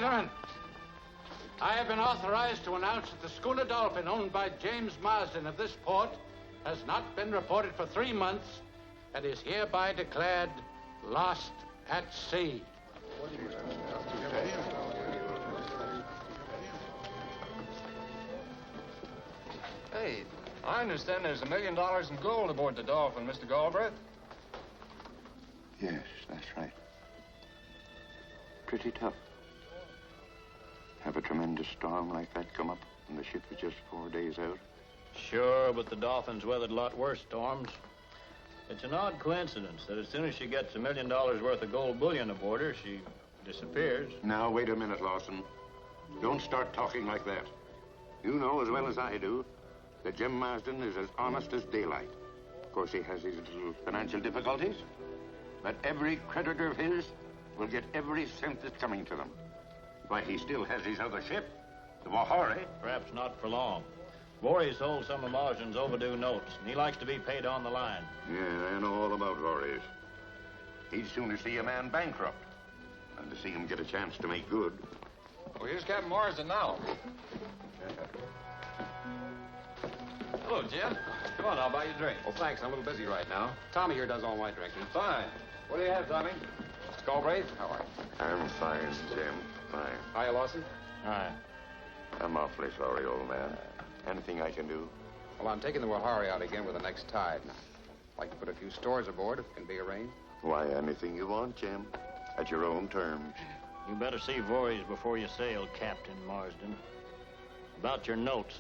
Gentlemen, I have been authorized to announce that the schooner Dolphin, owned by James Marsden of this port, has not been reported for 3 months and is hereby declared lost at sea. Hey, I understand there's $1 million in gold aboard the Dolphin, Mr. Galbraith. Yes, that's right. Pretty tough. Have a tremendous storm like that come up and the ship is just 4 days out. Sure, but the Dolphin's weathered a lot worse storms. It's an odd coincidence that as soon as she gets $1 million worth of gold bullion aboard her, she disappears. Now, wait a minute, Lawson. Don't start talking like that. You know as well as I do that Jim Marsden is as honest as daylight. Of course, he has his little financial difficulties, but every creditor of his will get every cent that's coming to them. Why, he still has his other ship, the Ahoy. Perhaps not for long. Voorhees holds some of Marsden's overdue notes, and he likes to be paid on the line. Yeah, I know all about Voorhees. He'd sooner see a man bankrupt than to see him get a chance to make good. Well, here's Captain Marsden now. Hello, Jim. Come on, I'll buy you a drink. Well, thanks. I'm a little busy right now. Tommy here does all my drinking. Fine. What do you have, Tommy? Mr. Galbraith, how are you? I'm fine, Jim. Fine. Hiya, Lawson. Hi. I'm awfully sorry, old man. Anything I can do? Well, I'm taking the Wahari out again with the next tide. I'd like to put a few stores aboard if it can be arranged. Why, anything you want, Jim. At your own terms. You better see Voorhees before you sail, Captain Marsden. About your notes.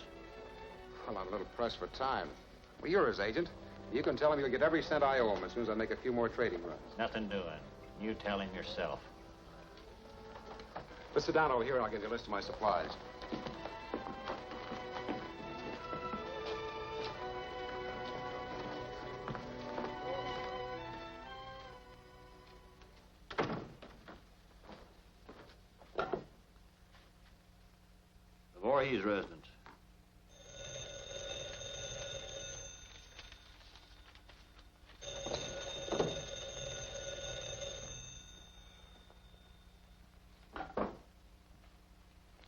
Well, I'm a little pressed for time. Well, you're his agent. You can tell him you'll get every cent I owe him as soon as I make a few more trading runs. Nothing doing. You tell him yourself. Let's sit down over here and I'll give you a list of my supplies. The Voorhees residence.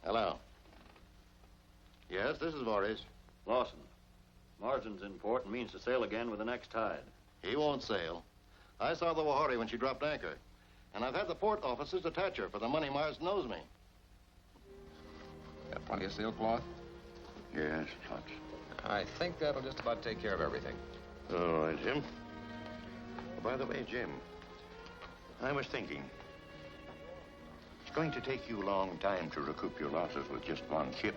Hello. Yes, this is Voorhees. Lawson. Marsden's in port and means to sail again with the next tide. He won't sail. I saw the Ahoy when she dropped anchor. And I've had the port officers attach her for the money Marsden owes me. Got plenty of sailcloth? Yes, lots. I think that'll just about take care of everything. All right, Jim. Oh, by the way, Jim, I was thinking. It's going to take you a long time to recoup your losses with just one ship.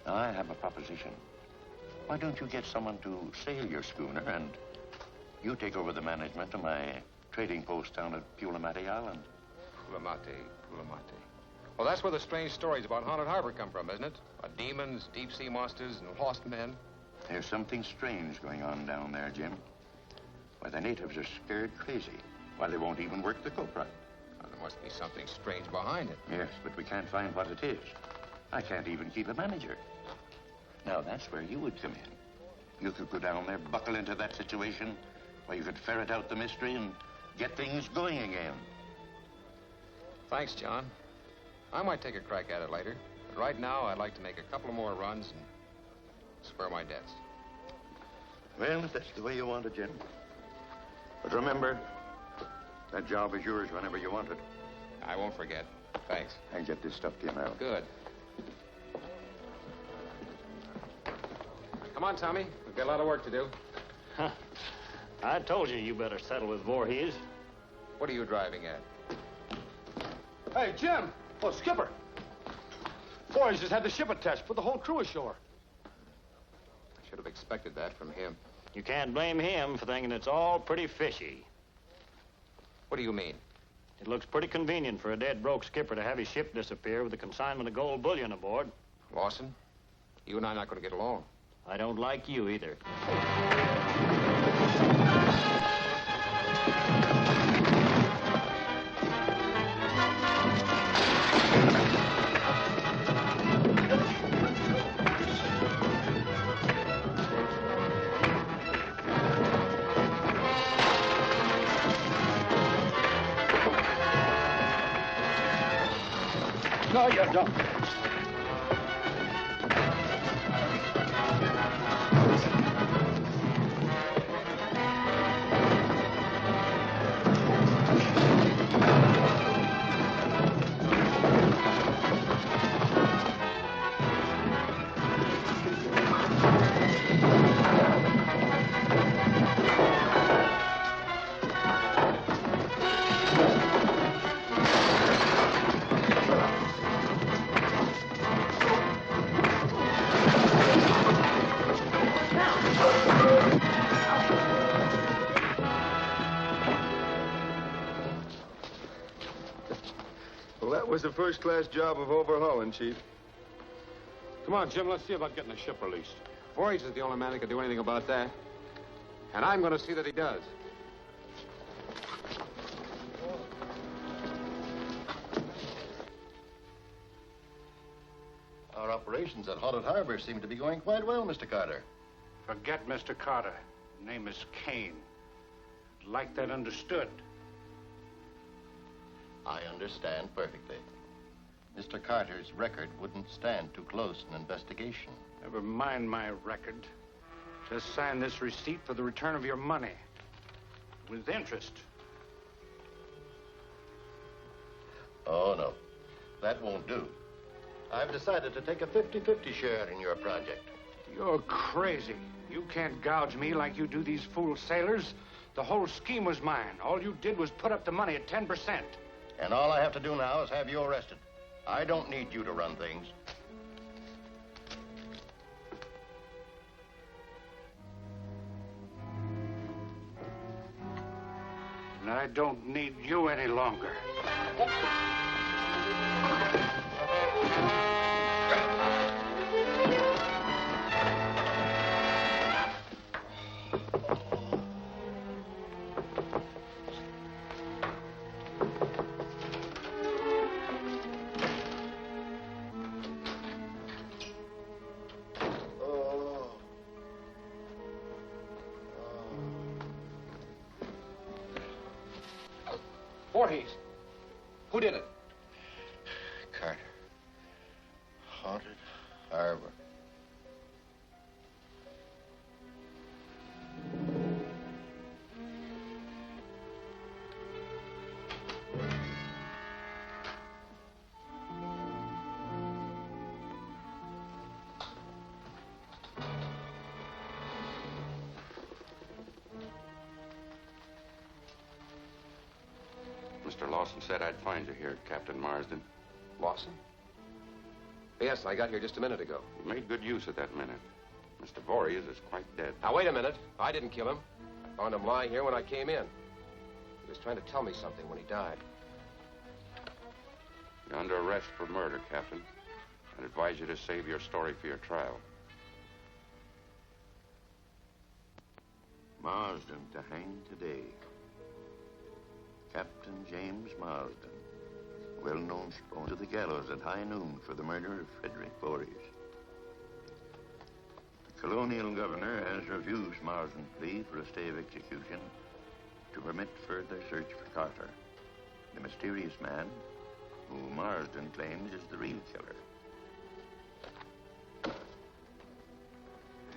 Now, I have a proposition. Why don't you get someone to sail your schooner and you take over the management of my trading post down at Pulamati Island? Pulamati. Well, that's where the strange stories about Haunted Harbor come from, isn't it? About demons, deep-sea monsters, and lost men. There's something strange going on down there, Jim. Why, the natives are scared crazy. Why, they won't even work the copra. Well, there must be something strange behind it. Yes, but we can't find what it is. I can't even keep a manager. Now, that's where you would come in. You could go down there, buckle into that situation, where you could ferret out the mystery and get things going again. Thanks, John. I might take a crack at it later. But right now, I'd like to make a couple more runs and square my debts. Well, if that's the way you want it, Jim. But remember, that job is yours whenever you want it. I won't forget. Thanks. And get this stuff to you now. Good. Come on, Tommy. We've got a lot of work to do. Huh. I told you better settle with Voorhees. What are you driving at? Hey, Jim! Oh, Skipper! Boys just had the ship attached, put the whole crew ashore. I should have expected that from him. You can't blame him for thinking it's all pretty fishy. What do you mean? It looks pretty convenient for a dead broke skipper to have his ship disappear with a consignment of gold bullion aboard. Lawson, you and I are not going to get along. I don't like you either. No, you don't. Well, that was a first-class job of overhauling, Chief. Come on, Jim, let's see about getting the ship released. Voyage is the only man that can do anything about that. And I'm going to see that he does. Our operations at Haunted Harbor seem to be going quite well, Mr. Carter. Forget Mr. Carter. Name is Kane. I'd like that understood. I understand perfectly. Mr. Carter's record wouldn't stand too close an investigation. Never mind my record. Just sign this receipt for the return of your money. With interest. Oh, no. That won't do. I've decided to take a 50-50 share in your project. You're crazy. You can't gouge me like you do these fool sailors. The whole scheme was mine. All you did was put up the money at 10%. And all I have to do now is have you arrested. I don't need you to run things. And I don't need you any longer. Voorhees. Who did it? Carter. Haunted Harbor. Mr. Lawson said I'd find you here, Captain Marsden. Lawson? Yes, I got here just a minute ago. You made good use of that minute. Mr. Voorhees is quite dead. Now, wait a minute. I didn't kill him. I found him lying here when I came in. He was trying to tell me something when he died. You're under arrest for murder, Captain. I'd advise you to save your story for your trial. Marsden to hang today. Captain James Marsden, well-known to the gallows at high noon for the murder of Frederick Voorhees. The colonial governor has refused Marsden's plea for a stay of execution to permit further search for Carter, the mysterious man who Marsden claims is the real killer.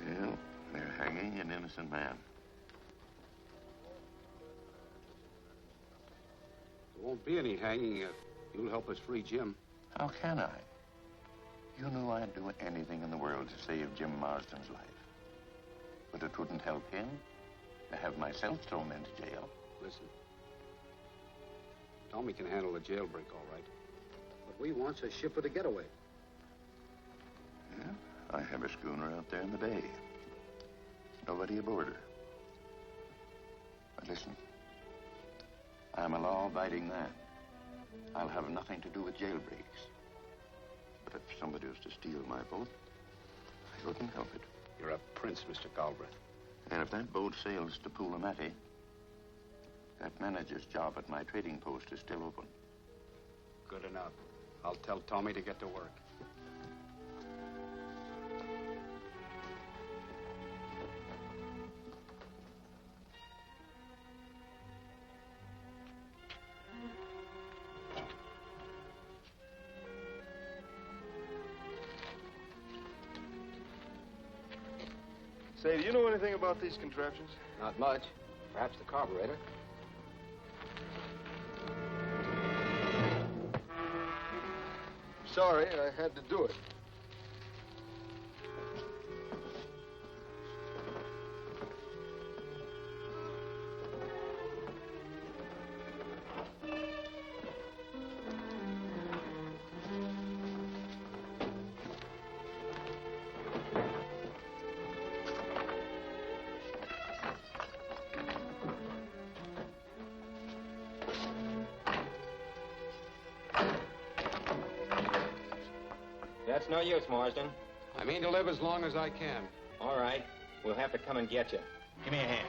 Well, they're hanging an innocent man. There won't be any hanging if you'll help us free Jim. How can I? You knew I'd do anything in the world to save Jim Marsden's life. But it wouldn't help him to have myself thrown into jail. Listen. Tommy can handle a jailbreak, all right. What we want's a ship for the getaway. Yeah, I have a schooner out there in the bay. Nobody aboard her. But listen. I'm a law-abiding man. I'll have nothing to do with jailbreaks. But if somebody was to steal my boat, I couldn't help it. You're a prince, Mr. Galbraith. And if that boat sails to Pulamati, that manager's job at my trading post is still open. Good enough. I'll tell Tommy to get to work. Say, do you know anything about these contraptions? Not much. Perhaps the carburetor. Sorry, I had to do it. That's no use, Marsden. I mean to live as long as I can. All right. We'll have to come and get you. Give me a hand.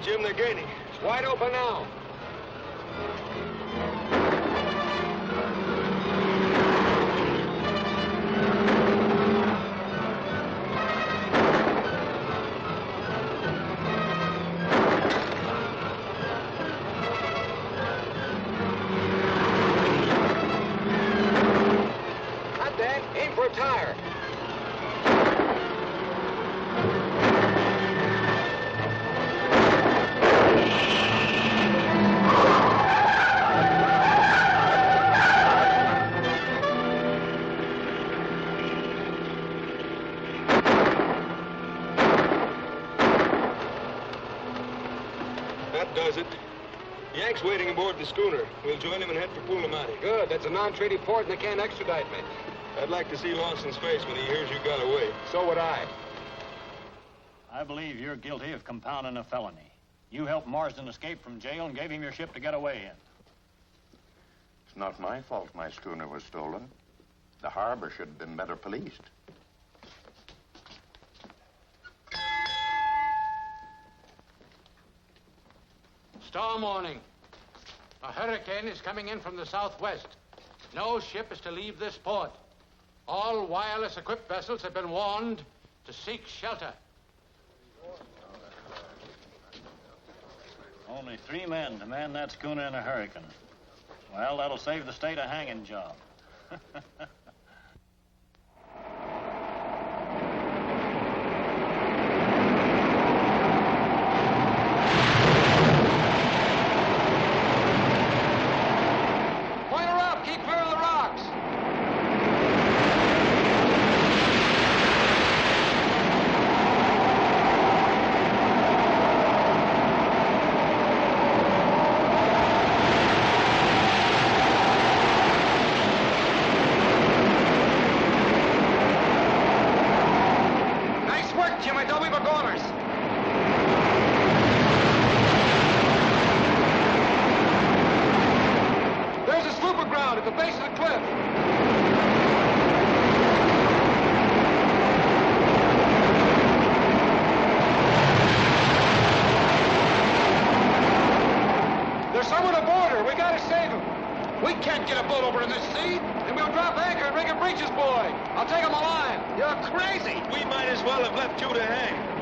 Jim, they're gaining. It's wide open now. Not that. Aim for a tire. That does it. Yank's waiting aboard the schooner. We'll join him and head for Pulamati. Good. That's a non-treaty port, and they can't extradite me. I'd like to see Lawson's face when he hears you got away. So would I. I believe you're guilty of compounding a felony. You helped Marsden escape from jail and gave him your ship to get away in. It's not my fault my schooner was stolen. The harbor should have been better policed. Storm warning. A hurricane is coming in from the southwest. No ship is to leave this port. All wireless-equipped vessels have been warned to seek shelter. Only 3 men to man that schooner in a hurricane. Well, that'll save the state a hanging job. down at the base of the cliff. There's someone aboard her. We gotta save him. We can't get a boat over in this sea. Then we'll drop anchor and rig a breeches buoy. I'll take him a line. You're crazy. We might as well have left you to hang.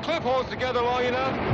Cliff holds together long enough.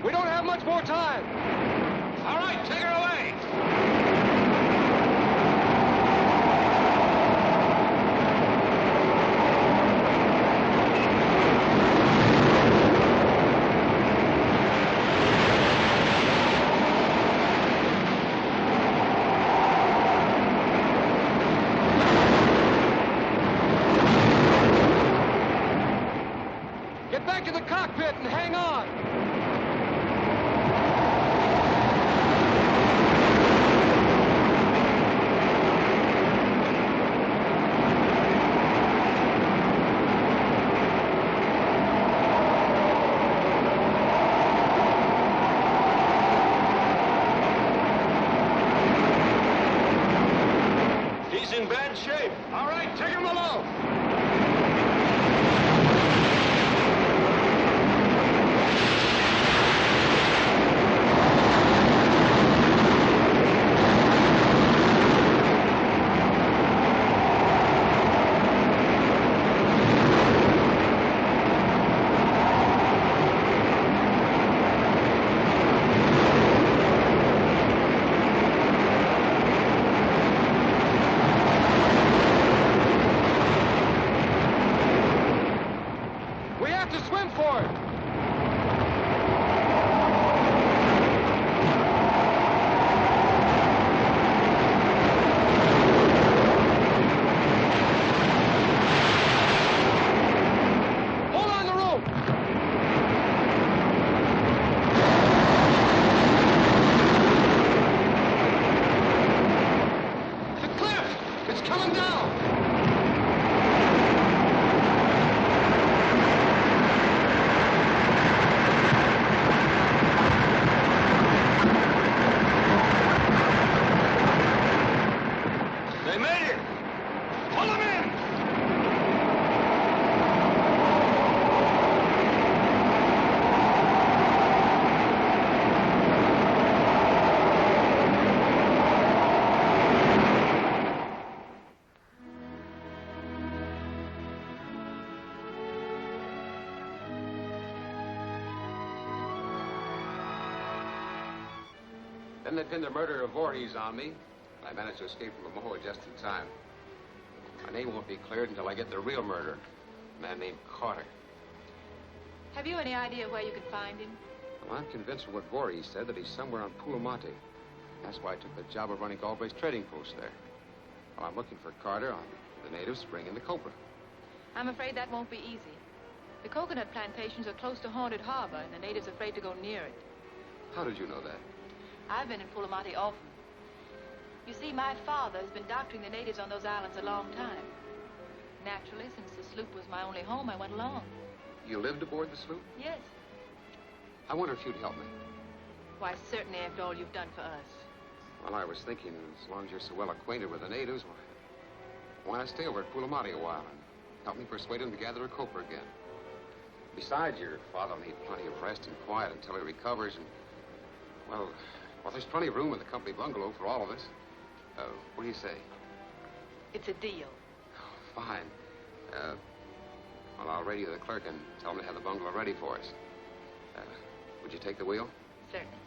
We don't have much more time. All right, take her away. Get back to the cockpit and hang on. He's in bad shape. All right, take him below. We have to swim for it. Hold on the rope. The cliff! It's coming down! They made it. Pull them in. Then they pinned the murder of Voorhees on me. I managed to escape from Ahoy just in time. My name won't be cleared until I get the real murderer, a man named Carter. Have you any idea where you can find him? Well, I'm convinced from what Voorhees said that he's somewhere on Pulamati. That's why I took the job of running Galway's trading post there. Well, I'm looking for Carter on the natives bringing the copra. I'm afraid that won't be easy. The coconut plantations are close to Haunted Harbor, and the natives are afraid to go near it. How did you know that? I've been in Pulamati often. You see, my father has been doctoring the natives on those islands a long time. Naturally, since the sloop was my only home, I went along. You lived aboard the sloop? Yes. I wonder if you'd help me. Why, certainly after all you've done for us. Well, I was thinking, as long as you're so well acquainted with the natives, why not stay over at Pulamati a while and help me persuade them to gather a copra again? Besides, your father will need plenty of rest and quiet until he recovers, and, well, there's plenty of room in the company bungalow for all of us. What do you say? It's a deal. Oh, fine. Well, I'll radio the clerk and tell him to have the bungalow ready for us. Would you take the wheel? Certainly.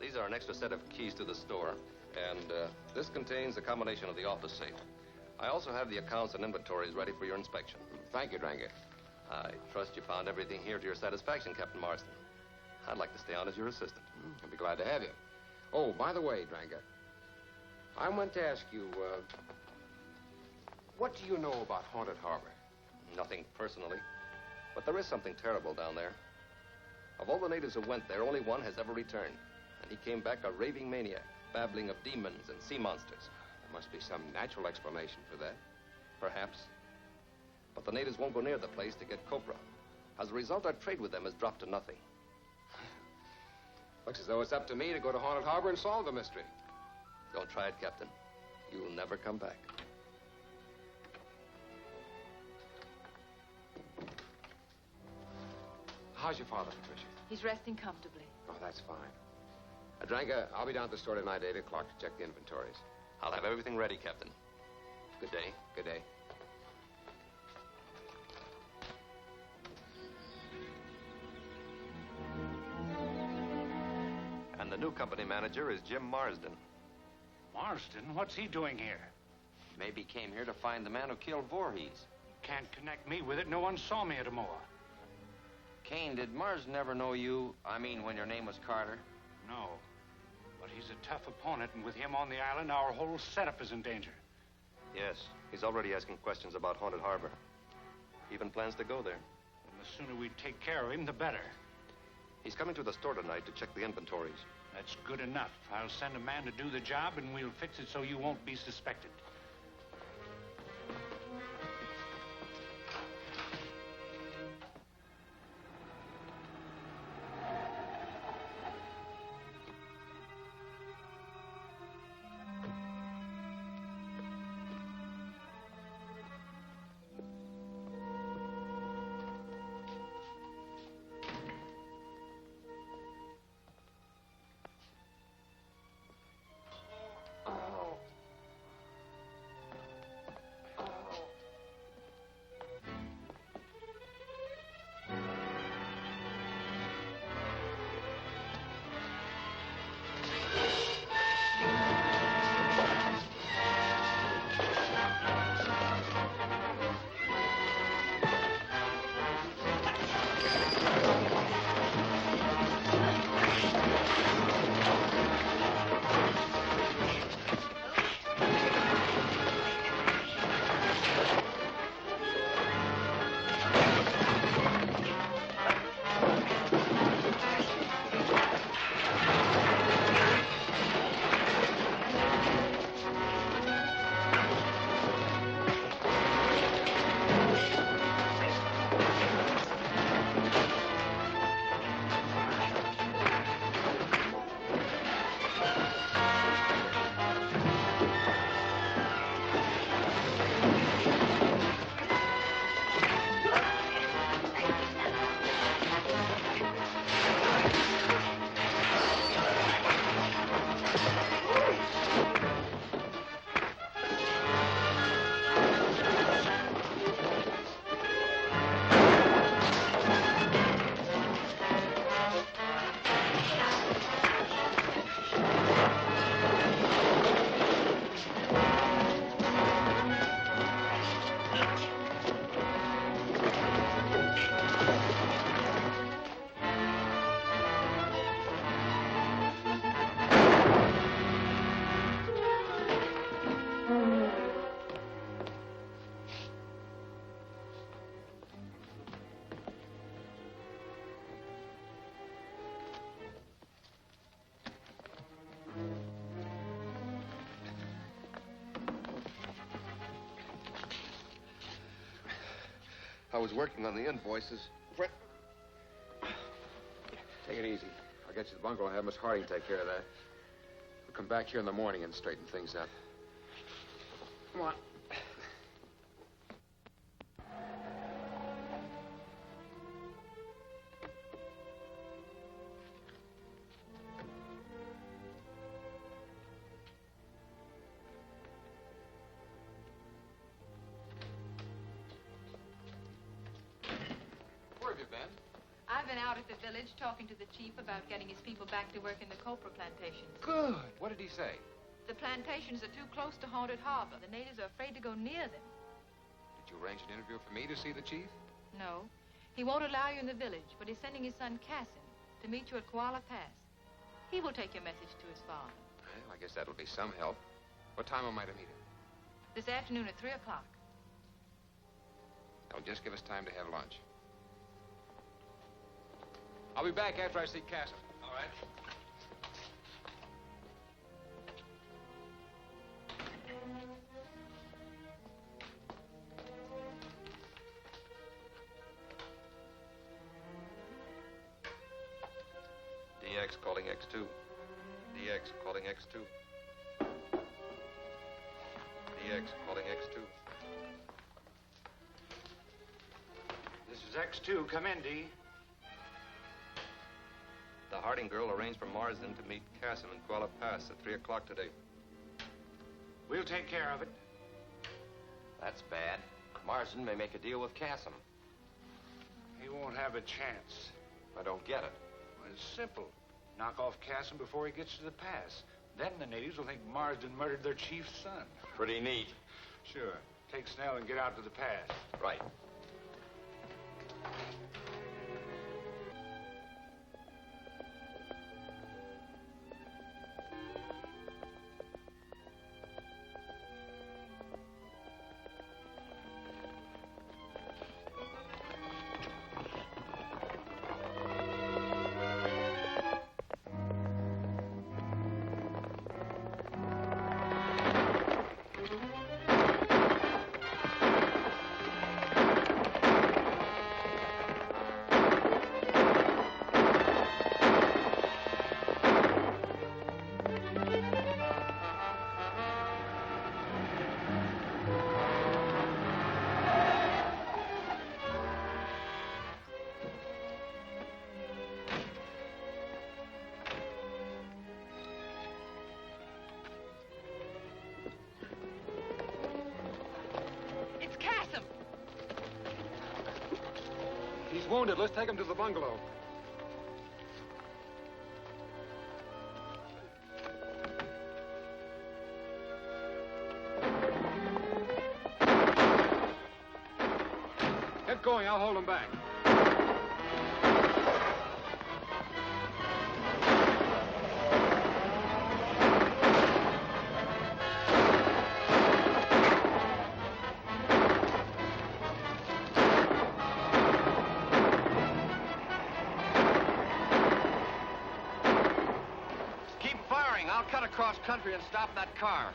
These are an extra set of keys to the store, and this contains a combination of the office safe. I also have the accounts and inventories ready for your inspection. Thank you, Drangar. I trust you found everything here to your satisfaction, Captain Marston. I'd like to stay on as your assistant. I'd be glad to have you. Oh, by the way, Drangar, I meant to ask you, what do you know about Haunted Harbor? Nothing personally, but there is something terrible down there. Of all the natives who went there, only one has ever returned. And he came back a raving maniac, babbling of demons and sea monsters. There must be some natural explanation for that. Perhaps. But the natives won't go near the place to get copra. As a result, our trade with them has dropped to nothing. Looks as though it's up to me to go to Haunted Harbor and solve the mystery. Don't try it, Captain. You'll never come back. How's your father, Patricia? He's resting comfortably. Oh, that's fine. Dranka, I'll be down at the store tonight at 8 o'clock to check the inventories. I'll have everything ready, Captain. Good day. Good day. And the new company manager is Jim Marsden. Marsden? What's he doing here? Maybe came here to find the man who killed Voorhees. Can't connect me with it. No one saw me at Ahoy. Kane, did Marsden ever know you? I mean, when your name was Carter? No. But he's a tough opponent, and with him on the island, our whole setup is in danger. Yes, he's already asking questions about Haunted Harbor. Even plans to go there. And the sooner we take care of him, the better. He's coming to the store tonight to check the inventories. That's good enough. I'll send a man to do the job, and we'll fix it so you won't be suspected. I was working on the invoices. Take it easy. I'll get you the bungalow and have Miss Harding take care of that. We'll come back here in the morning and straighten things up. Come on. I've been out at the village talking to the chief about getting his people back to work in the copra plantations. Good. What did he say? The plantations are too close to Haunted Harbor. The natives are afraid to go near them. Did you arrange an interview for me to see the chief? No. He won't allow you in the village, but he's sending his son Cassin to meet you at Koala Pass. He will take your message to his father. Well, I guess that'll be some help. What time am I to meet him? This afternoon at 3 o'clock. That'll just give us time to have lunch. I'll be back after I see Cassin. All right. DX calling X2. DX calling X2. DX calling X2. This is X2. Come in, D. The Harding girl arranged for Marsden to meet Cassim in Kuala Pass at 3 o'clock today. We'll take care of it. That's bad. Marsden may make a deal with Cassim. He won't have a chance. I don't get it. Well, it's simple. Knock off Cassim before he gets to the pass. Then the natives will think Marsden murdered their chief's son. Pretty neat. Sure. Take Snell and get out to the pass. Right. He's wounded. Let's take him to the bungalow. Get going. I'll hold him back. I'll cut across country and stop that car.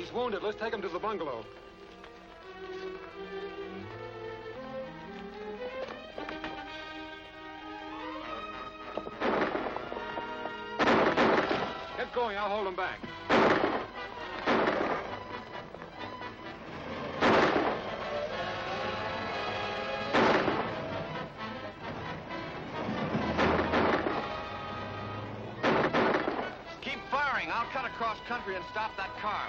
He's wounded. Let's take him to the bungalow. Get going. I'll hold him back. Keep firing. I'll cut across country and stop that car.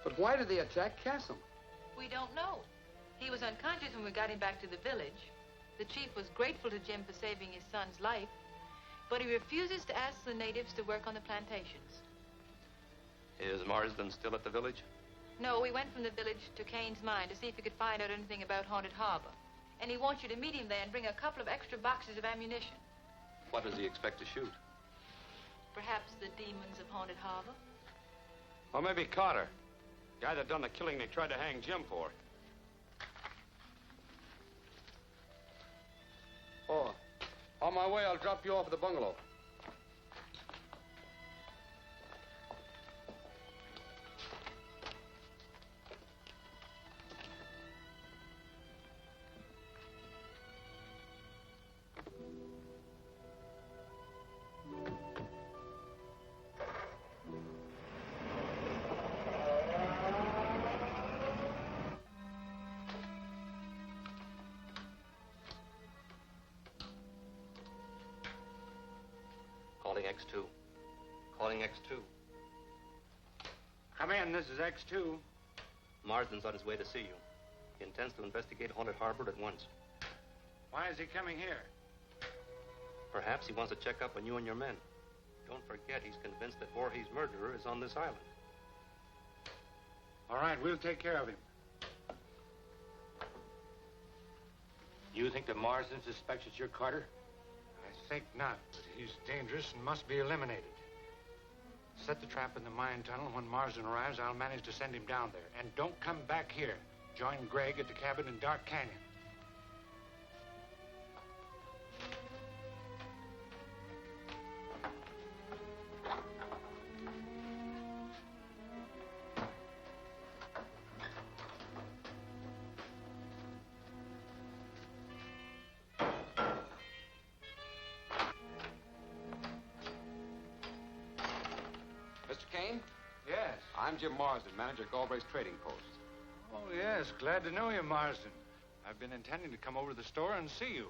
But why did they attack Castle? We don't know. He was unconscious when we got him back to the village. The chief was grateful to Jim for saving his son's life, but he refuses to ask the natives to work on the plantations. Is Marsden still at the village? No, we went from the village to Kane's mine to see if he could find out anything about Haunted Harbor. And he wants you to meet him there and bring a couple of extra boxes of ammunition. What does he expect to shoot? Perhaps the demons of Haunted Harbor. Or maybe Carter. Guy that done the killing they tried to hang Jim for. Oh, on my way, I'll drop you off at the bungalow. Calling X2. Calling X2. Come in, this is X2. Marsden's on his way to see you. He intends to investigate Haunted Harbor at once. Why is he coming here? Perhaps he wants to check up on you and your men. Don't forget, he's convinced that Voorhees' murderer is on this island. All right, we'll take care of him. You think that Marsden suspects it's your Carter? I think not, but he's dangerous and must be eliminated. Set the trap in the mine tunnel. When Marsden arrives, I'll manage to send him down there. And don't come back here. Join Greg at the cabin in Dark Canyon. I'm Jim Marsden, manager of Galbraith's trading post. Oh, yes. Glad to know you, Marsden. I've been intending to come over to the store and see you.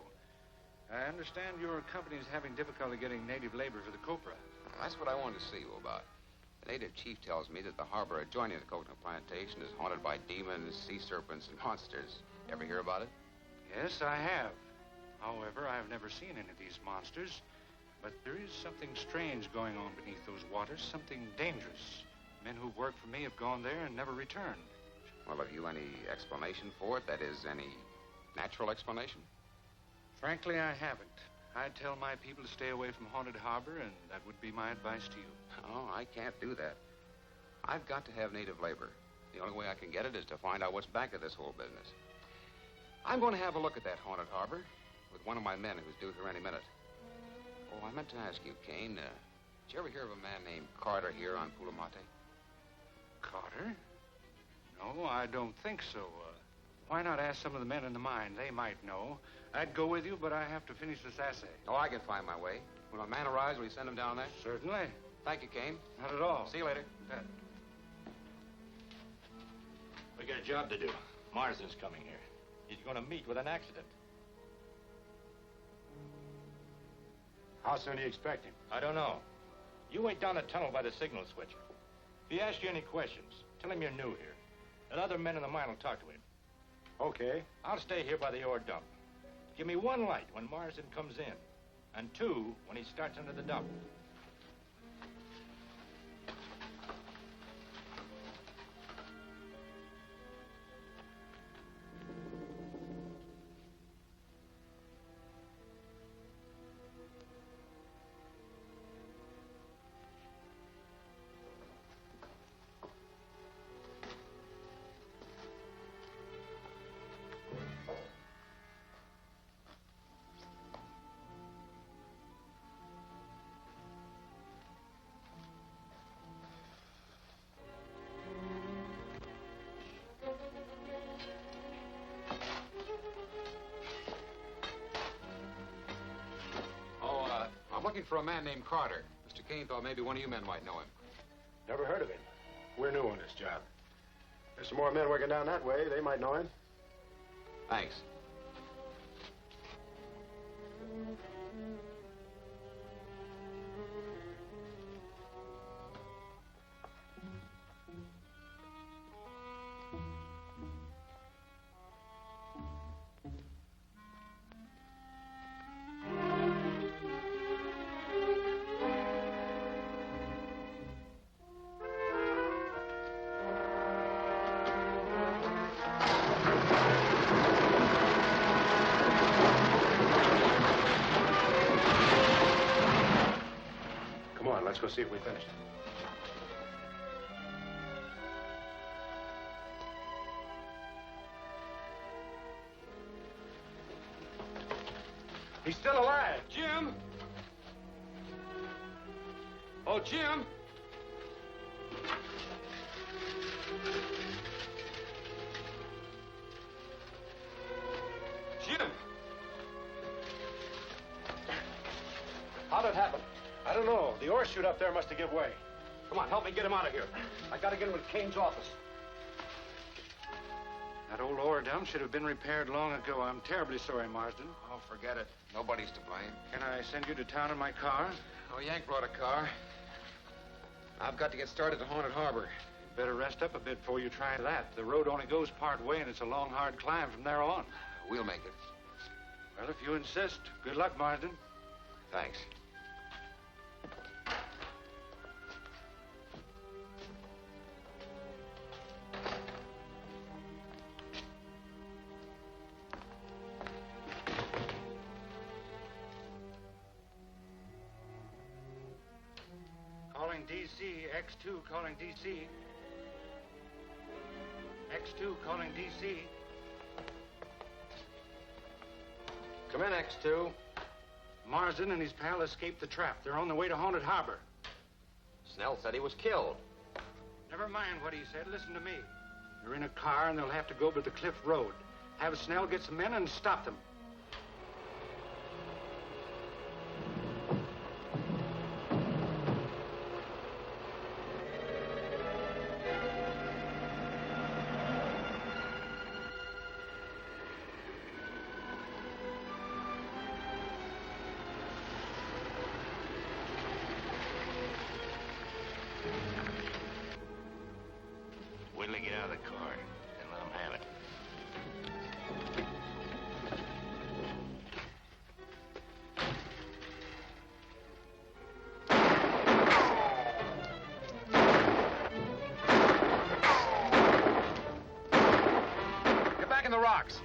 I understand your company's having difficulty getting native labor for the copra. Well, that's what I wanted to see you about. The native chief tells me that the harbor adjoining the coconut plantation is haunted by demons, sea serpents, and monsters. Ever hear about it? Yes, I have. However, I've never seen any of these monsters. But there is something strange going on beneath those waters, something dangerous. Men who've worked for me have gone there and never returned. Well, have you any explanation for it? That is, any natural explanation? Frankly, I haven't. I'd tell my people to stay away from Haunted Harbor, and that would be my advice to you. Oh, I can't do that. I've got to have native labor. The only way I can get it is to find out what's back of this whole business. I'm going to have a look at that Haunted Harbor with one of my men who's due here any minute. Oh, I meant to ask you, Kane, did you ever hear of a man named Carter here on Pulamate? Carter? No, I don't think so. Why not ask some of the men in the mine? They might know. I'd go with you, but I have to finish this assay. Oh, I can find my way. When a man arrives, will you send him down there? Certainly. Thank you, Kane. Not at all. See you later. We got a job to do. Marsden's coming here. He's going to meet with an accident. How soon do you expect him? I don't know. You wait down the tunnel by the signal switcher. If he asks you any questions, tell him you're new here. And other men in the mine will talk to him. Okay. I'll stay here by the ore dump. Give me one light when Marsden comes in, and two when he starts under the dump. I'm looking for a man named Carter. Mr. Kane thought maybe one of you men might know him. Never heard of him. We're new on this job. There's some more men working down that way. They might know him. Thanks. Let's go see if we finished. He's still alive. Jim! Oh, Jim! Jim! How'd it happen? I don't know. The ore chute up there must have given way. Come on, help me get him out of here. I gotta get him to Kane's office. That old ore dump should have been repaired long ago. I'm terribly sorry, Marsden. Oh, forget it. Nobody's to blame. Can I send you to town in my car? Oh, Yank brought a car. I've got to get started to Haunted Harbor. Better rest up a bit before you try that. The road only goes part way, and it's a long, hard climb from there on. We'll make it. Well, if you insist. Good luck, Marsden. Thanks. Calling DC, X2 calling DC. X2 calling DC. Come in, X2. Marsden and his pal escaped the trap. They're on the way to Haunted Harbor. Snell said he was killed. Never mind what he said. Listen to me. They're in a car and they'll have to go to the Cliff Road. Have Snell get some men and stop them. Wait till they get out of the car, and let them have it. box.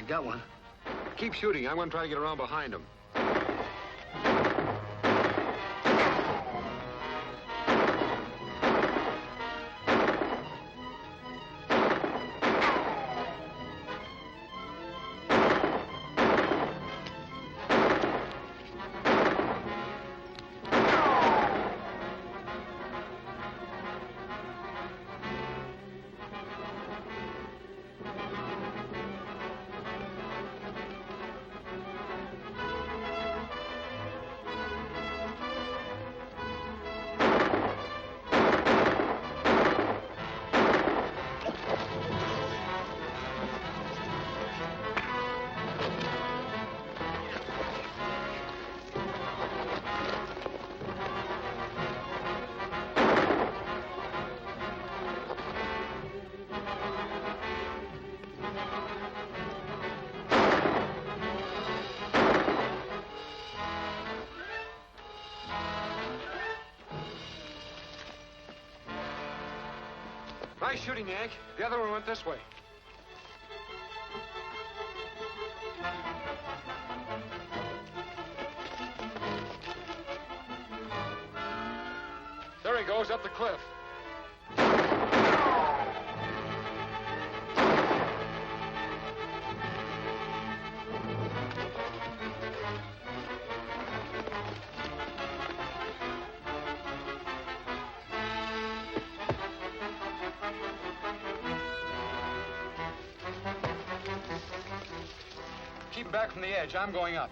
Got one. Keep shooting. I'm going to try to get around behind him. Nice shooting, Yank. The other one went this way. There he goes, up the cliff. Keep back from the edge. I'm going up.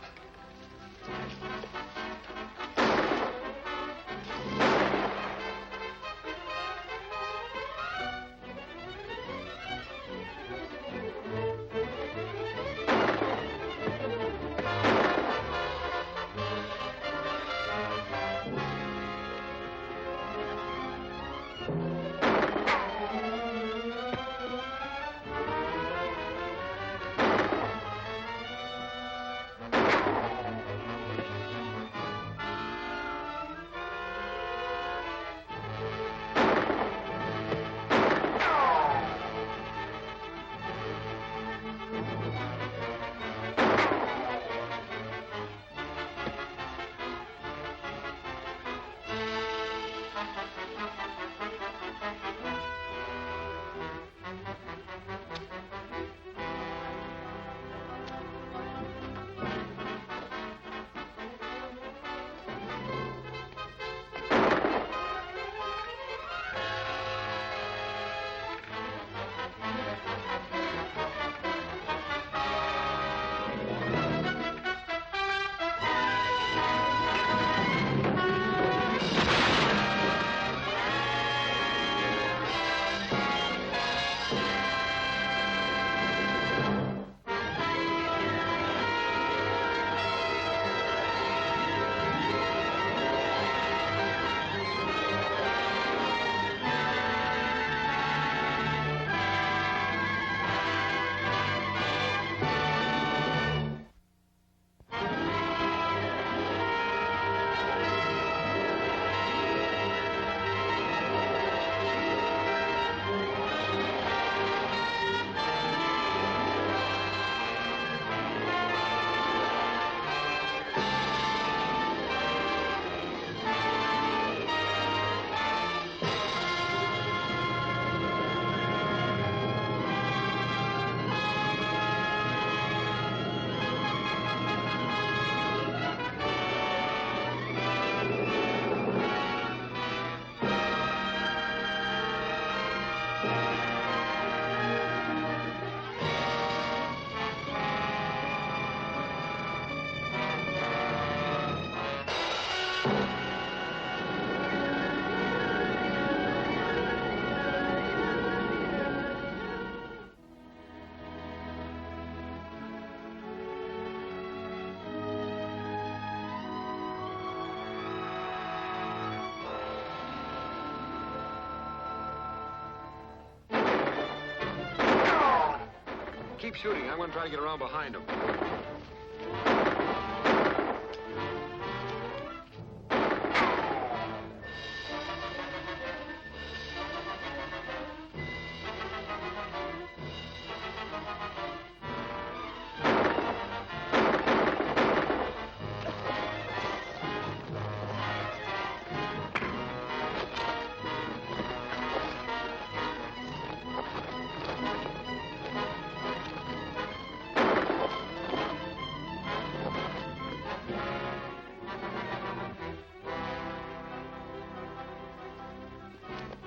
keep shooting. I'm going to try to get around behind them.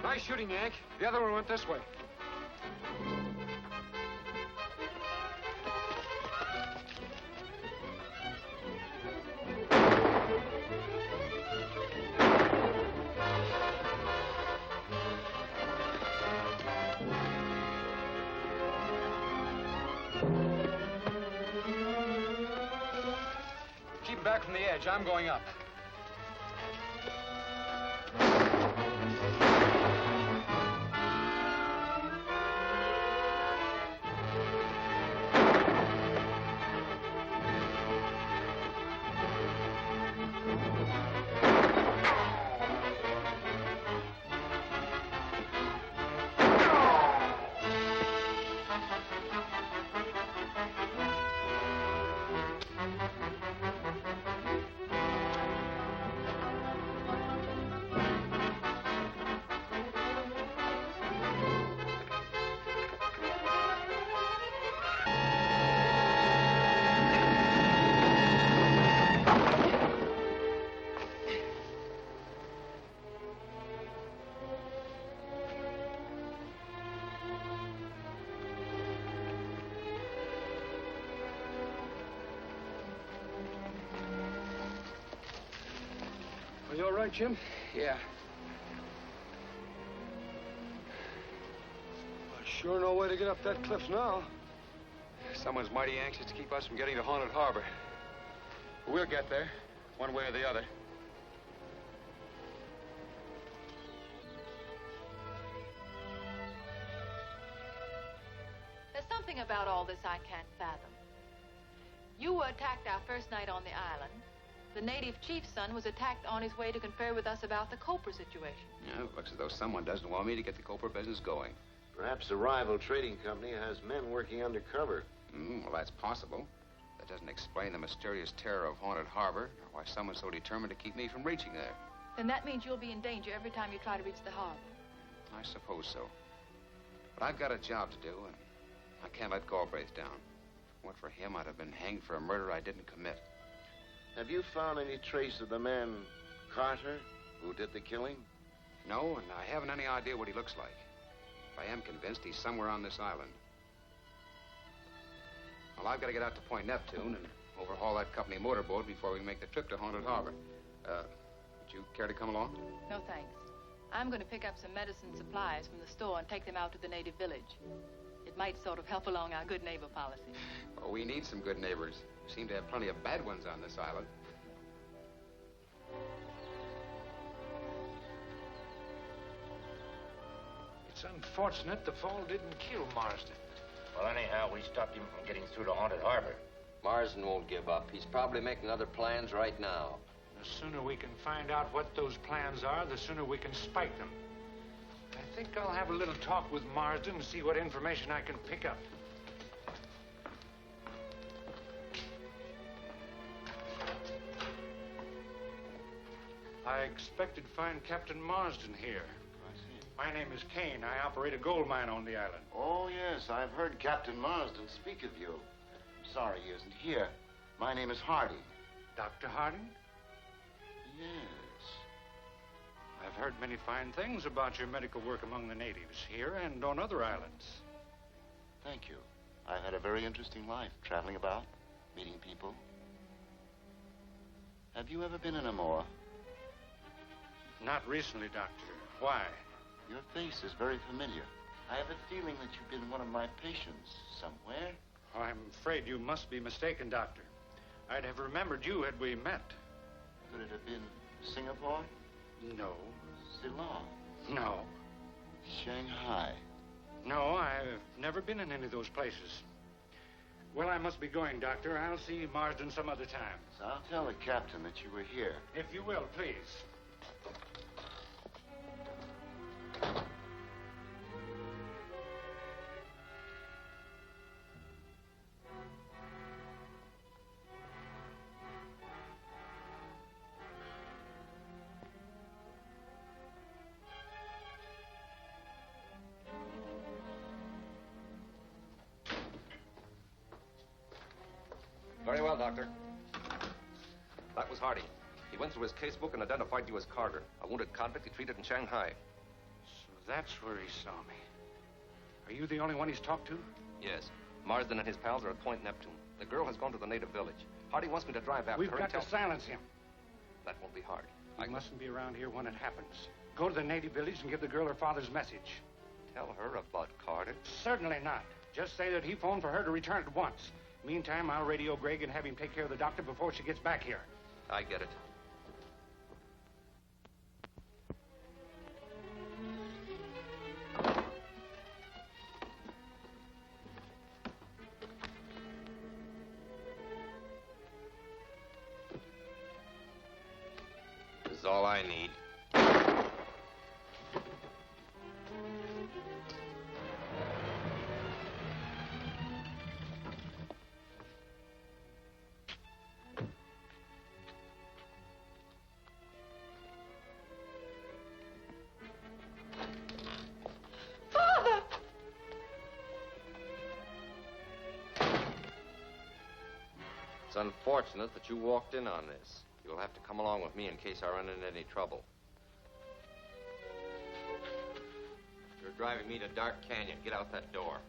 Nice shooting, Yank. The other one went this way. Keep back from the edge. I'm going up. Are you all right, Jim? Yeah. Sure no way to get up that cliff now. Someone's mighty anxious to keep us from getting to Haunted Harbor. We'll get there, one way or the other. There's something about all this I can't fathom. You were attacked our first night on the island. The native chief's son was attacked on his way to confer with us about the copra situation. Yeah, it looks as though someone doesn't want me to get the copra business going. Perhaps the rival trading company has men working undercover. Well, that's possible. That doesn't explain the mysterious terror of Haunted Harbor, or why someone's so determined to keep me from reaching there. Then that means you'll be in danger every time you try to reach the harbor. I suppose so. But I've got a job to do, and I can't let Galbraith down. If it weren't for him, I'd have been hanged for a murder I didn't commit. Have you found any trace of the man, Carter, who did the killing? No, and I haven't any idea what he looks like. But I am convinced he's somewhere on this island. Well, I've got to get out to Point Neptune and overhaul that company motorboat before we make the trip to Haunted Harbor. Would you care to come along? No, thanks. I'm going to pick up some medicine supplies from the store and take them out to the native village. It might sort of help along our good neighbor policy. Well, we need some good neighbors. We seem to have plenty of bad ones on this island. It's unfortunate the fall didn't kill Marsden. Well, anyhow, we stopped him from getting through to Haunted Harbor. Marsden won't give up. He's probably making other plans right now. The sooner we can find out what those plans are, the sooner we can spike them. I think I'll have a little talk with Marsden and see what information I can pick up. I expected to find Captain Marsden here. My name is Kane. I operate a gold mine on the island. Oh, yes, I've heard Captain Marsden speak of you. I'm sorry he isn't here. My name is Harding. Dr. Harding? Yes. I've heard many fine things about your medical work among the natives here and on other islands. Thank you. I've had a very interesting life, traveling about, meeting people. Have you ever been in a moor? Not recently, Doctor. Why? Your face is very familiar. I have a feeling that you've been one of my patients somewhere. Oh, I'm afraid you must be mistaken, Doctor. I'd have remembered you had we met. Could it have been Singapore? No. Ceylon? No. Shanghai? No, I've never been in any of those places. Well, I must be going, Doctor. I'll see Marsden some other time. I'll tell the captain that you were here. If you will, please. Very well, Doctor. That was Hardy. He went through his casebook and identified you as Carter, a wounded convict he treated in Shanghai. So that's where he saw me. Are you the only one he's talked to? Yes. Marsden and his pals are at Point Neptune. The girl has gone to the native village. Hardy wants me to drive after We've her got and to silence him. That won't be hard. I mustn't be around here when it happens. Go to the native village and give the girl her father's message. Tell her about Carter? Certainly not. Just say that he phoned for her to return at once. Meantime, I'll radio Greg and have him take care of the doctor before she gets back here. I get it. This is all I need. It's unfortunate that you walked in on this. You'll have to come along with me in case I run into any trouble. You're driving me to Dark Canyon. Get out that door.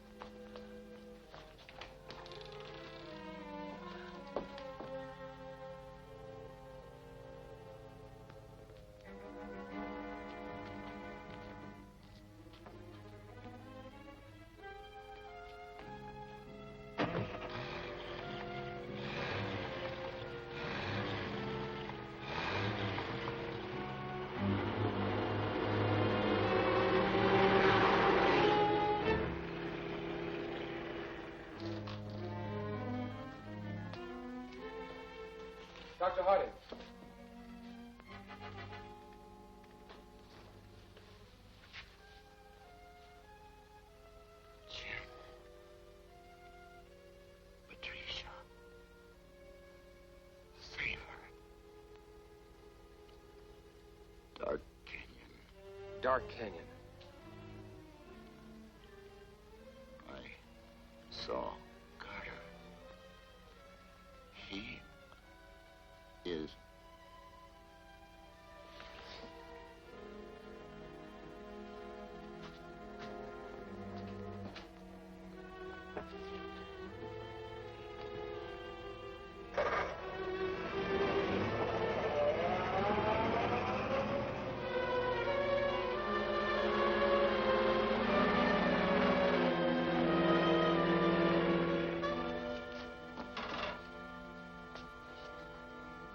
Dr. Hardy. Patricia. Save her. Dark Canyon. Dark Canyon. I saw Carter. He is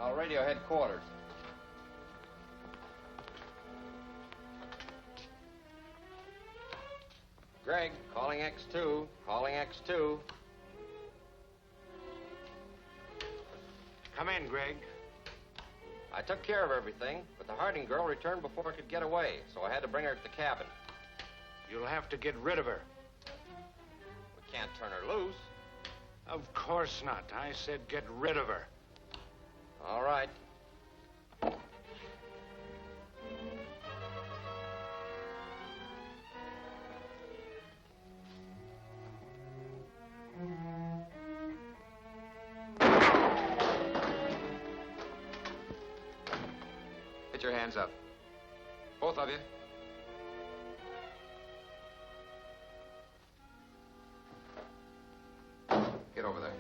I'll radio headquarters. Greg, calling X2. Calling X2. Come in, Greg. I took care of everything, but the Harding girl returned before I could get away, so I had to bring her to the cabin. You'll have to get rid of her. We can't turn her loose. Of course not. I said get rid of her. All right. Get your hands up. Both of you. Get over there.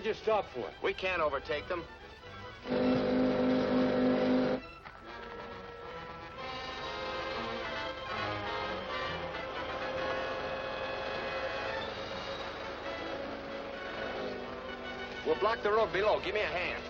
What'd you stop for? We can't overtake them. We'll block the road below. Give me a hand.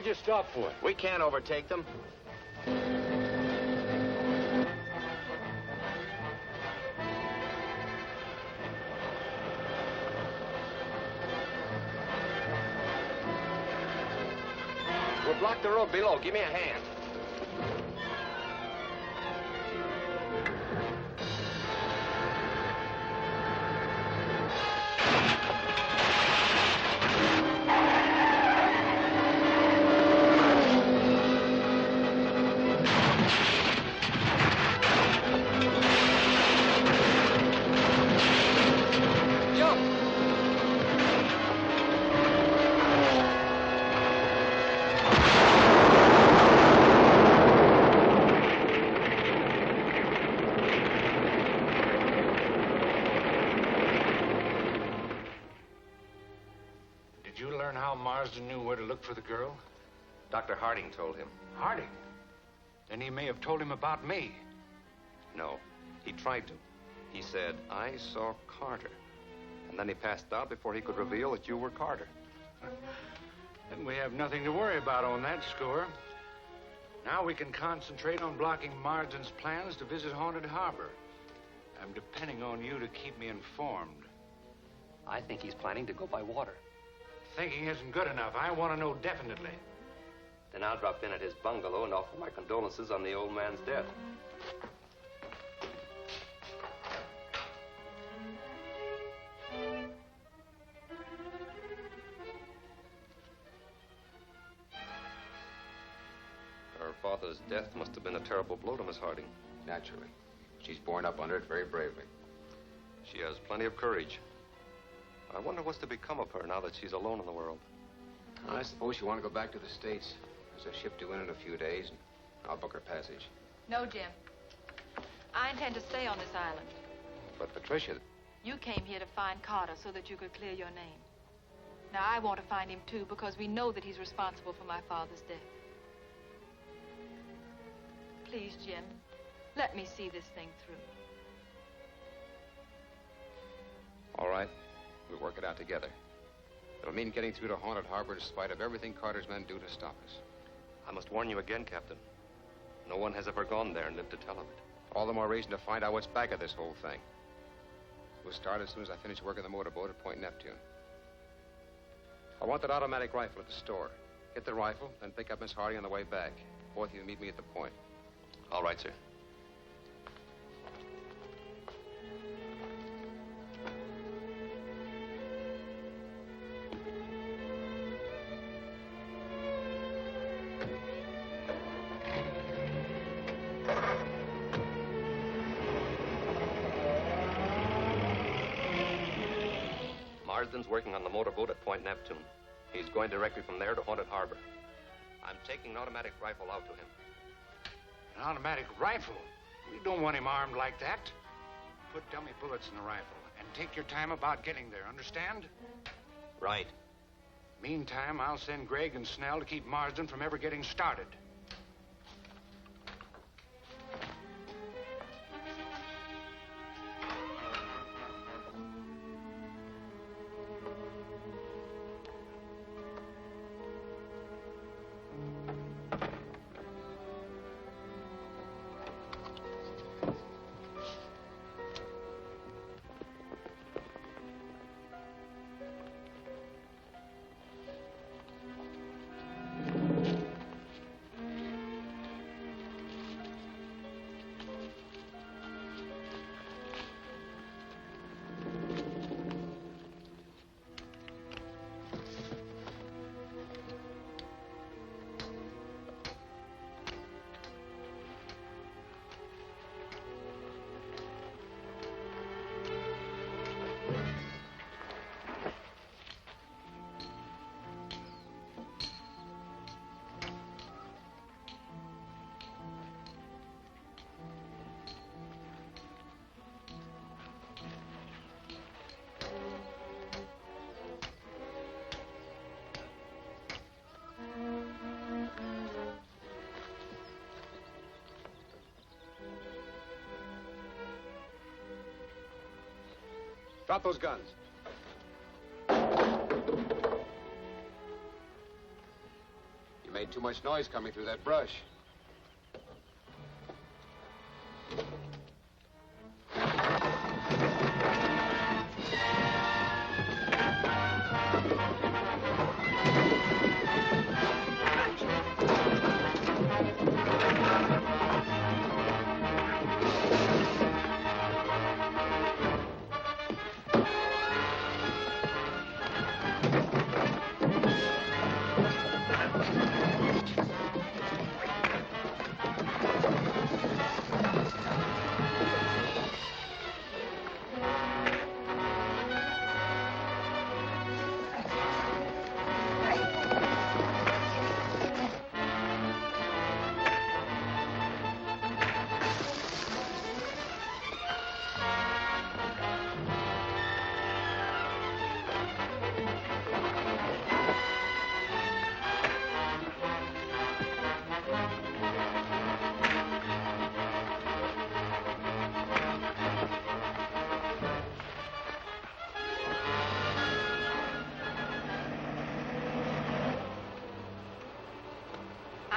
What'd you stop for? We can't overtake them. We'll block the road below. Give me a hand. Marsden knew where to look for the girl? Dr. Harding told him. Harding? Then he may have told him about me. No, he tried to. He said, I saw Carter. And then he passed out before he could reveal that you were Carter. Then we have nothing to worry about on that score. Now we can concentrate on blocking Marsden's plans to visit Haunted Harbor. I'm depending on you to keep me informed. I think he's planning to go by water. Thinking isn't good enough. I want to know definitely. Then I'll drop in at his bungalow and offer my condolences on the old man's death. death must have been a terrible blow to Miss Harding. Naturally. She's borne up under it very bravely. She has plenty of courage. I wonder what's to become of her now that she's alone in the world. I suppose you want to go back to the States. There's a ship due in a few days, and I'll book her passage. No, Jim. I intend to stay on this island. But, Patricia... You came here to find Carter so that you could clear your name. Now, I want to find him, too, because we know that he's responsible for my father's death. Please, Jim, let me see this thing through. All right. We'll work it out together. It'll mean getting through to Haunted Harbor in spite of everything Carter's men do to stop us. I must warn you again, Captain. No one has ever gone there and lived to tell of it. All the more reason to find out what's back of this whole thing. We'll start as soon as I finish working the motorboat at Point Neptune. I want that automatic rifle at the store. Get the rifle, then pick up Miss Harding on the way back. Both of you meet me at the point. All right, sir. Marsden's working on the motorboat at Point Neptune. He's going directly from there to Haunted Harbor. I'm taking an automatic rifle out to him. An automatic rifle? We don't want him armed like that. Put dummy bullets in the rifle and take your time about getting there, understand? Right. Meantime, I'll send Gregg and Snell to keep Marsden from ever getting started. Drop those guns. You made too much noise coming through that brush.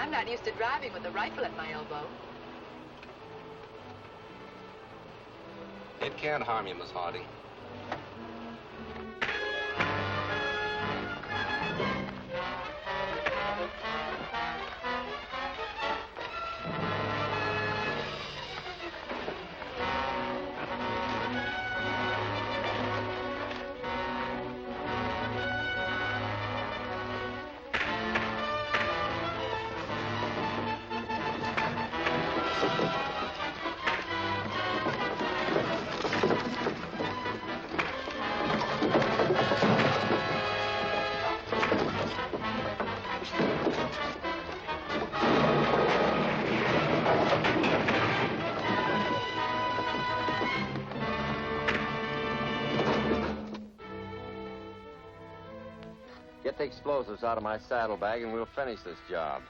I'm not used to driving with a rifle at my elbow. It can't harm you, Miss Harding. Get the explosives out of my saddlebag and we'll finish this job.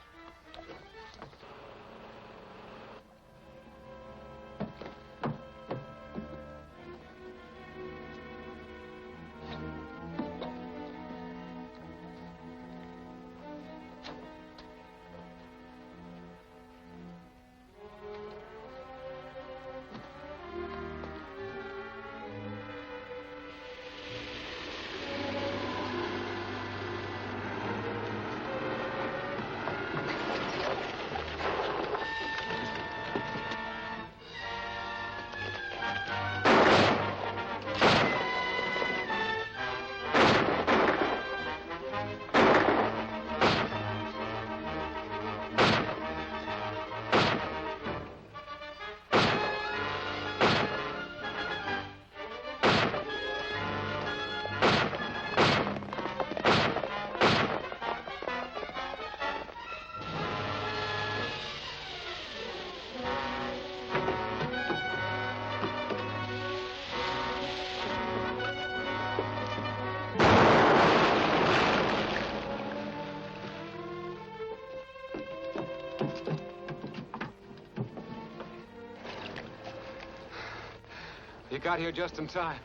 You got here just in time.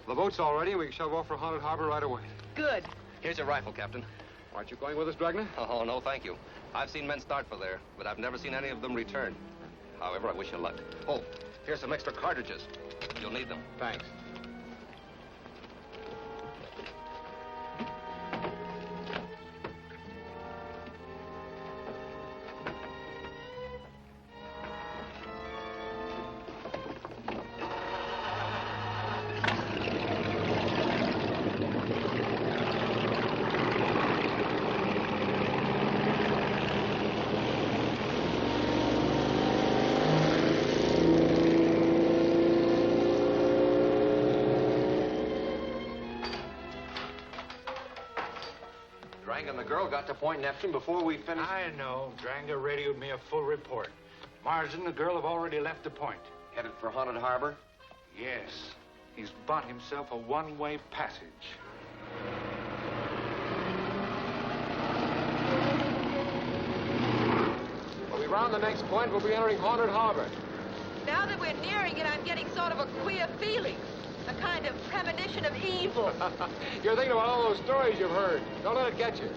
The boat's all ready, and we can shove off for Haunted Harbor right away. Good. Here's your rifle, Captain. Aren't you going with us, Dragna? Oh, no, thank you. I've seen men start for there, but I've never seen any of them return. However, I wish you luck. Oh, here's some extra cartridges. You'll need them. Thanks. And the girl got to Point Neptune before we finished. I know. Dranga radioed me a full report. Mars and the girl have already left the point. Headed for Haunted Harbor? Yes. He's bought himself a one-way passage. When we round the next point, we'll be entering Haunted Harbor. Now that we're nearing it, I'm getting sort of a queer feeling. A kind of premonition of evil. You're thinking about all those stories you've heard. Don't let it get you.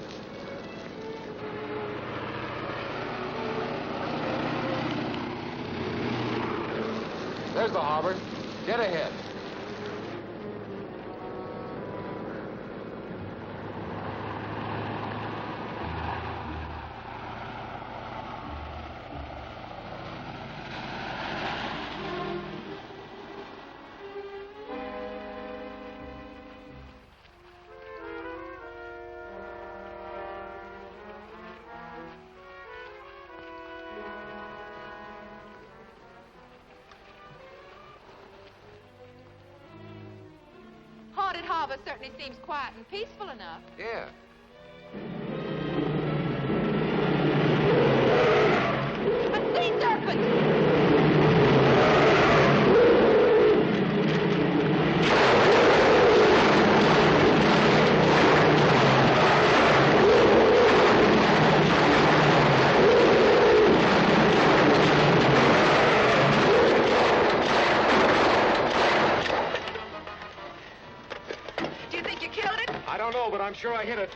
There's the harbor. Get ahead. Haunted Harbor certainly seems quiet and peaceful enough. Yeah. A sea serpent! But I'm sure I hit it.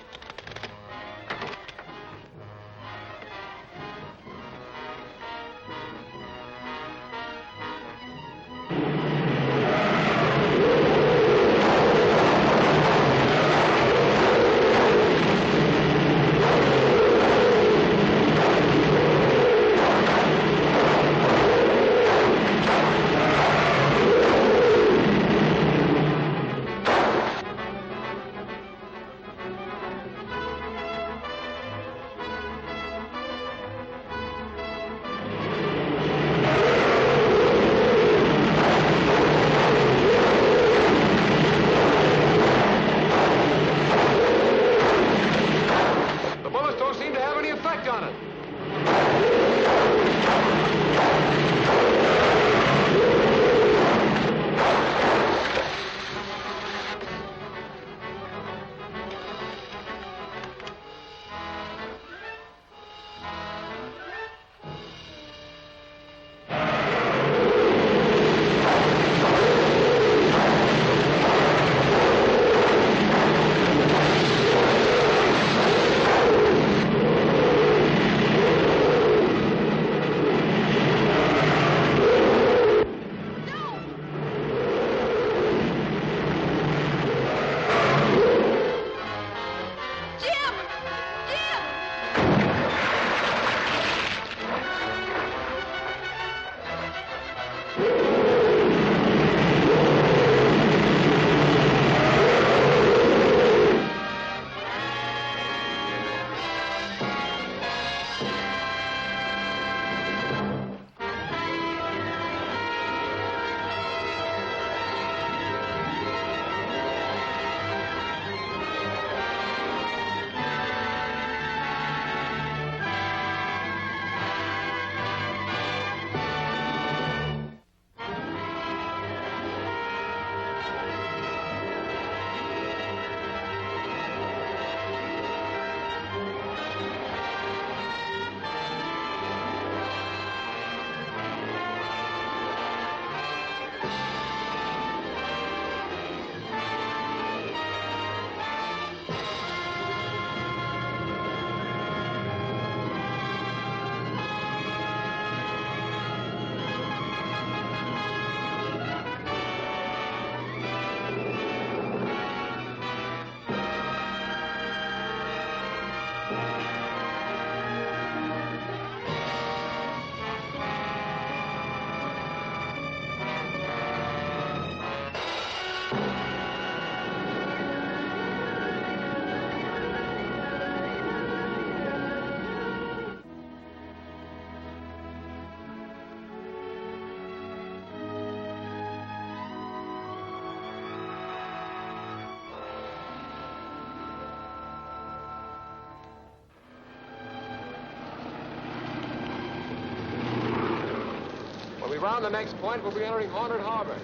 we round the next point, we'll be entering Haunted Harbor.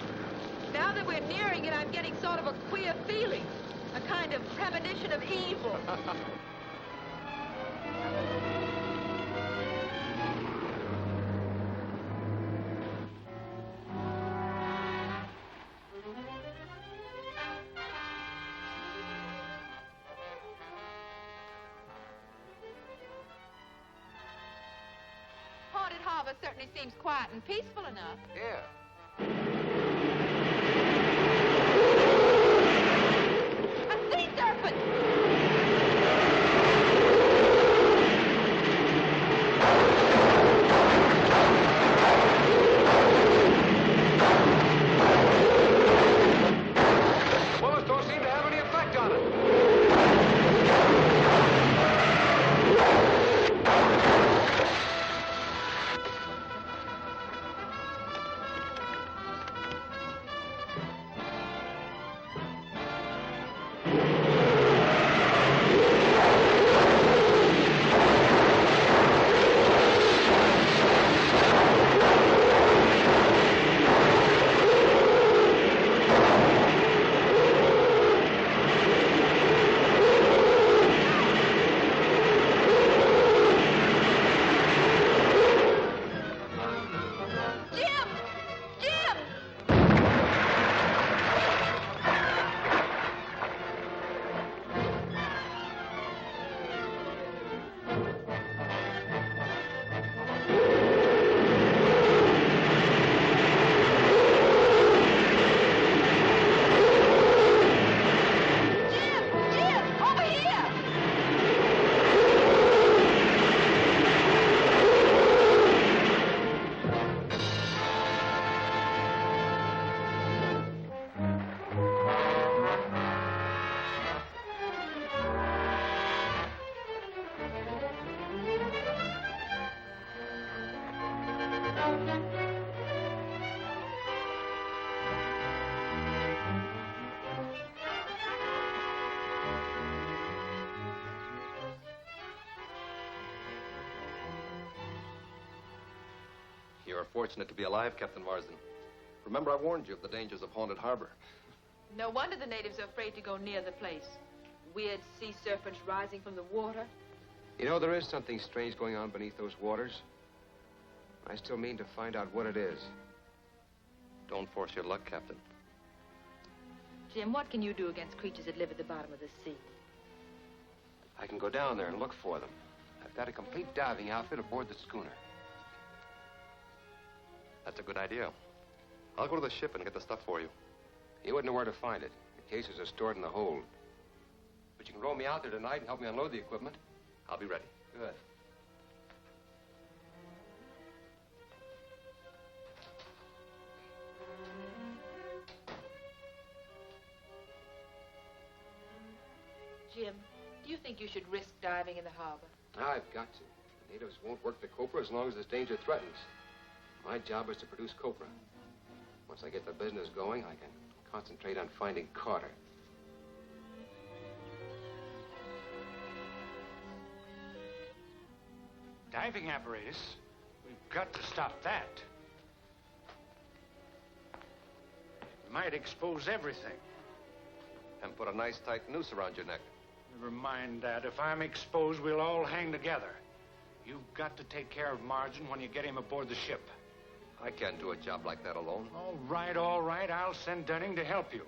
Now that we're nearing it, I'm getting sort of a queer feeling. A kind of premonition of evil. Haunted Harbor certainly seems quiet and peaceful enough. Yeah. A sea serpent! Bullets don't seem to have any effect on it. You're fortunate to be alive, Captain Marsden. Remember, I warned you of the dangers of Haunted Harbor. No wonder the natives are afraid to go near the place. Weird sea serpents rising from the water. You know, there is something strange going on beneath those waters. I still mean to find out what it is. Don't force your luck, Captain. Jim, what can you do against creatures that live at the bottom of the sea? I can go down there and look for them. I've got a complete diving outfit aboard the schooner. That's a good idea. I'll go to the ship and get the stuff for you. You wouldn't know where to find it. The cases are stored in the hold. But you can roll me out there tonight and help me unload the equipment. I'll be ready. Good. Jim, do you think you should risk diving in the harbor? I've got to. The natives won't work the copra as long as this danger threatens. My job is to produce copra. Once I get the business going, I can concentrate on finding Carter. Diving apparatus? We've got to stop that. It might expose everything. And put a nice tight noose around your neck. Never mind that. If I'm exposed, we'll all hang together. You've got to take care of Marsden when you get him aboard the ship. I can't do a job like that alone. All right, all right. I'll send Dunning to help you.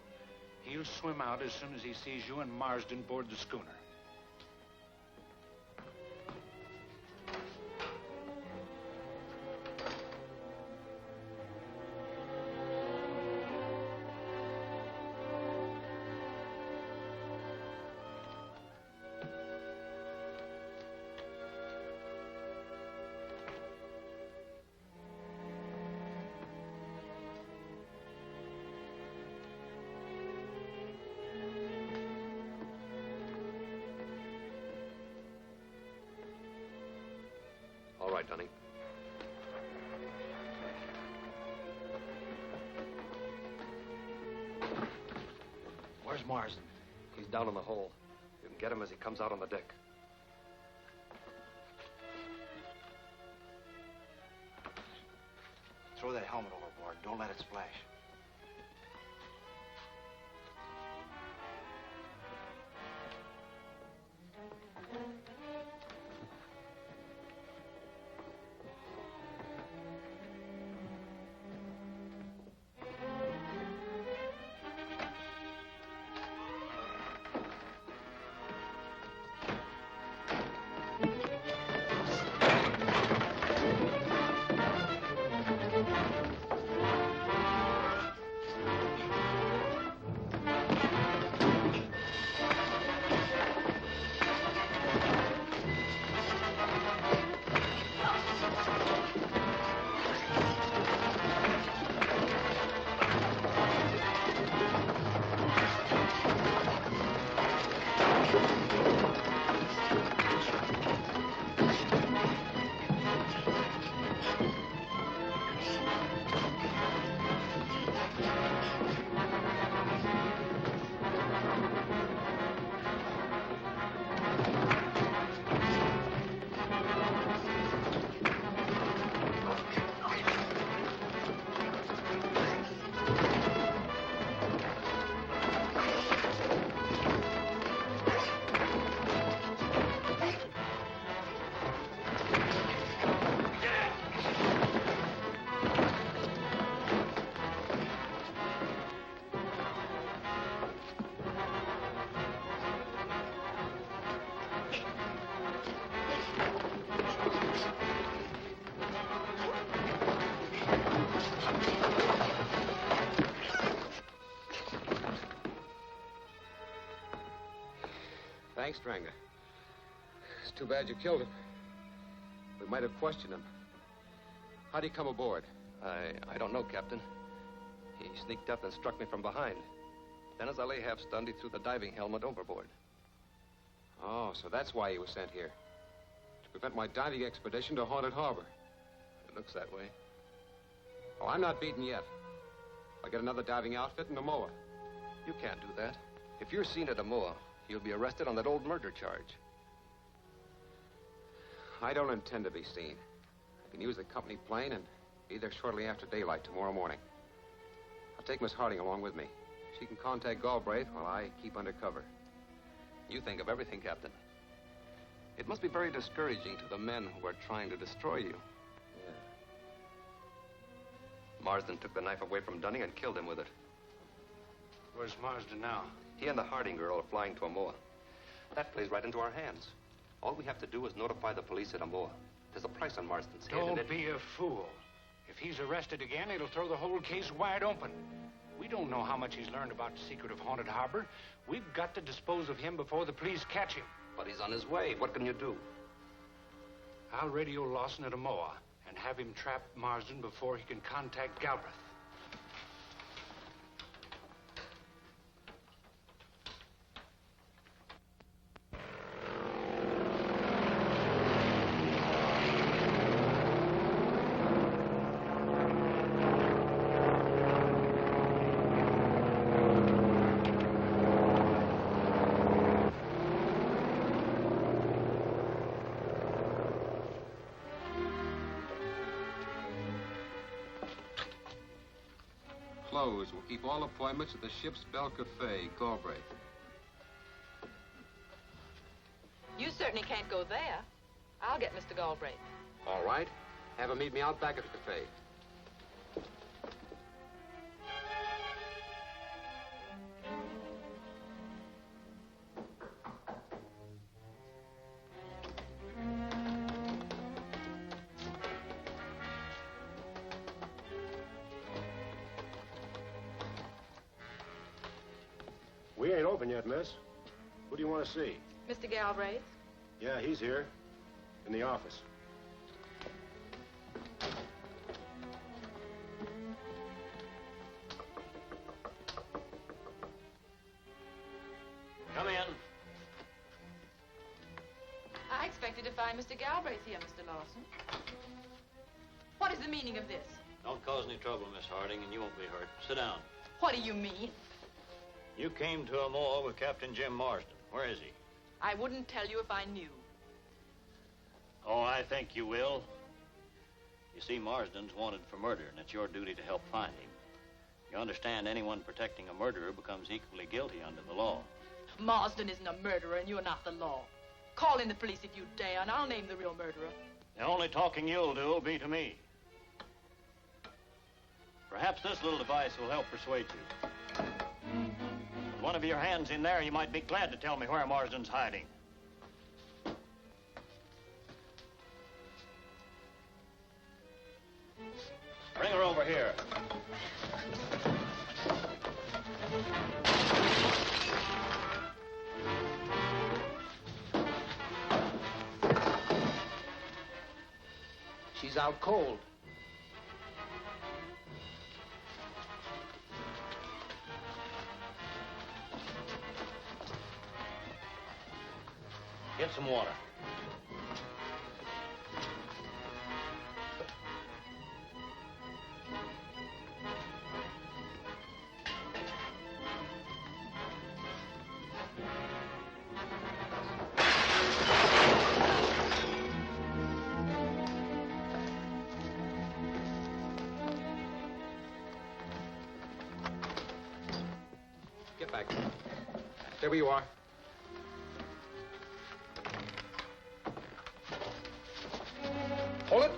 He'll swim out as soon as he sees you and Marsden board the schooner. All right, Dunning. Where's Marsden? He's down in the hole. You can get him as he comes out on the deck. throw that helmet overboard. Don't let it splash. Thanks, Stranger. It's too bad you killed him. We might have questioned him. How'd he come aboard? I don't know, Captain. He sneaked up and struck me from behind. Then as I lay half stunned, he threw the diving helmet overboard. Oh, so that's why he was sent here. To prevent my diving expedition to Haunted Harbor. It looks that way. Oh, I'm not beaten yet. I'll get another diving outfit and a mower. You can't do that. If you're seen at a moor, you'll be arrested on that old murder charge. I don't intend to be seen. I can use the company plane and be there shortly after daylight tomorrow morning. I'll take Miss Harding along with me. She can contact Galbraith while I keep under cover. You think of everything, Captain. It must be very discouraging to the men who are trying to destroy you. Yeah. Marsden took the knife away from Dunning and killed him with it. Where's Marsden now? He and the Harding girl are flying to Amoa. That plays right into our hands. All we have to do is notify the police at Amoa. There's a price on Marsden's head. Don't be a fool. If he's arrested again, it'll throw the whole case wide open. We don't know how much he's learned about the secret of Haunted Harbor. We've got to dispose of him before the police catch him. But he's on his way. What can you do? I'll radio Lawson at Amoa and have him trap Marsden before he can contact Galbraith. Closed. We'll keep all appointments at the ship's Bell Cafe, Galbraith. You certainly can't go there. I'll get Mr. Galbraith. All right. Have him meet me out back at the cafe. We ain't open yet, miss. Who do you want to see? Mr. Galbraith? Yeah, he's here. In the office. Come in. I expected to find Mr. Galbraith here, Mr. Lawson. What is the meaning of this? Don't cause any trouble, Miss Harding, and you won't be hurt. Sit down. What do you mean? You came to Amoa with Captain Jim Marsden. Where is he? I wouldn't tell you if I knew. Oh, I think you will. You see, Marsden's wanted for murder, and it's your duty to help find him. You understand, anyone protecting a murderer becomes equally guilty under the law. Marsden isn't a murderer, and you're not the law. Call in the police if you dare, and I'll name the real murderer. The only talking you'll do will be to me. Perhaps this little device will help persuade you. With one of your hands in there, you might be glad to tell me where Marsden's hiding. Bring her over here. She's out cold. Get some water. Get back. There you are. Hold it.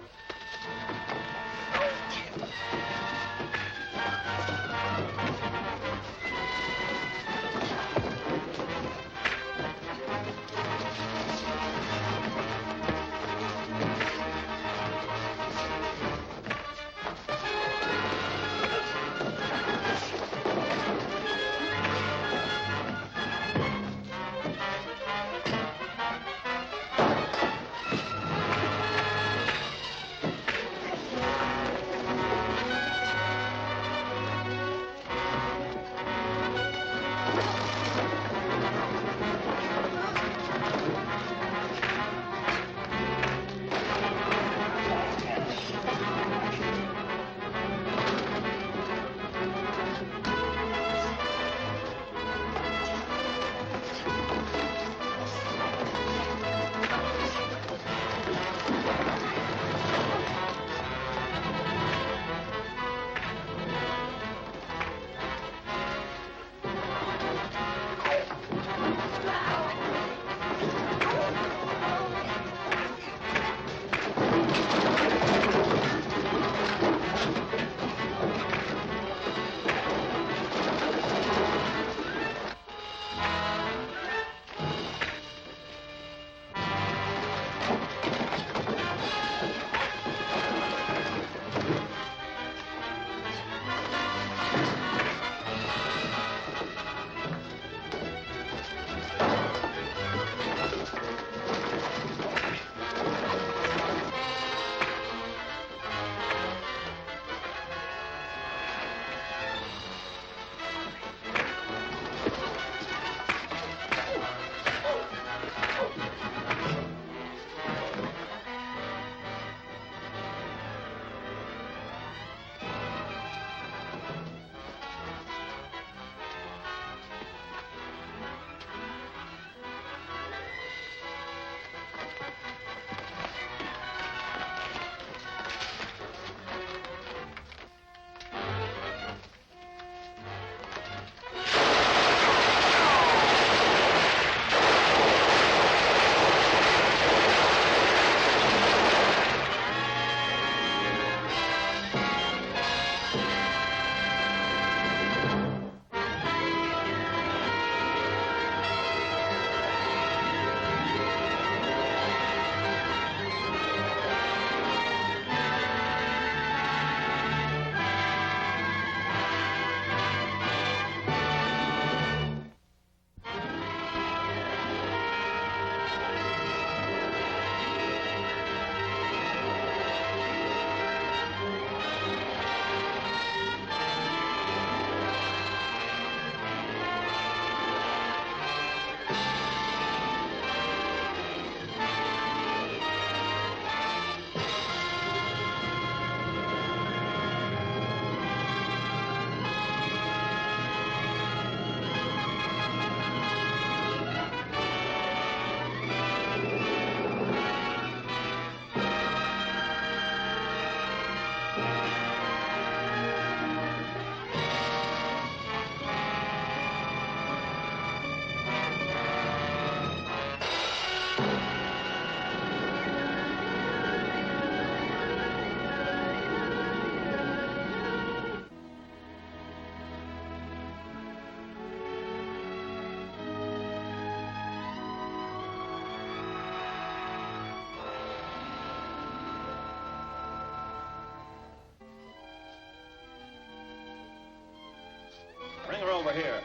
here.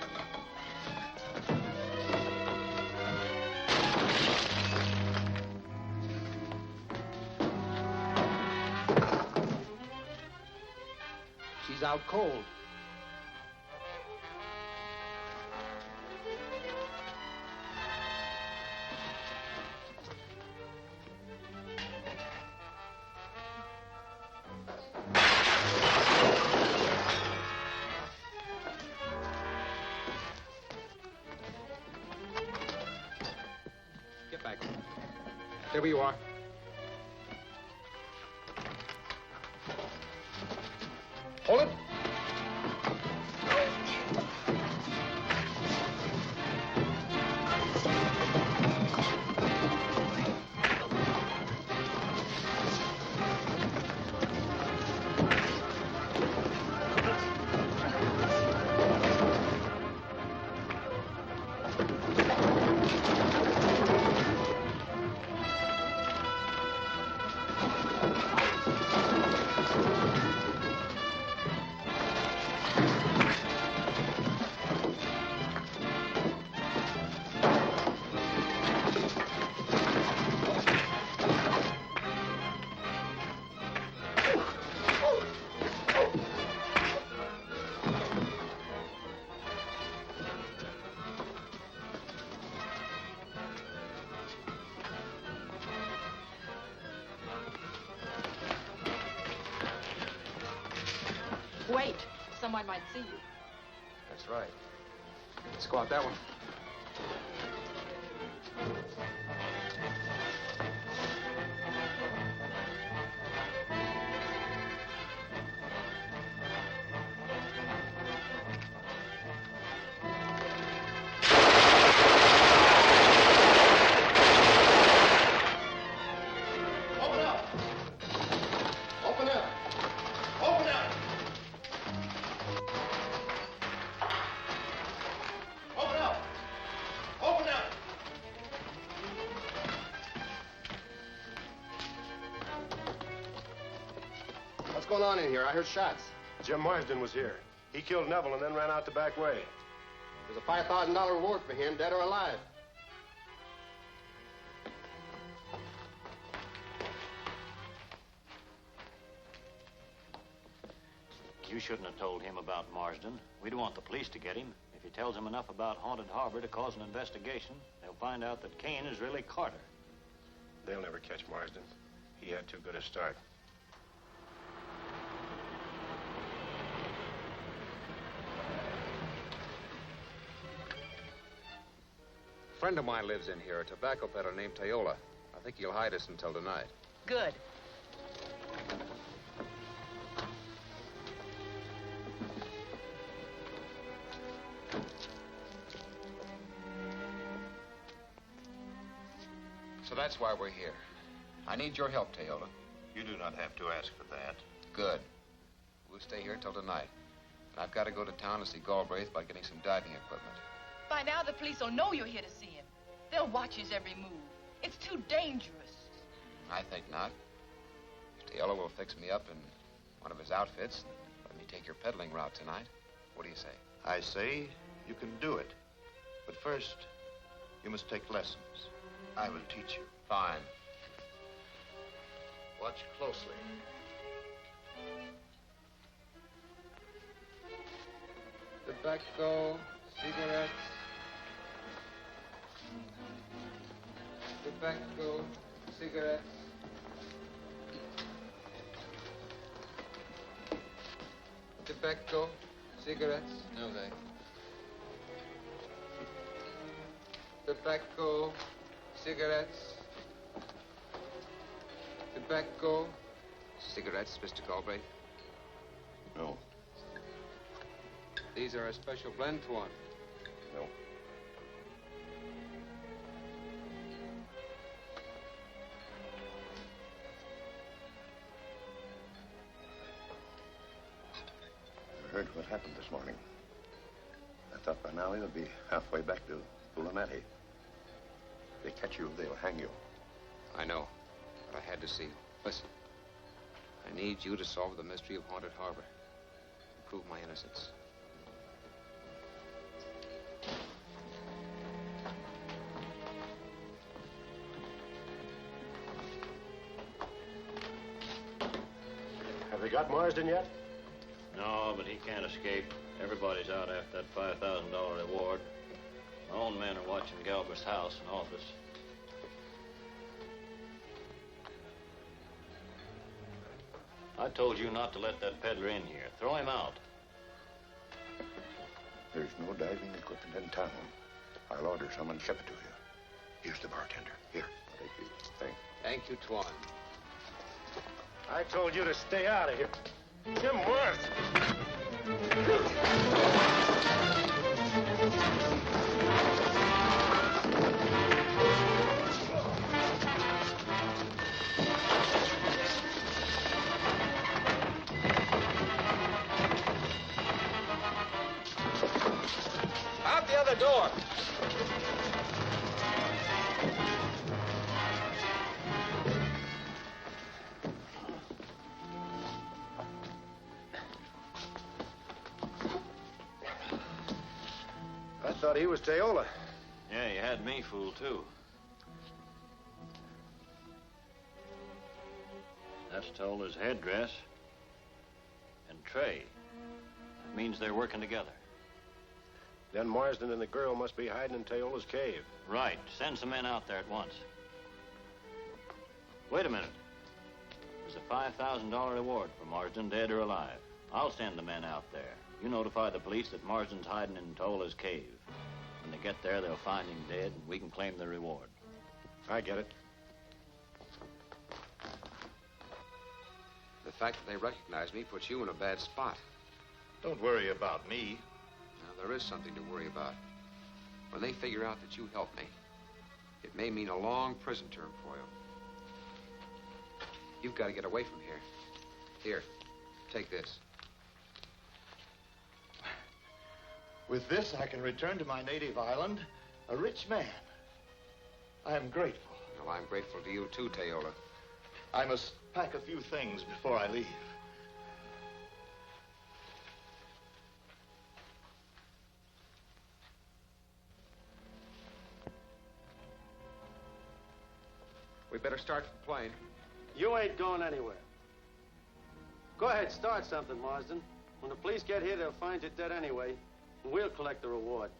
She's out cold. Get back. Stay where you are. Hold it. Wait. Someone might see you. That's right. Let's go out that one. What's going on in here? I heard shots. Jim Marsden was here. He killed Neville and then ran out the back way. There's a $5,000 reward for him, dead or alive. You shouldn't have told him about Marsden. We don't want the police to get him. If he tells them enough about Haunted Harbor to cause an investigation, they'll find out that Kane is really Carter. They'll never catch Marsden. He had too good a start. A friend of mine lives in here, a tobacco peddler named Teola. I think he'll hide us until tonight. Good. So that's why we're here. I need your help, Teola. You do not have to ask for that. Good. We'll stay here till tonight. And I've got to go to town to see Galbraith about getting some diving equipment. By now, the police will know you're here to see him. They'll watch his every move. It's too dangerous. I think not. If Teola will fix me up in one of his outfits, let me take your peddling route tonight. What do you say? I say you can do it. But first, you must take lessons. I will teach you. Fine. Watch closely. Tobacco, cigarettes. Tobacco, cigarettes. Tobacco, cigarettes. No, thanks. Tobacco, cigarettes. Tobacco. Cigarettes, Mr. Galbraith? No. These are a special blend one. No. I heard what happened this morning. I thought by now you'll be halfway back to Pulamati. If they catch you, they'll hang you. I know, but I had to see you. Listen, I need you to solve the mystery of Haunted Harbor. Prove my innocence. got Marsden yet? No, but he can't escape. Everybody's out after that $5,000 reward. My own men are watching Galbraith's house and office. I told you not to let that peddler in here. Throw him out. There's no diving equipment in town. I'll order someone to ship it to you. Here's the bartender. Here. Thank you. Thank you, Twan. I told you to stay out of here. Jim Marsden. Out the other door. I thought he was Teola. Yeah, you had me fooled, too. That's Tola's headdress. And Trey. That means they're working together. Then Marsden and the girl must be hiding in Teola's cave. Right. Send some men out there at once. Wait a minute. There's a $5,000 reward for Marsden, dead or alive. I'll send the men out there. You notify the police that Marsden's hiding in Tola's cave. When they get there, they'll find him dead, and we can claim the reward. I get it. The fact that they recognize me puts you in a bad spot. Don't worry about me. Now, there is something to worry about. When they figure out that you helped me, it may mean a long prison term for you. You've got to get away from here. Here, take this. With this, I can return to my native island, a rich man. I am grateful. Well, I'm grateful to you, too, Teola. I must pack a few things before I leave. We better start the plane. You ain't going anywhere. Go ahead, start something, Marsden. When the police get here, they'll find you dead anyway, and we'll collect the reward.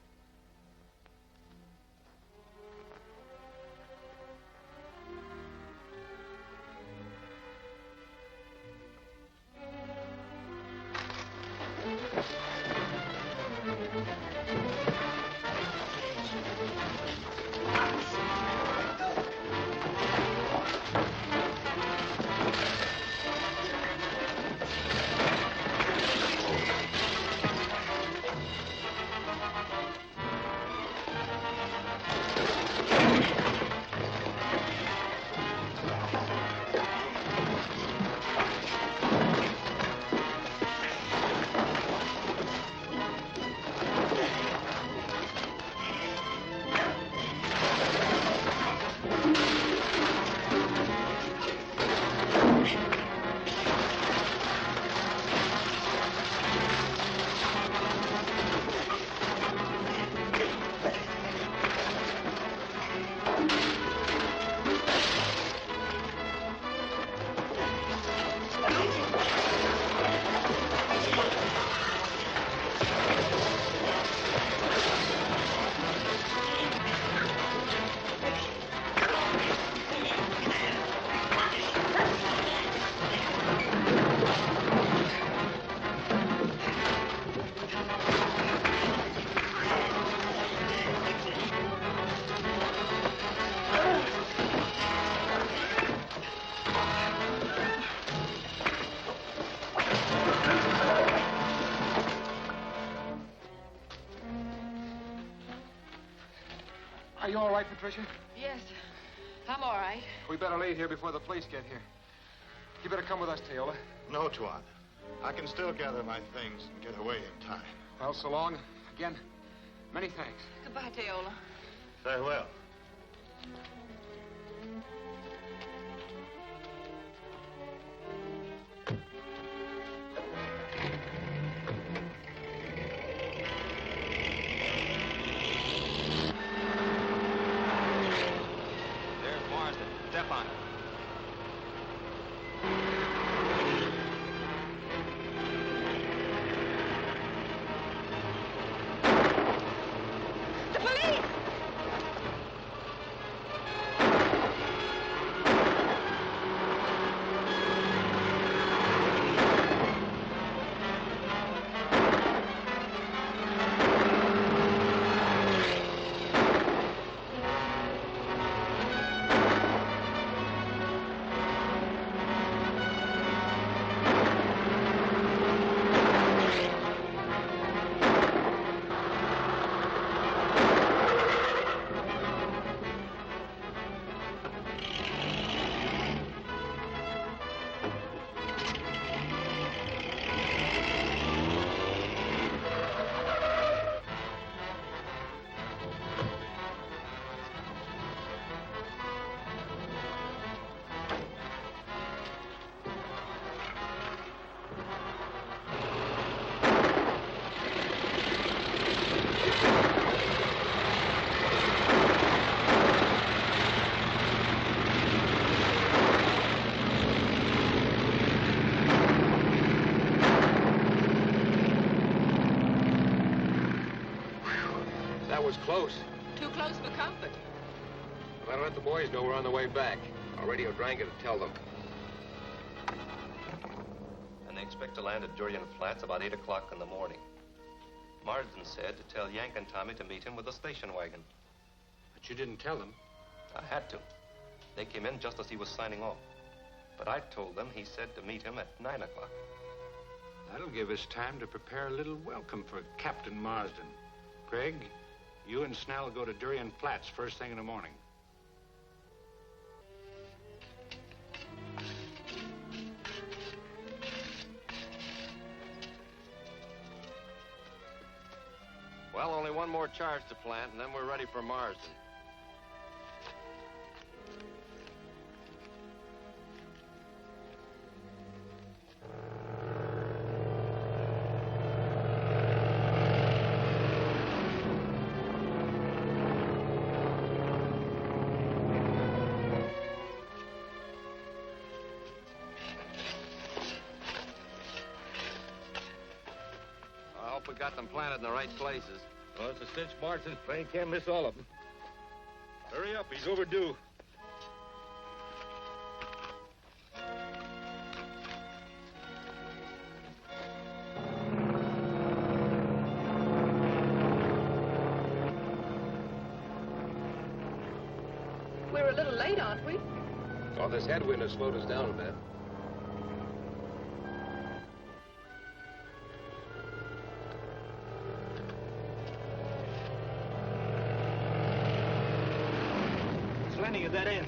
Are you all right, Patricia? Yes, I'm all right. We better leave here before the police get here. You better come with us, Teola. No, Tuan. I can still gather my things and get away in time. Well, so long. Again, many thanks. Goodbye, Teola. Farewell. There's Marsden. Step on it. That was close. Too close for comfort. Well, I'll let the boys know we're on the way back. I'll radio Dranker to tell them. And they expect to land at Durian Flats about 8 o'clock in the morning. Marsden said to tell Yank and Tommy to meet him with a station wagon. But you didn't tell them. I had to. They came in just as he was signing off. But I told them he said to meet him at 9 o'clock. That'll give us time to prepare a little welcome for Captain Marsden. Craig, you and Snell go to Durian Flats first thing in the morning. Well, only one more charge to plant, and then we're ready for Marsden. I hope we got them planted in the right places. Well, it's a cinch Marsden's plane can't miss all of them. Hurry up, he's overdue. We're a little late, aren't we? Oh, this headwind has slowed us down a bit. Landing at that end.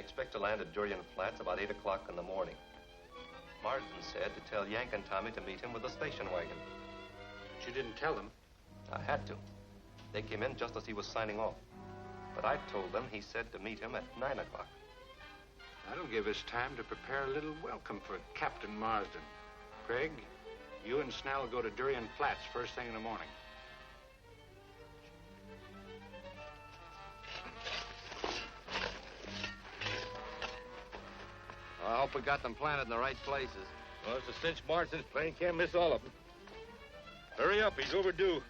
expect to land at Durian Flats about 8 o'clock in the morning. Marsden said to tell Yank and Tommy to meet him with a station wagon. But you didn't tell them. I had to. They came in just as he was signing off. But I told them he said to meet him at 9 o'clock. That'll give us time to prepare a little welcome for Captain Marsden. Craig, you and Snell go to Durian Flats first thing in the morning. I hope we got them planted in the right places. Well, it's a cinch Marsden's plane can't miss all of them. Hurry up, he's overdue.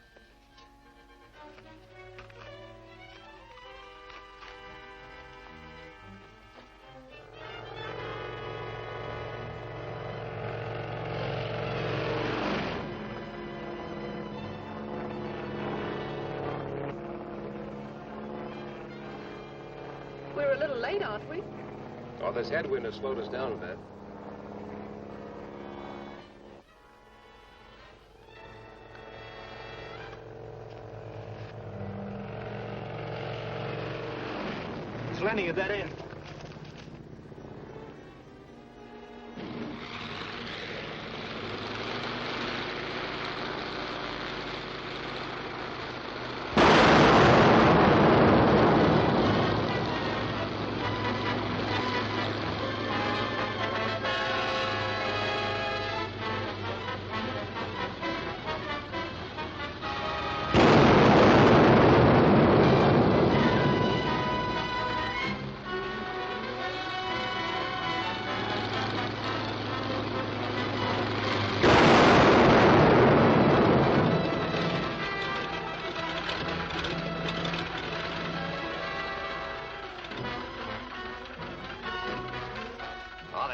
We're a little late, aren't we? Oh, this headwind has slowed us down a bit. It's landing at that end.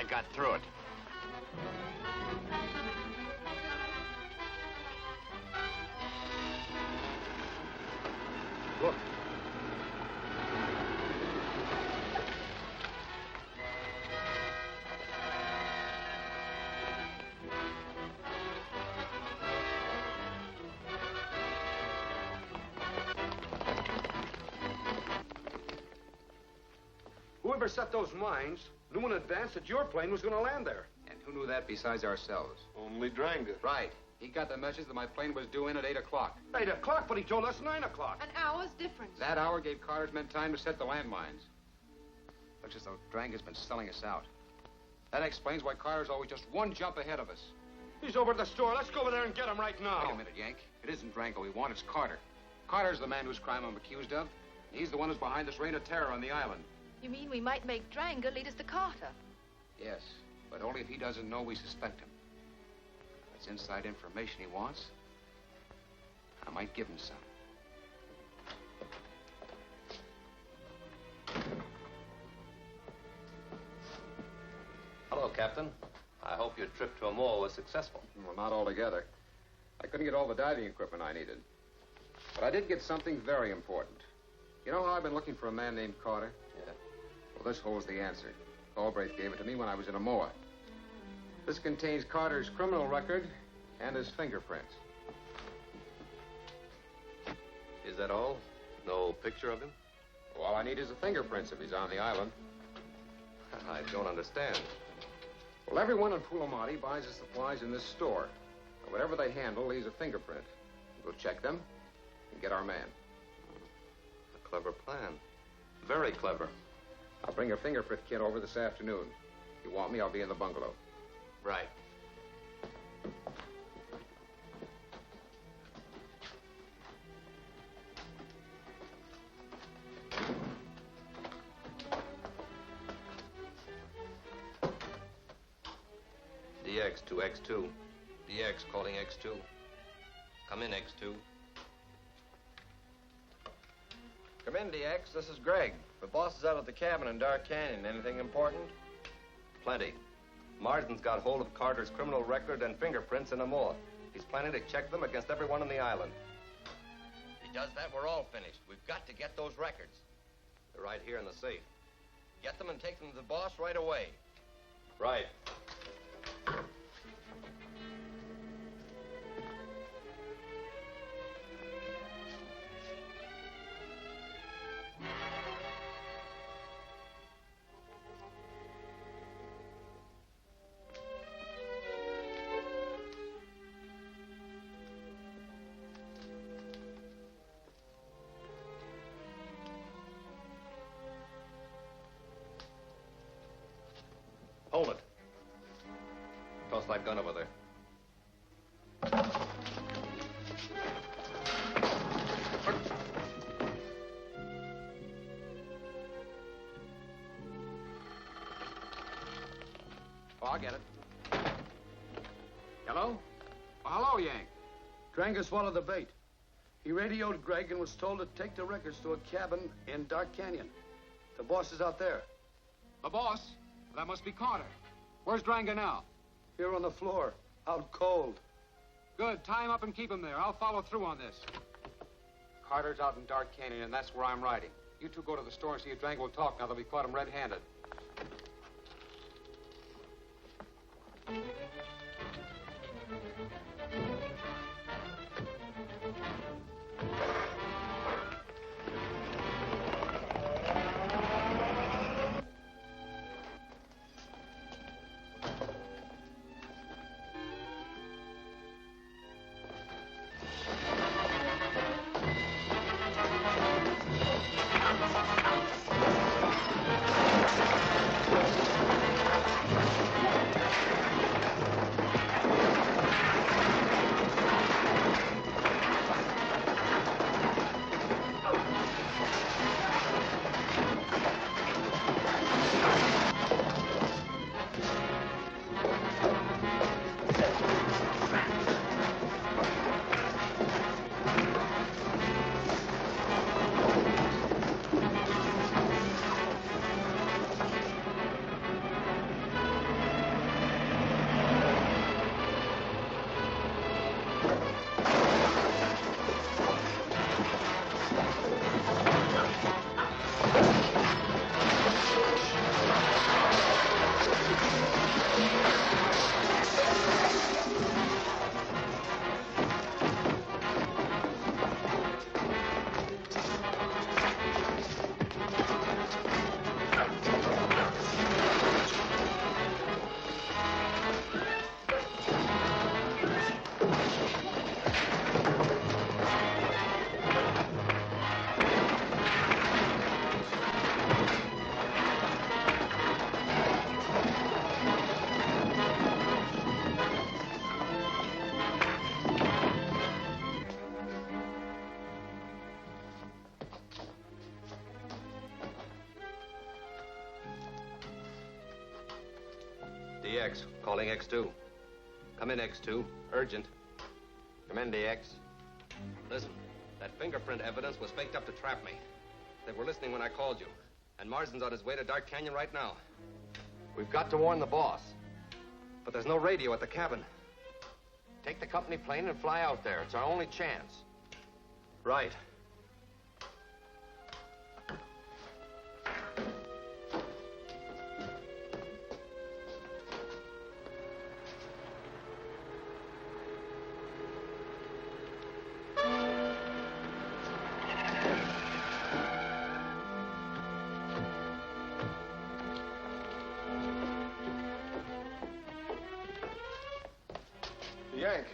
Got through it. Look. Whoever set those mines knew in advance that your plane was going to land there. And who knew that besides ourselves? Only Dranga. Right. He got the message that my plane was due in at 8 o'clock. 8 o'clock, but he told us 9 o'clock. An hour's difference. That hour gave Carter's men time to set the landmines. Looks as though Dranga's been selling us out. That explains why Carter's always just one jump ahead of us. He's over at the store. Let's go over there and get him right now. Wait a minute, Yank. It isn't Dranga we want, it's Carter. Carter's the man whose crime I'm accused of. He's the one who's behind this reign of terror on the island. You mean we might make Dranga lead us to Carter? Yes, but only if he doesn't know we suspect him. If it's inside information he wants, I might give him some. Hello, Captain. I hope your trip to Amor was successful. Well, not altogether. I couldn't get all the diving equipment I needed. But I did get something very important. You know how I've been looking for a man named Carter? Yeah. Well, this holds the answer. Galbraith gave it to me when I was in Amor. This contains Carter's criminal record and his fingerprints. Is that all? No picture of him? Well, all I need is the fingerprints if he's on the island. I don't understand. Well, everyone in Pulamati buys the supplies in this store. And whatever they handle leaves a fingerprint. We'll check them and get our man. A clever plan. Very clever. I'll bring a fingerprint kit over this afternoon. If you want me, I'll be in the bungalow. Right. DX to X2. DX calling X2. Come in, X2. Come in, DX. This is Greg. The boss is out at the cabin in Dark Canyon. Anything important? Plenty. Marsden's got hold of Carter's criminal record and fingerprints in Amor. He's planning to check them against everyone on the island. If he does that, we're all finished. We've got to get those records. They're right here in the safe. Get them and take them to the boss right away. Right. flashlight gun over there. Oh, I'll get it. Hello? Oh, hello, Yank. Dranger swallowed the bait. He radioed Greg and was told to take the records to a cabin in Dark Canyon. The boss is out there. The boss? That must be Carter. Where's Dranger now? Here on the floor, out cold. Good. Tie him up and keep him there. I'll follow through on this. Carter's out in Dark Canyon, and that's where I'm riding. You two go to the store and see if Dranger will talk now that we caught him red-handed. DX, calling X2. Come in, X2. Urgent. Come in, DX. Listen, that fingerprint evidence was faked up to trap me. They were listening when I called you. And Marsden's on his way to Dark Canyon right now. We've got to warn the boss. But there's no radio at the cabin. Take the company plane and fly out there. It's our only chance. Right. Yank.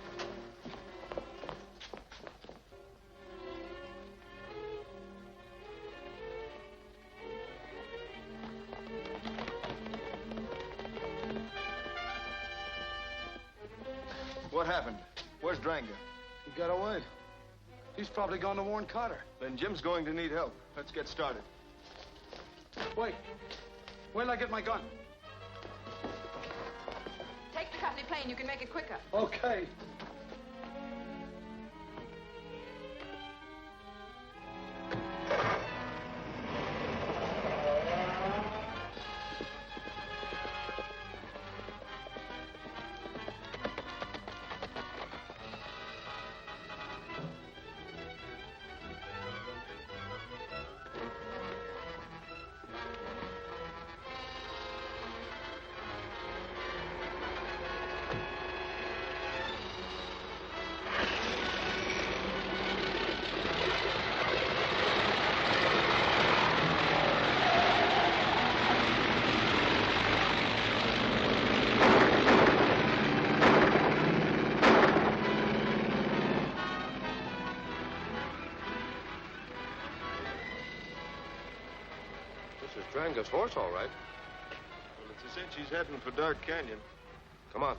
What happened? Where's Dranger? He got away. He's probably gone to warn Carter. Then Jim's going to need help. Let's get started. Wait. Where'll I get my gun? Take the company plane. You can make it quicker. Okay. Dranga's horse, all right. Well, it's a cinch he's heading for Dark Canyon. Come on.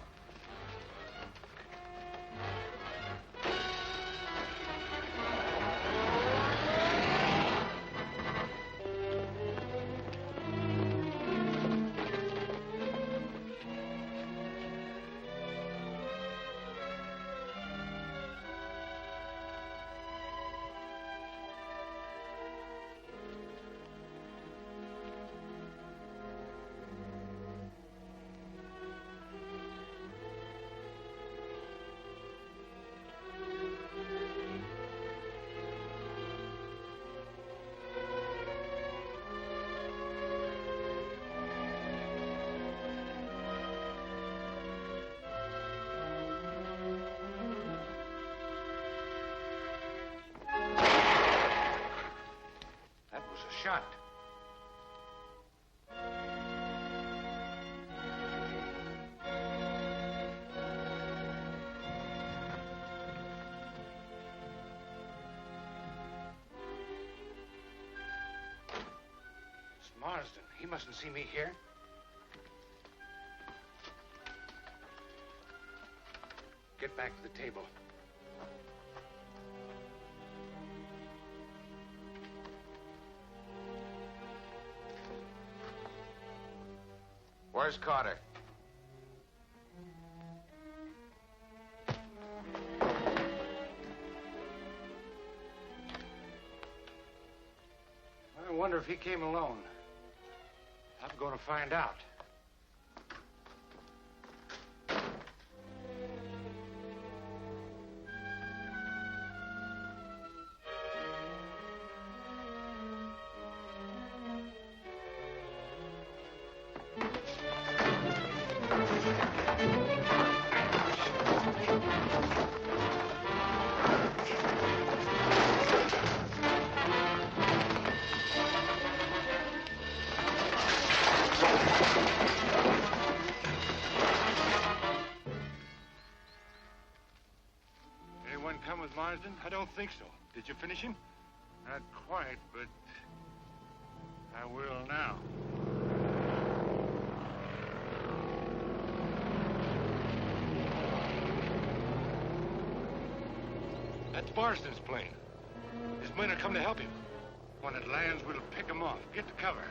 Marsden, he mustn't see me here. Get back to the table. Where's Carter? I wonder if he came alone. I'm going to find out. Come with Marsden? I don't think so. Did you finish him? Not quite, but I will now. That's Marsden's plane. His men are come to help him. When it lands, we'll pick him off. Get to cover.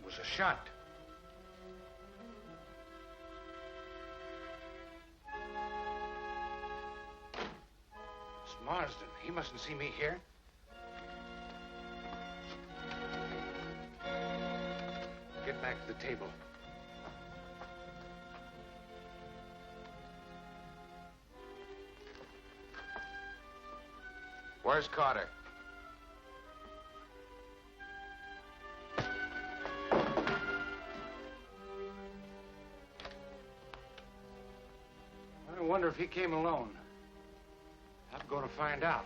Was a shot. It's Marsden. He mustn't see me here. Get back to the table. Where's Carter? I wonder if he came alone. I'm going to find out.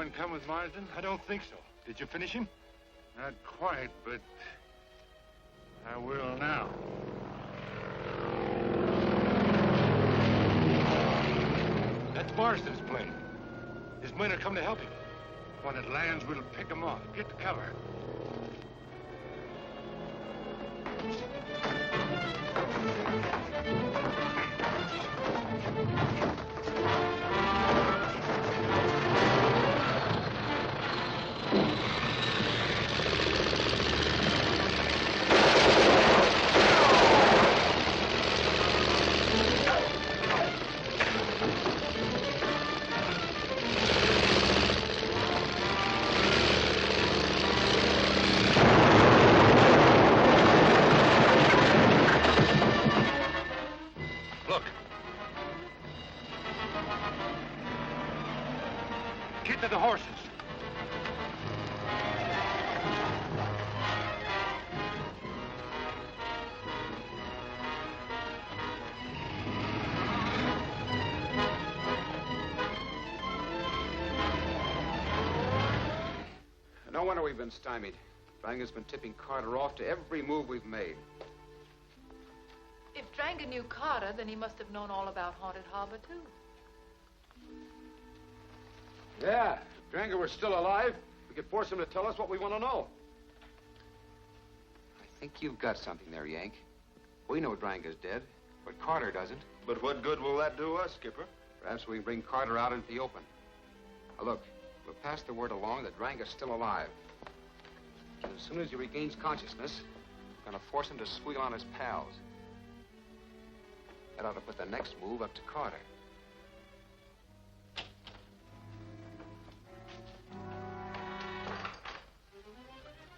and come with Marsden? I don't think so. Did you finish him? Not quite, but I will now. That's Marsden's plane. His men are coming to help him. When it lands, we'll pick him off. Get to cover. Get to the horses. No wonder we've been stymied. Dranga's been tipping Carter off to every move we've made. If Dranga knew Carter, then he must have known all about Haunted Harbor, too. Yeah, if Dranga were still alive, we could force him to tell us what we want to know. I think you've got something there, Yank. We know Dranga's dead, but Carter doesn't. But what good will that do us, Skipper? Perhaps we can bring Carter out into the open. Now, look, we'll pass the word along that Dranga's still alive. And as soon as he regains consciousness, we're going to force him to squeal on his pals. That ought to put the next move up to Carter.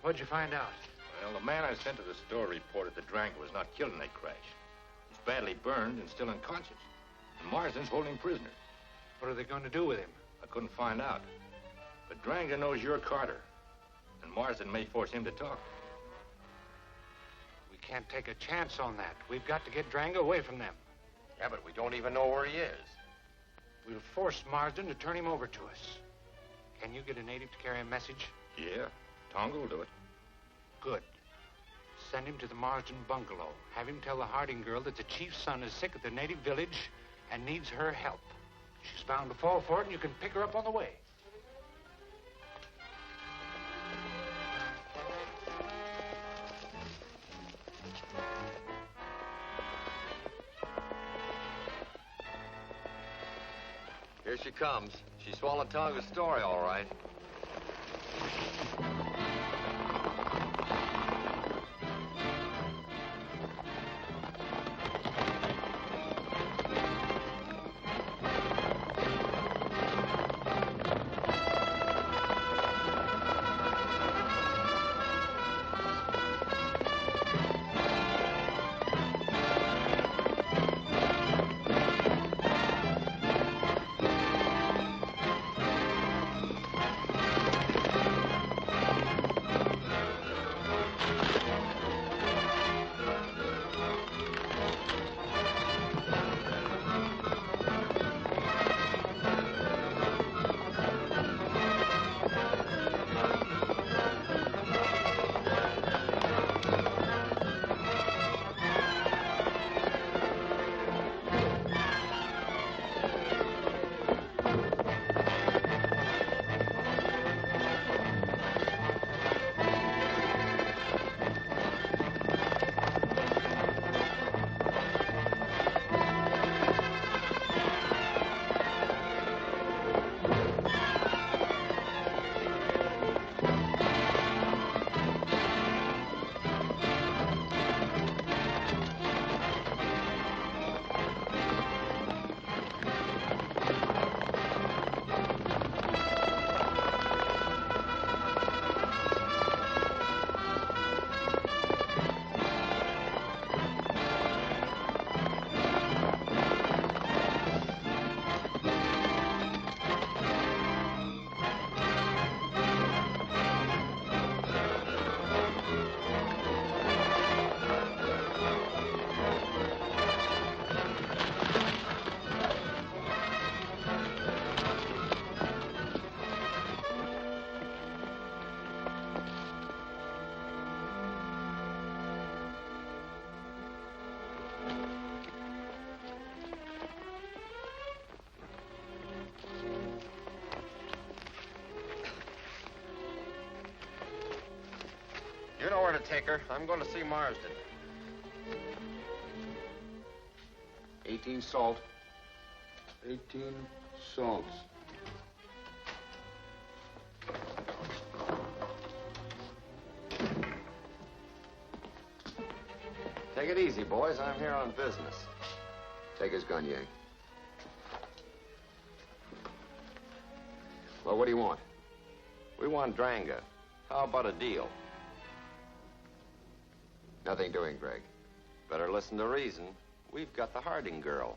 What'd you find out? Well, the man I sent to the store reported that Dranga was not killed in that crash. He's badly burned and still unconscious. And Marsden's holding him prisoner. What are they going to do with him? I couldn't find out. But Dranga knows you're Carter. And Marsden may force him to talk. We can't take a chance on that. We've got to get Dranga away from them. Yeah, but we don't even know where he is. We'll force Marsden to turn him over to us. Can you get a native to carry a message? Yeah, Tonga will do it. Good. Send him to the Marsden bungalow. Have him tell the Harding girl that the chief's son is sick at the native village and needs her help. She's bound to fall for it, and you can pick her up on the way. Here she comes. She's swallowed Tonga's story, all right. taker. I'm going to see Marsden. 18 salt. 18 salts. Take it easy, boys. I'm here on business. Take his gun, Yank. Well, what do you want? We want Dranga. How about a deal? Nothing doing, Greg. Better listen to reason. We've got the Harding girl.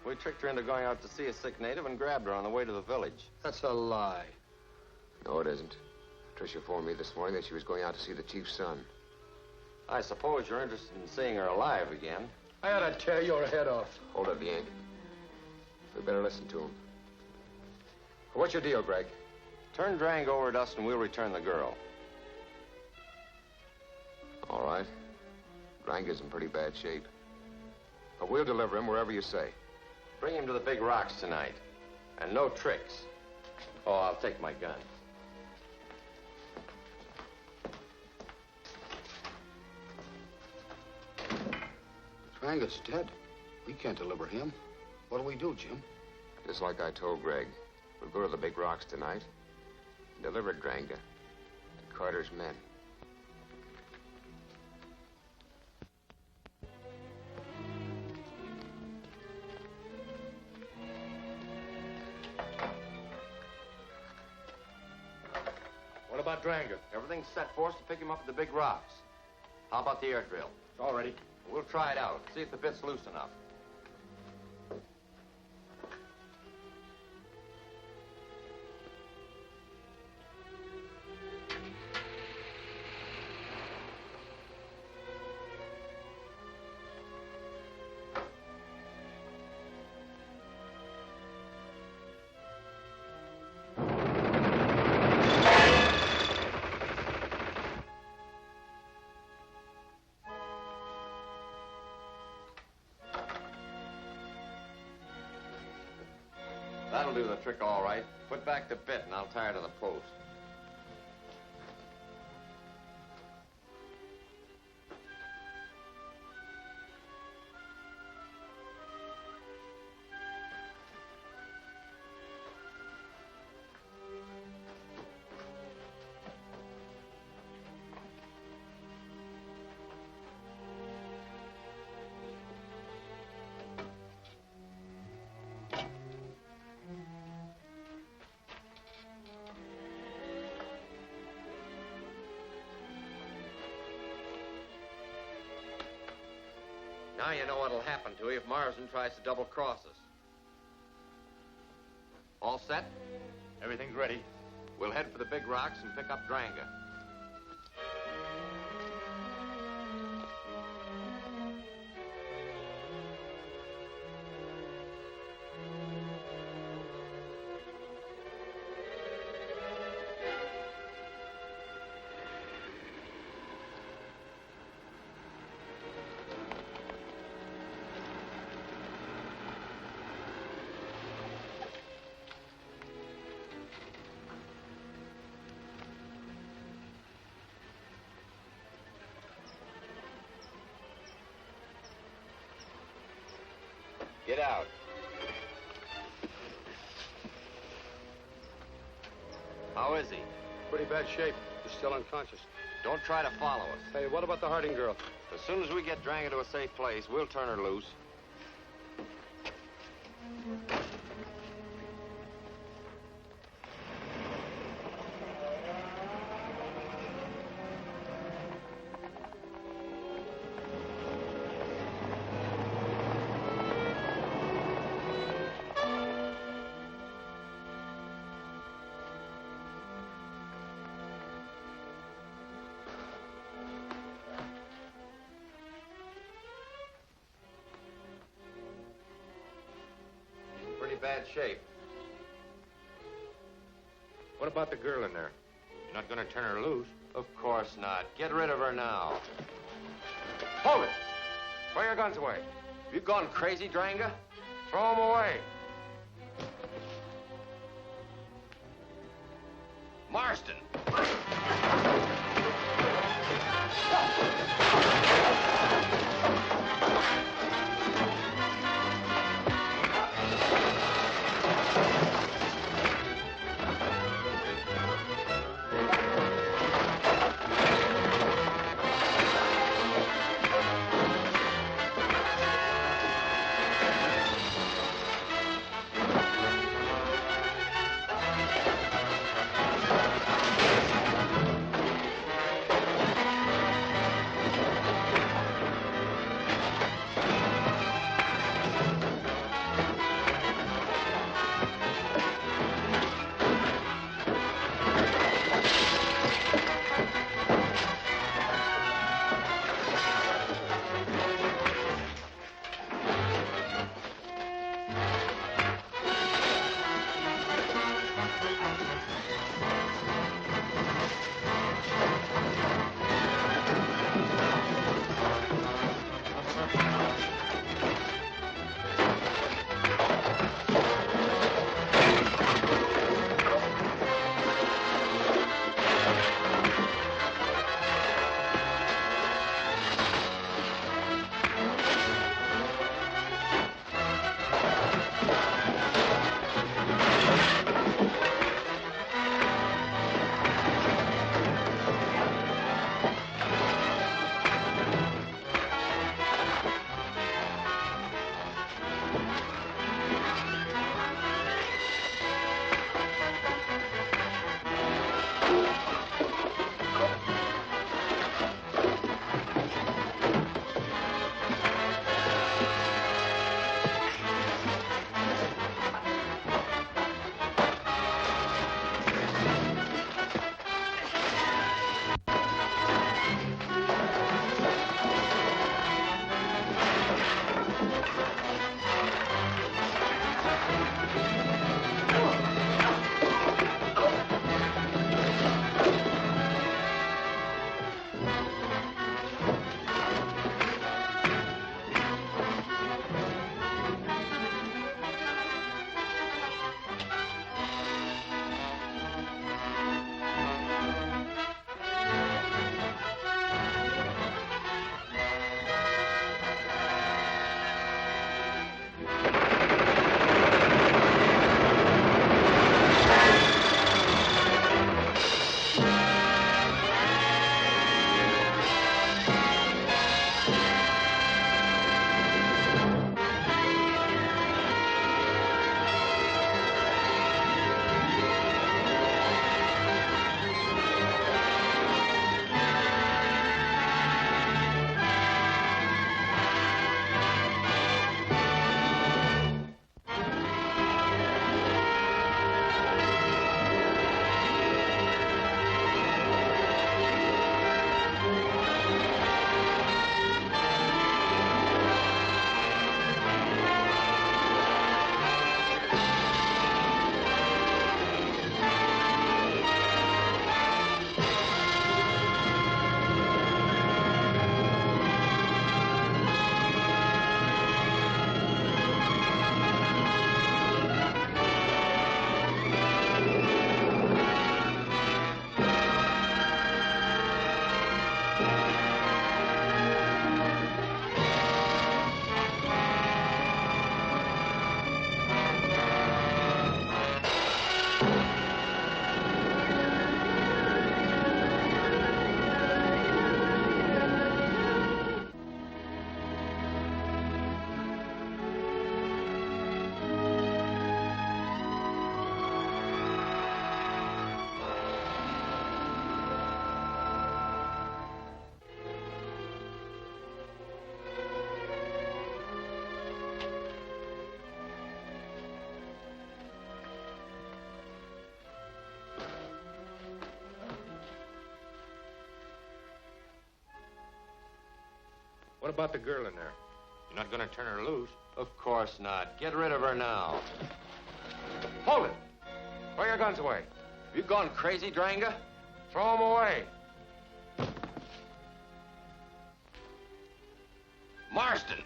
We tricked her into going out to see a sick native and grabbed her on the way to the village. That's a lie. No, it isn't. Tricia phoned me this morning that she was going out to see the chief's son. I suppose you're interested in seeing her alive again. I ought to tear your head off. Hold up, Yank. We better listen to him. What's your deal, Greg? Turn Drang over to us and we'll return the girl. All right. Dranga's in pretty bad shape. But we'll deliver him wherever you say. Bring him to the big rocks tonight. And no tricks. Oh, I'll take my gun. Dranga's dead. We can't deliver him. What'll we do, Jim? Just like I told Greg. We'll go to the big rocks tonight and deliver Dranga to Carter's men. What about Dranga? Everything's set for us to pick him up at the big rocks. How about the air drill? All ready. We'll try it out. See if the bit's loose enough. That'll do the trick all right. Put back the bit and I'll tie it to the post. Now you know what'll happen to you if Marsden tries to double-cross us. All set? Everything's ready. We'll head for the big rocks and pick up Dranga. Get out. How is he? Pretty bad shape. He's still unconscious. Don't try to follow us. Hey, what about the Harding girl? As soon as we get Dranga to a safe place, we'll turn her loose. Bad shape. What about the girl in there? You're not going to turn her loose? Of course not. Get rid of her now. Hold it! Throw your guns away. Have you gone crazy, Dranga? Throw them away. Marsden! What about the girl in there? You're not going to turn her loose. Of course not. Get rid of her now. Hold it. Throw your guns away. Have you gone crazy, Dranga? Throw them away. Marsden!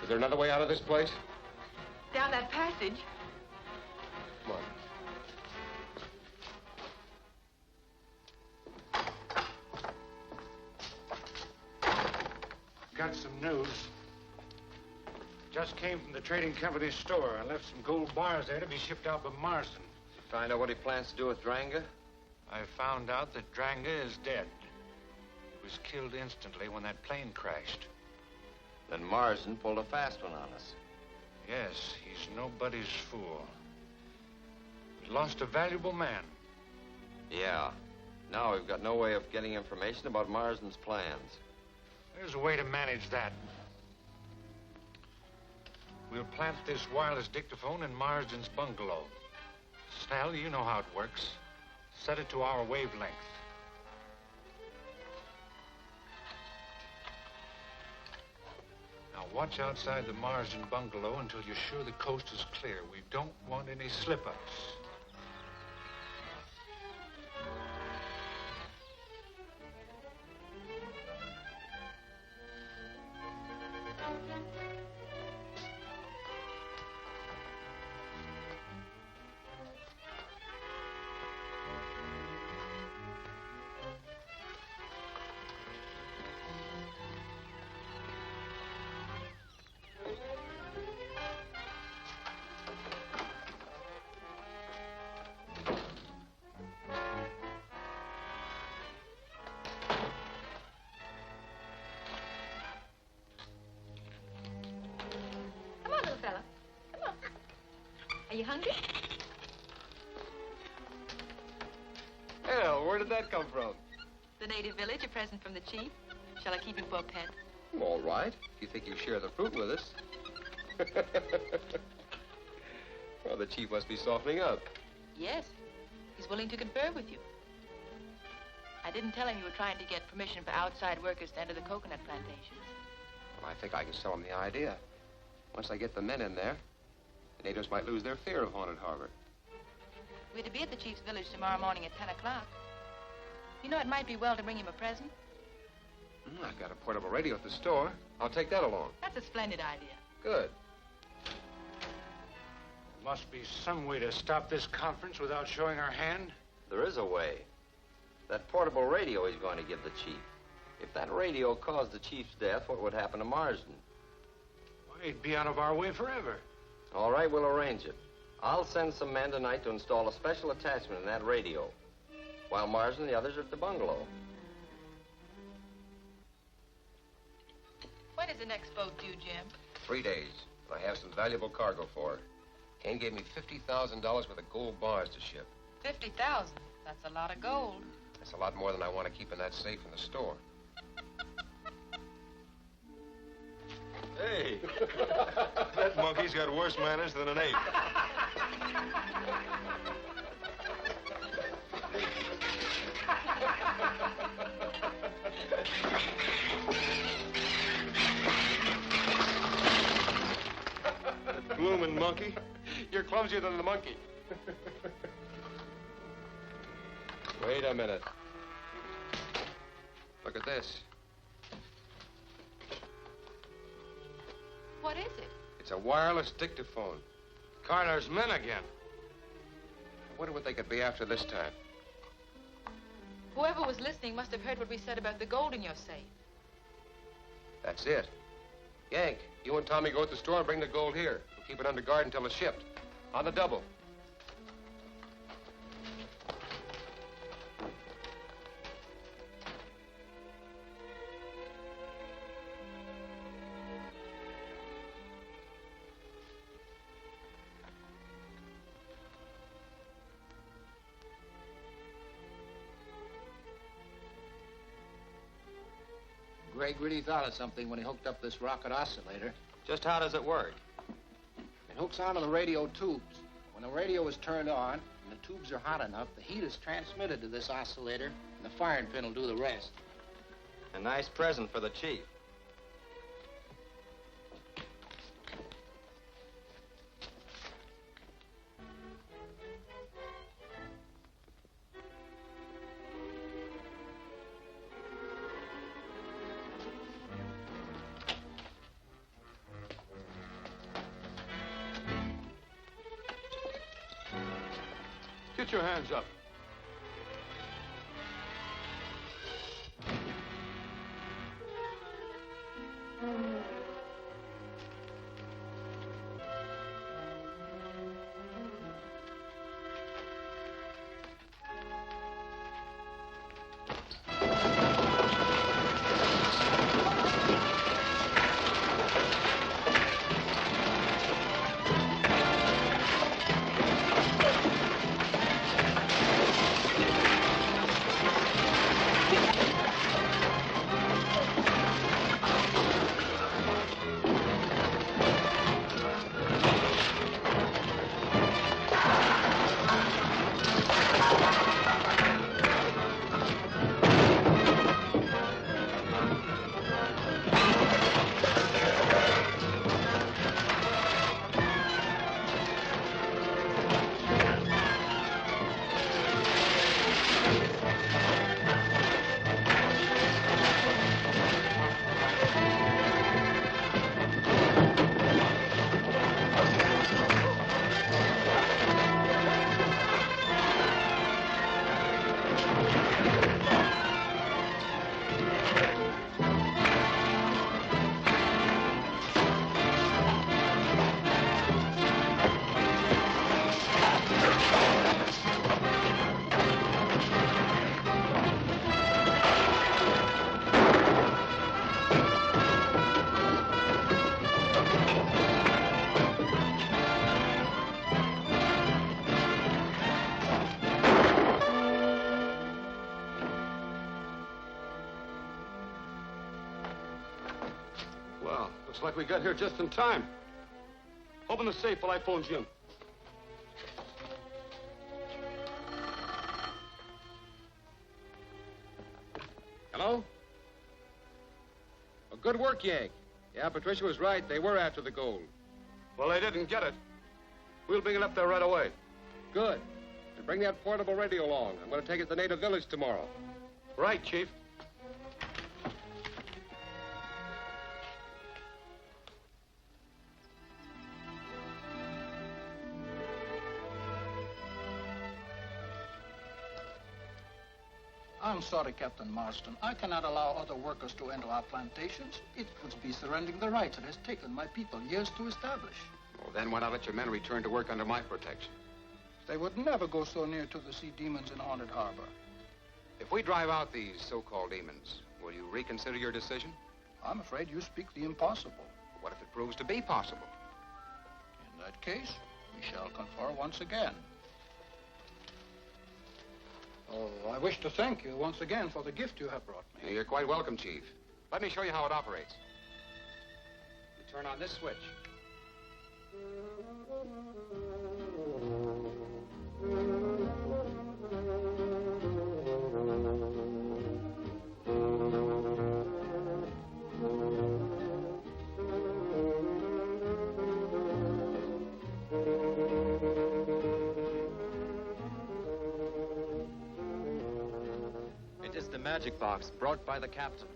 Is there another way out of this place? Down that passage. Come on. Got some news. Just came from the trading company's store. I left some gold bars there to be shipped out by Marsden. Did you find out what he plans to do with Dranga? I found out that Dranga is dead. He was killed instantly when that plane crashed. Then Marsden pulled a fast one on us. Yes, he's nobody's fool. We lost a valuable man. Yeah. Now we've got no way of getting information about Marsden's plans. There's a way to manage that. We'll plant this wireless dictaphone in Marsden's bungalow. Snell, you know how it works. Set it to our wavelength. Now watch outside the Marsden bungalow until you're sure the coast is clear. We don't want any slip-ups. Are you hungry? Hell, where did that come from? The native village, a present from the chief. Shall I keep it for a pet? All right. If you think you share the fruit with us. Well, the chief must be softening up. Yes. He's willing to confer with you. I didn't tell him you were trying to get permission for outside workers to enter the coconut plantations. Well, I think I can sell him the idea. Once I get the men in there, the natives might lose their fear of Haunted Harbor. We're to be at the chief's village tomorrow morning at 10 o'clock. You know, it might be well to bring him a present. I've got a portable radio at the store. I'll take that along. That's a splendid idea. Good. There must be some way to stop this conference without showing our hand. There is a way. That portable radio he's going to give the chief. If that radio caused the chief's death, what would happen to Marsden? Well, he'd be out of our way forever. All right, we'll arrange it. I'll send some men tonight to install a special attachment in that radio, while Marsden and the others are at the bungalow. When is the next boat due, Jim? 3 days. But I have some valuable cargo for her. Kane gave me $50,000 worth of gold bars to ship. 50,000. That's a lot of gold. That's a lot more than I want to keep in that safe in the store. Hey, that monkey's got worse manners than an ape. That bloomin' monkey. You're clumsier than the monkey. Wait a minute. Look at this. What is it? It's a wireless dictaphone. Carter's men again. I wonder what they could be after this time. Whoever was listening must have heard what we said about the gold in your safe. That's it. Yank, you and Tommy go to the store and bring the gold here. We'll keep it under guard until it's shipped. On the double. Greg really thought of something when he hooked up this rocket oscillator. Just how does it work? It hooks onto the radio tubes. When the radio is turned on and the tubes are hot enough, the heat is transmitted to this oscillator, and the firing pin will do the rest. A nice present for the chief. Get your hands up. Looks like we got here just in time. Open the safe while I phone Jim. Hello? Well, good work, Yank. Yeah, Patricia was right. They were after the gold. Well, they didn't get it. We'll bring it up there right away. Good. And bring that portable radio along. I'm going to take it to the native village tomorrow. Right, Chief. I'm sorry, Captain Marston. I cannot allow other workers to enter our plantations. It would be surrendering the rights it has taken my people years to establish. Well, then why not let your men return to work under my protection? They would never go so near to the sea demons in Haunted Harbor. If we drive out these so-called demons, will you reconsider your decision? I'm afraid you speak the impossible. What if it proves to be possible? In that case, we shall confer once again. Oh, I wish to thank you once again for the gift you have brought me. You're quite welcome, Chief. Let me show you how it operates. turn on this switch. It is the magic box brought by the captain.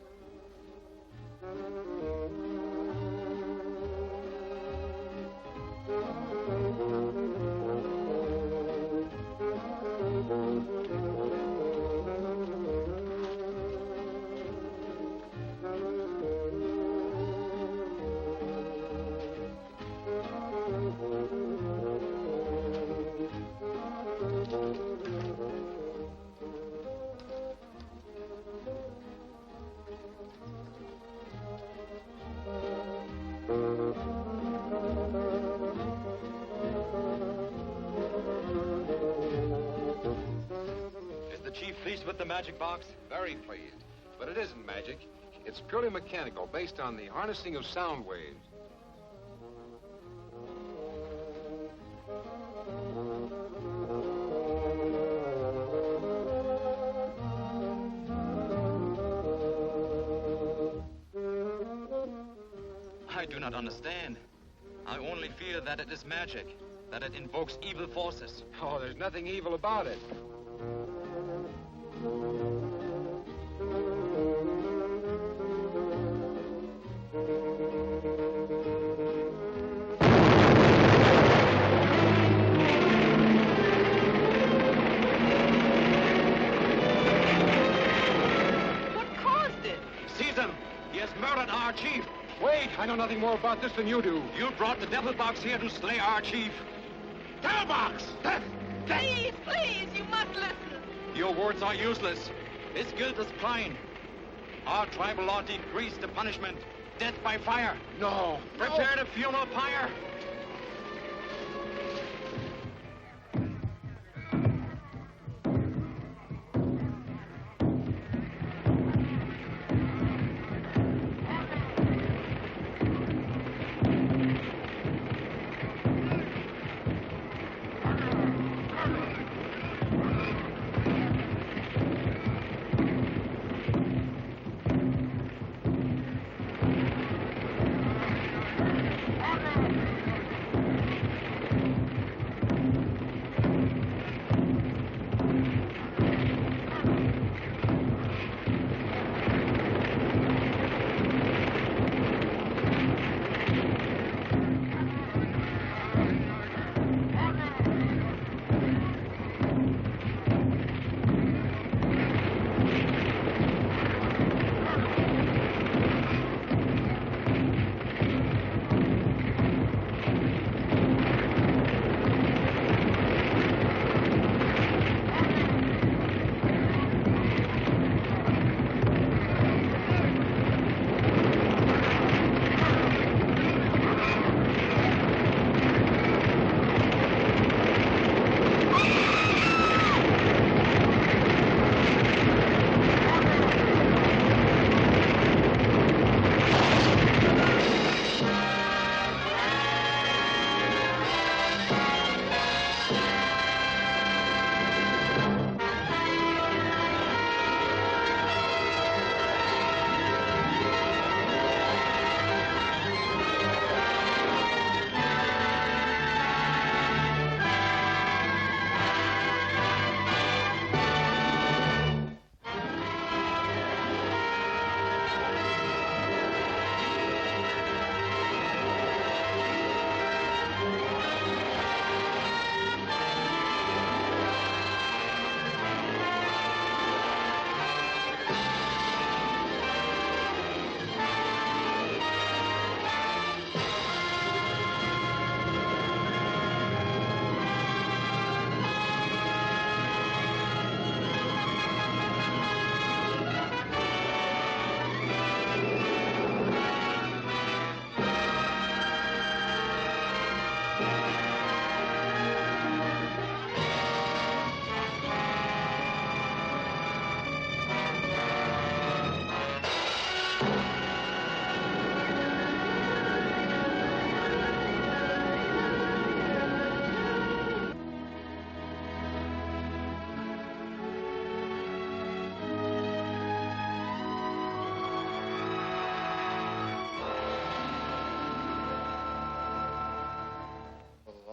Pleased with the magic box? Very pleased. But it isn't magic. It's purely mechanical, based on the harnessing of sound waves. I do not understand. I only feel that it is magic, that it invokes evil forces. Oh, there's nothing evil about it. I know nothing more about this than you do. You brought the devil box here to slay our chief. Devil box! Death! Please, please, you must listen. Your words are useless. His guilt is plain. Our tribal law decrees the punishment. Death by fire. No. Prepare the funeral pyre.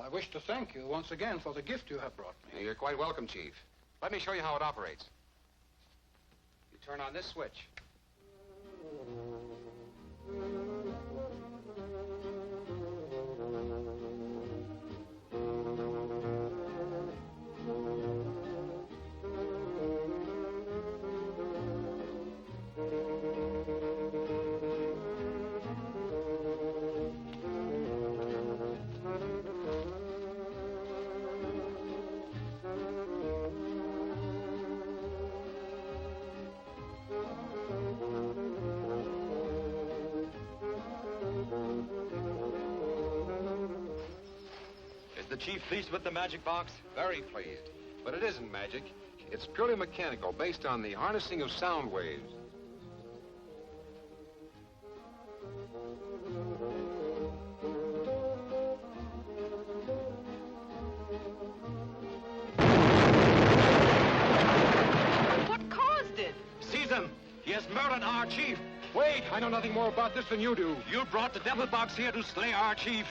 I wish to thank you once again for the gift you have brought me. You're quite welcome, Chief. Let me show you how it operates. You turn on this switch. The chief pleased with the magic box? Very pleased. But it isn't magic. It's purely mechanical, based on the harnessing of sound waves. What caused it? Seize him! He has murdered our chief! Wait! I know nothing more about this than you do. You brought the devil box here to slay our chief.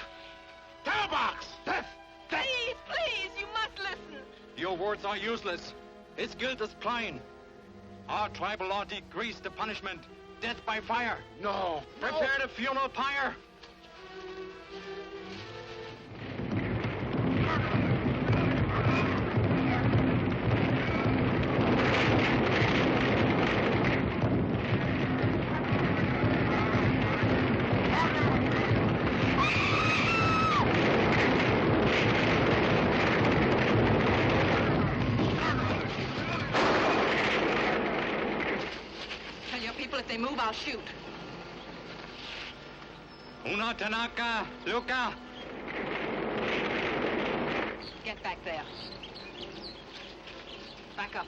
Devil box! Death! Please, please, you must listen. Your words are useless. Its guilt is plain. Our tribal law decrees the punishment. Death by fire. No. Prepare the funeral pyre. If they move, I'll shoot. Una Tanaka, Luca. Get back there. Back up.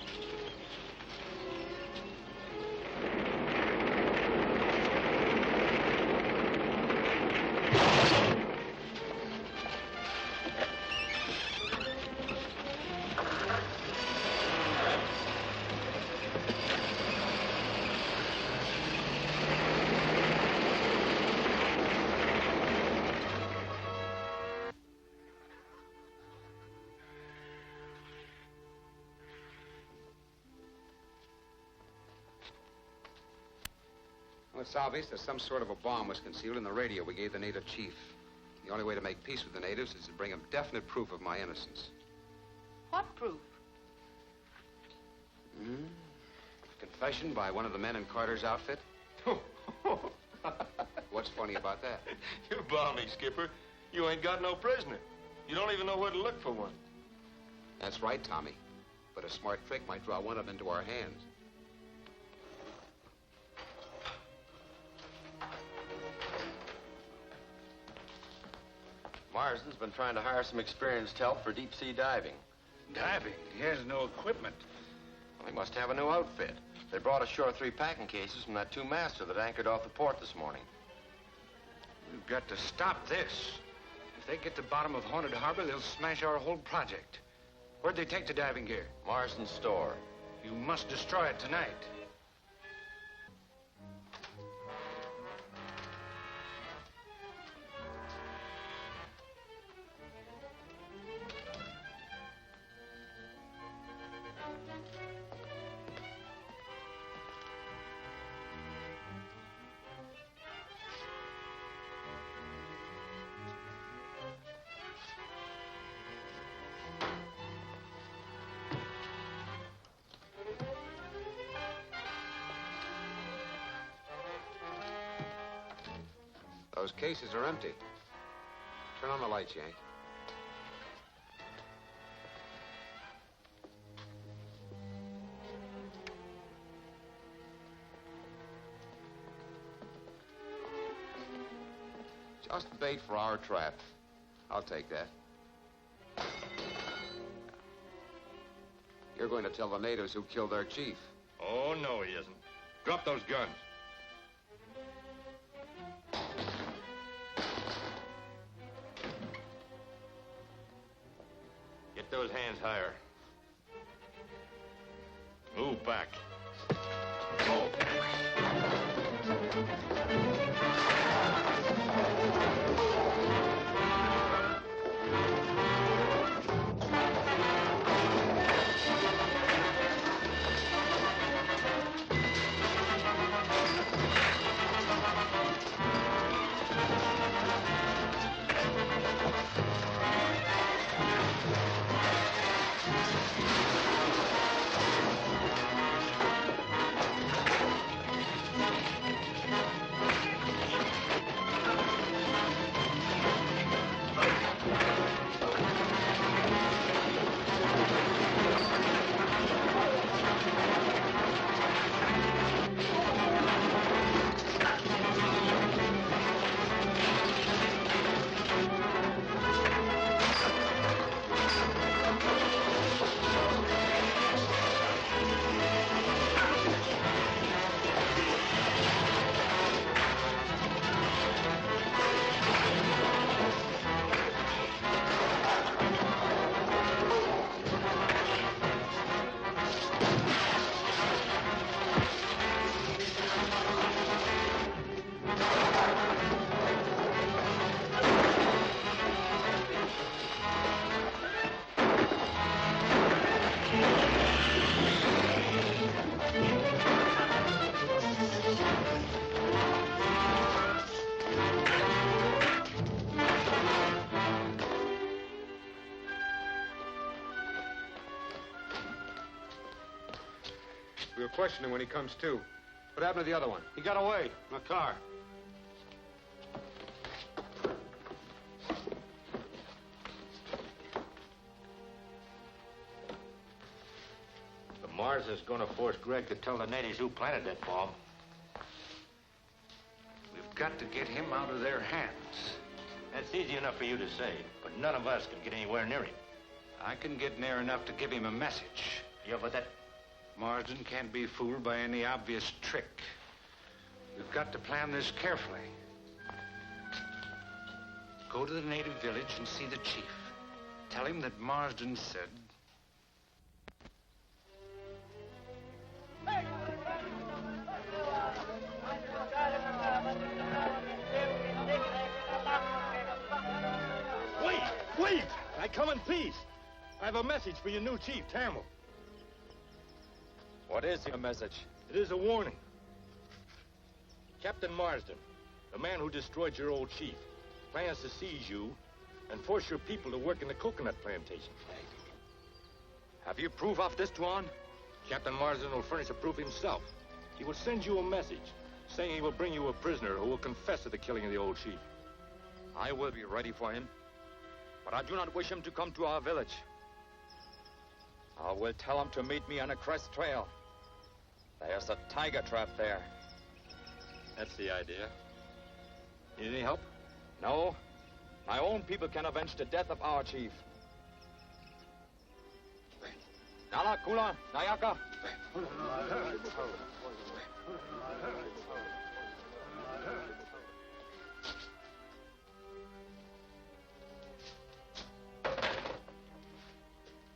Well, it's obvious that some sort of a bomb was concealed in the radio we gave the native chief. The only way to make peace with the natives is to bring him definite proof of my innocence. What proof? Confession by one of the men in Carter's outfit. What's funny about that? You balmy, Skipper. You ain't got no prisoner. You don't even know where to look for one. That's right, Tommy. But a smart trick might draw one of them into our hands. Marsden's been trying to hire some experienced help for deep-sea diving. Diving? He has no equipment. Well, he must have a new outfit. They brought ashore 3 packing cases from that 2-master that anchored off the port this morning. We've got to stop this. If they get to the bottom of Haunted Harbor, they'll smash our whole project. Where'd they take the diving gear? Marsden's store. You must destroy it tonight. Those cases are empty. Turn on the lights, Yank. Just bait for our trap. I'll take that. You're going to tell the natives who killed their chief. Oh, no, he isn't. Drop those guns. Get those hands higher. Move back. Oh. We'll question him when he comes to. What happened to the other one? He got away in a car. The Mars is going to force Greg to tell the natives who planted that bomb. We've got to get him out of their hands. That's easy enough for you to say, but none of us can get anywhere near him. I can get near enough to give him a message. Yeah, but that... Marsden can't be fooled by any obvious trick. We've got to plan this carefully. Go to the native village and see the chief. Tell him that Marsden said... Wait! I come in peace. I have a message for your new chief, Tamil. What is your message? It is a warning. Captain Marsden, the man who destroyed your old chief, plans to seize you and force your people to work in the coconut plantation. Have you proof of this, Tuan? Captain Marsden will furnish a proof himself. He will send you a message saying he will bring you a prisoner who will confess to the killing of the old chief. I will be ready for him, but I do not wish him to come to our village. I will tell him to meet me on a crest trail. There's a tiger trap there. That's the idea. Need any help? No. My own people can avenge the death of our chief. Nala, Kula, Nayaka.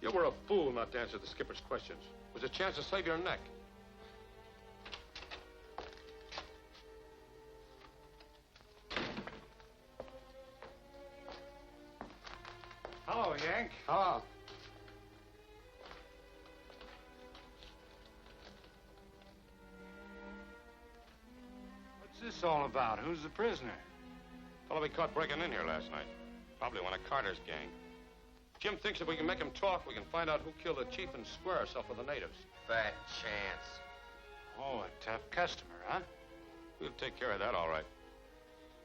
You were a fool not to answer the skipper's questions. It was a chance to save your neck. Hello, Yank. Hello. What's this all about? Who's the prisoner? Fellow we caught breaking in here last night. Probably one of Carter's gang. Jim thinks if we can make him talk, we can find out who killed the chief and square ourselves with the natives. Fat chance. Oh, a tough customer, huh? We'll take care of that, all right.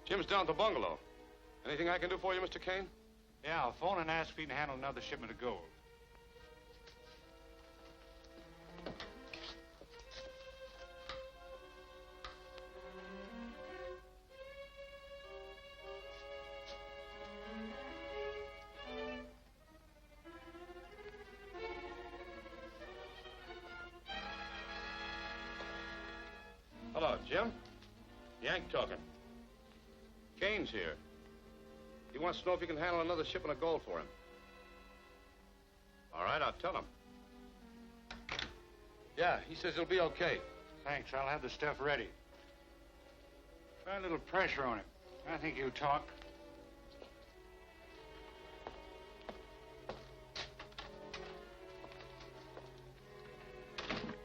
Jim's down at the bungalow. Anything I can do for you, Mr. Kane? Yeah, I'll phone and ask if he can handle another shipment of gold. Hello, Jim. Yank talking. Kane's here. He wants to know if you can handle another shipment of gold for him. All right, I'll tell him. Yeah, he says it'll be okay. Thanks, I'll have the stuff ready. Try a little pressure on him. I think he'll talk.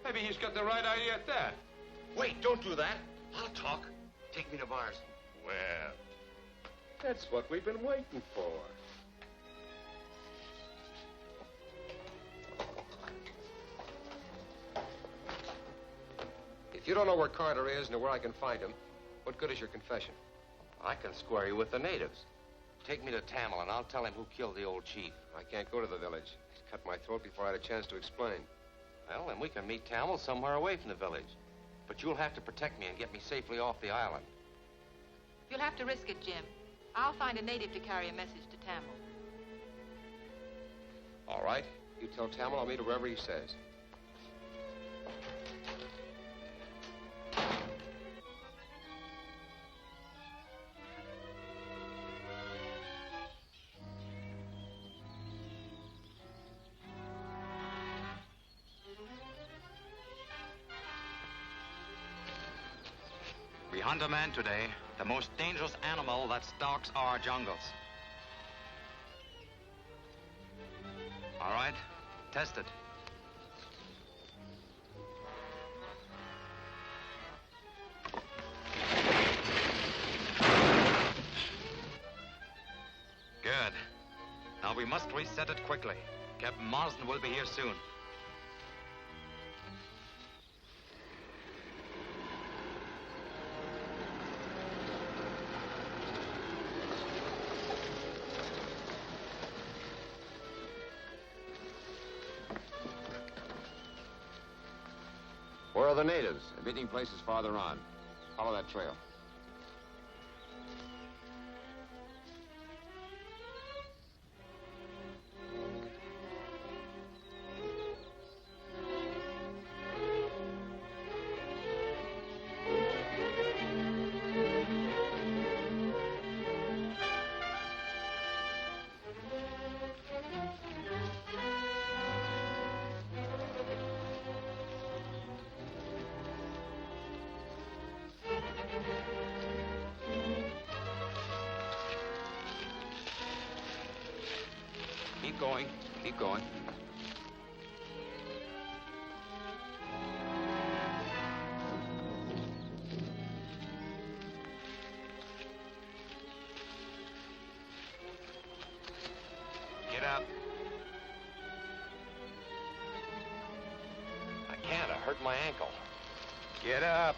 Maybe he's got the right idea at that. Wait, don't do that. I'll talk. Take me to Mars. Well, that's what we've been waiting for. If you don't know where Carter is nor where I can find him, what good is your confession? I can square you with the natives. Take me to Tamil, and I'll tell him who killed the old chief. I can't go to the village. He's cut my throat before I had a chance to explain. Well, then we can meet Tamil somewhere away from the village. But you'll have to protect me and get me safely off the island. You'll have to risk it, Jim. I'll find a native to carry a message to Tamil. All right. You tell Tamil I'll meet her wherever he says. We hunt a man today, the most dangerous animal that stalks our jungles. All right, test it. Good. Now we must reset it quickly. Captain Marsden will be here soon. are the natives? The meeting place is farther on. Follow that trail. Keep going. Keep going. Get up. I can't. I hurt my ankle. Get up.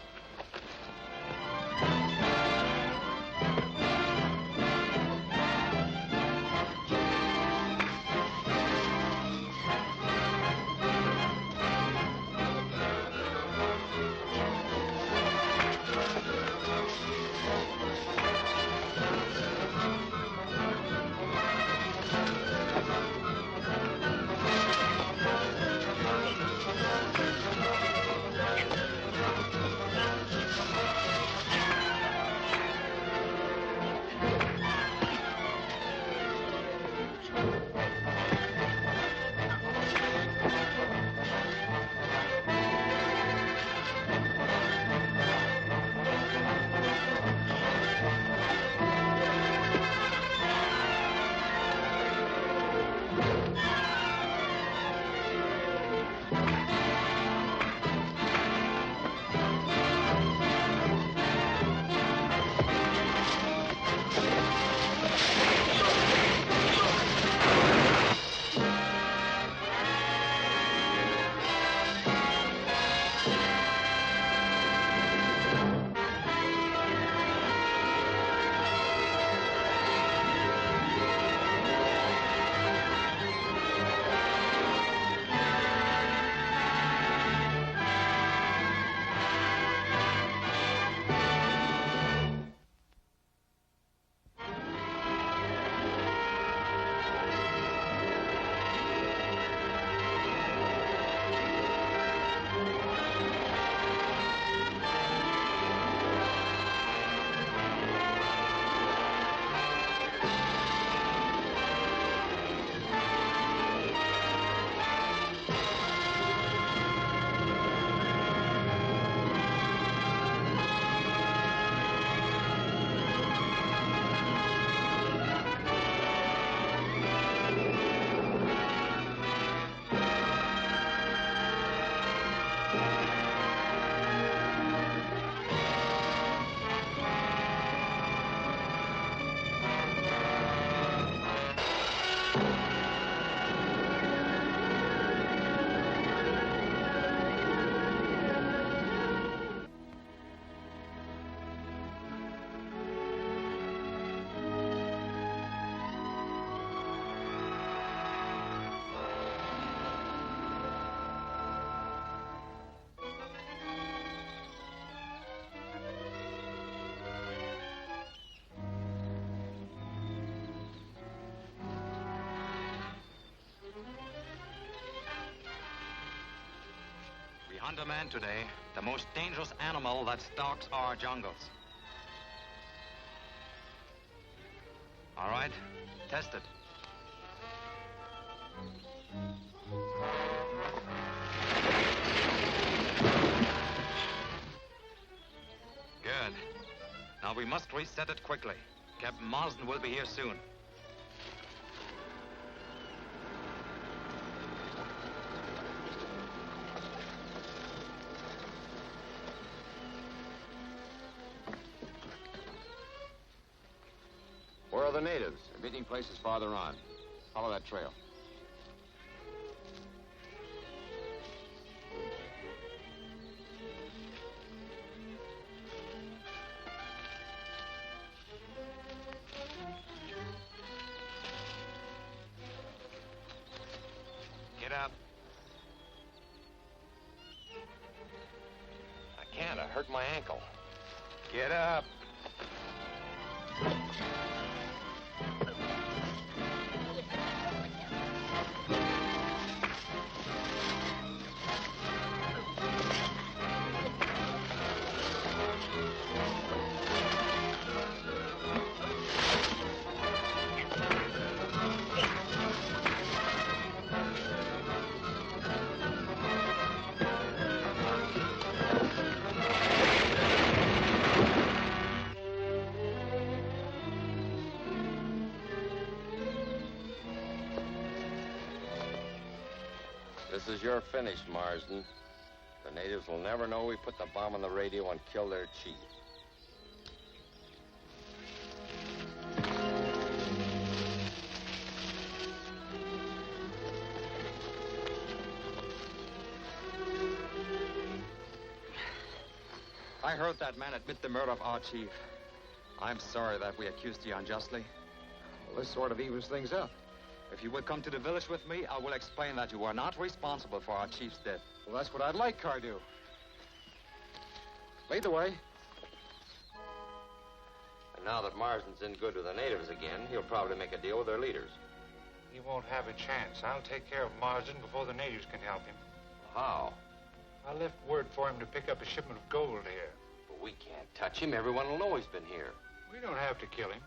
Hunt a man today, the most dangerous animal that stalks our jungles. All right, test it. Good. Now we must reset it quickly. Captain Marsden will be here soon. Where are the natives? The meeting place is farther on. Follow that trail. Get up. hurt my ankle. Get up. This is your finish, Marsden. The natives will never know we put the bomb on the radio and killed their chief. I heard that man admit the murder of our chief. I'm sorry that we accused you unjustly. Well, this sort of evens things up. If you will come to the village with me, I will explain that you were not responsible for our chief's death. Well, that's what I'd like, Cardew. Lead the way. And now that Marsden's in good with the natives again, he'll probably make a deal with their leaders. He won't have a chance. I'll take care of Marsden before the natives can help him. How? I left word for him to pick up a shipment of gold here. But we can't touch him. Everyone will know he's been here. We don't have to kill him.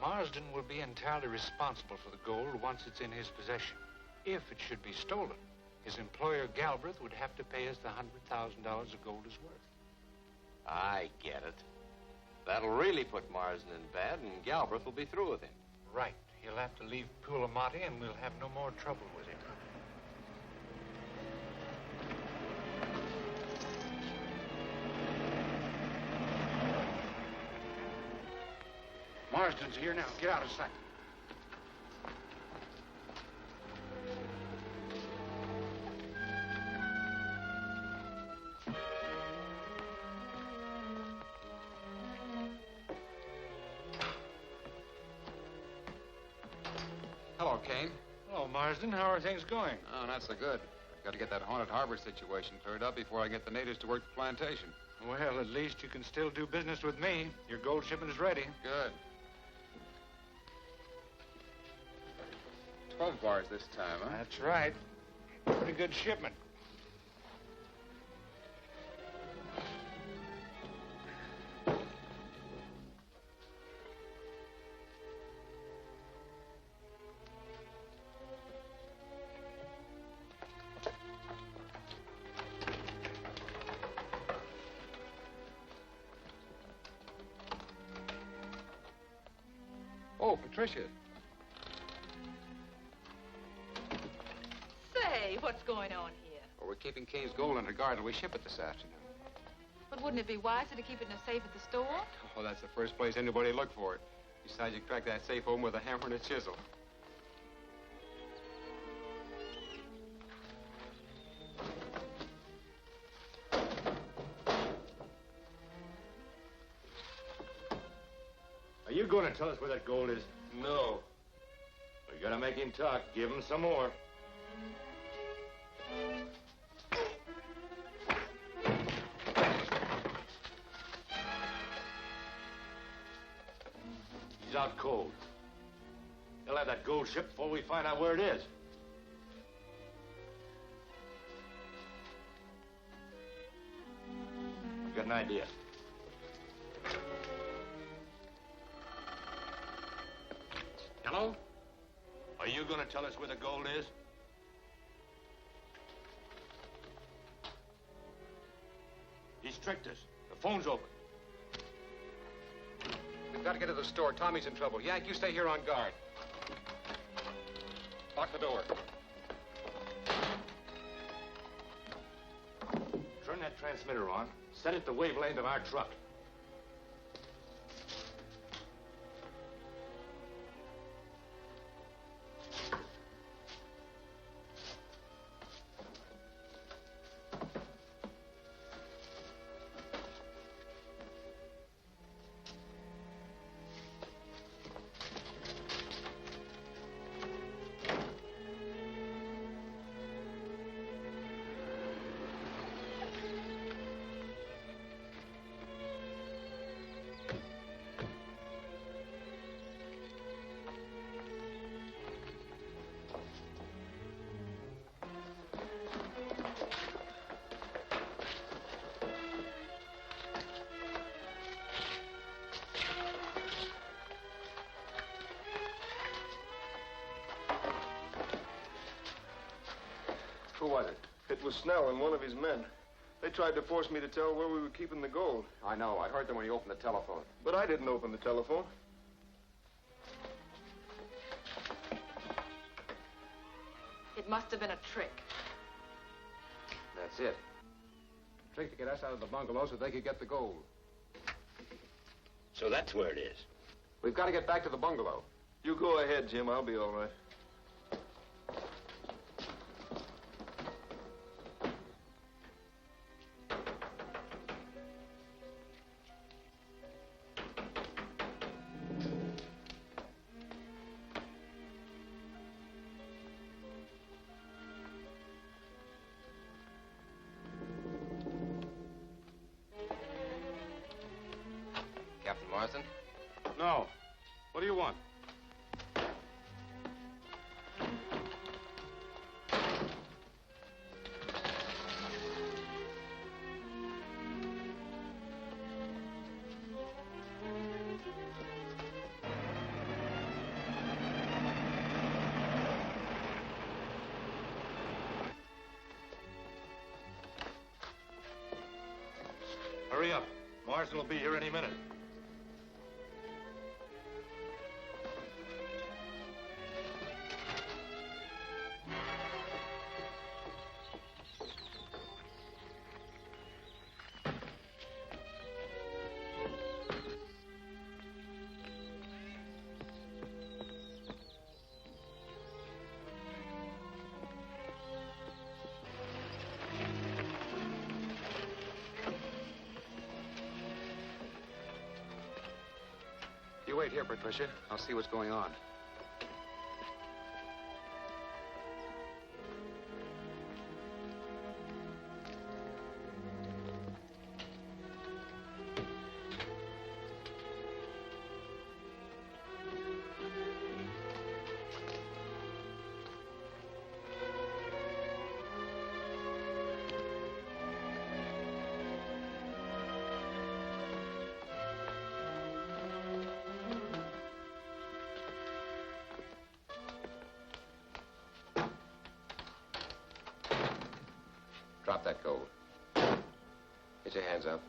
Marsden will be entirely responsible for the gold once it's in his possession. If it should be stolen, his employer, Galbraith, would have to pay us the $100,000 the gold is worth. I get it. That'll really put Marsden in bad, and Galbraith will be through with him. Right. He'll have to leave Pulamati, and we'll have no more trouble with him. Marsden's here now. Get out of sight. Hello, Kane. Hello, Marsden. How are things going? Oh, not so good. I've got to get that haunted harbor situation cleared up before I get the natives to work the plantation. Well, at least you can still do business with me. Your gold shipment is ready. Good. 12 bars this time, huh? That's right. Pretty good shipment. Oh, Patricia. Say, what's going on here? Well, we're keeping Kane's gold under guard till we ship it this afternoon. But wouldn't it be wiser to keep it in a safe at the store? Oh, that's the first place anybody look for it. Besides, you crack that safe open with a hammer and a chisel. Are you going to tell us where that gold is? No. We gotta make him talk. Give him some more. He's out cold. He'll have that gold shipped before we find out where it is. I've got an idea. Hello? Are you going to tell us where the gold is? He's tricked us. The phone's open. We've got to get to the store. Tommy's in trouble. Yank, you stay here on guard. Lock the door. Turn that transmitter on. Set it the wavelength of our truck. Who was it? It was Snell and one of his men. They tried to force me to tell where we were keeping the gold. I know. I heard them when you opened the telephone. But I didn't open the telephone. It must have been a trick. That's it. Trick to get us out of the bungalow so they could get the gold. So that's where it is. We've got to get back to the bungalow. You go ahead, Jim. I'll be all right. Captain Marsden? No. What do you want? Hurry up. Marsden will be here any minute. You wait here, Patricia. I'll see what's going on. Drop that gold. Get your hands up.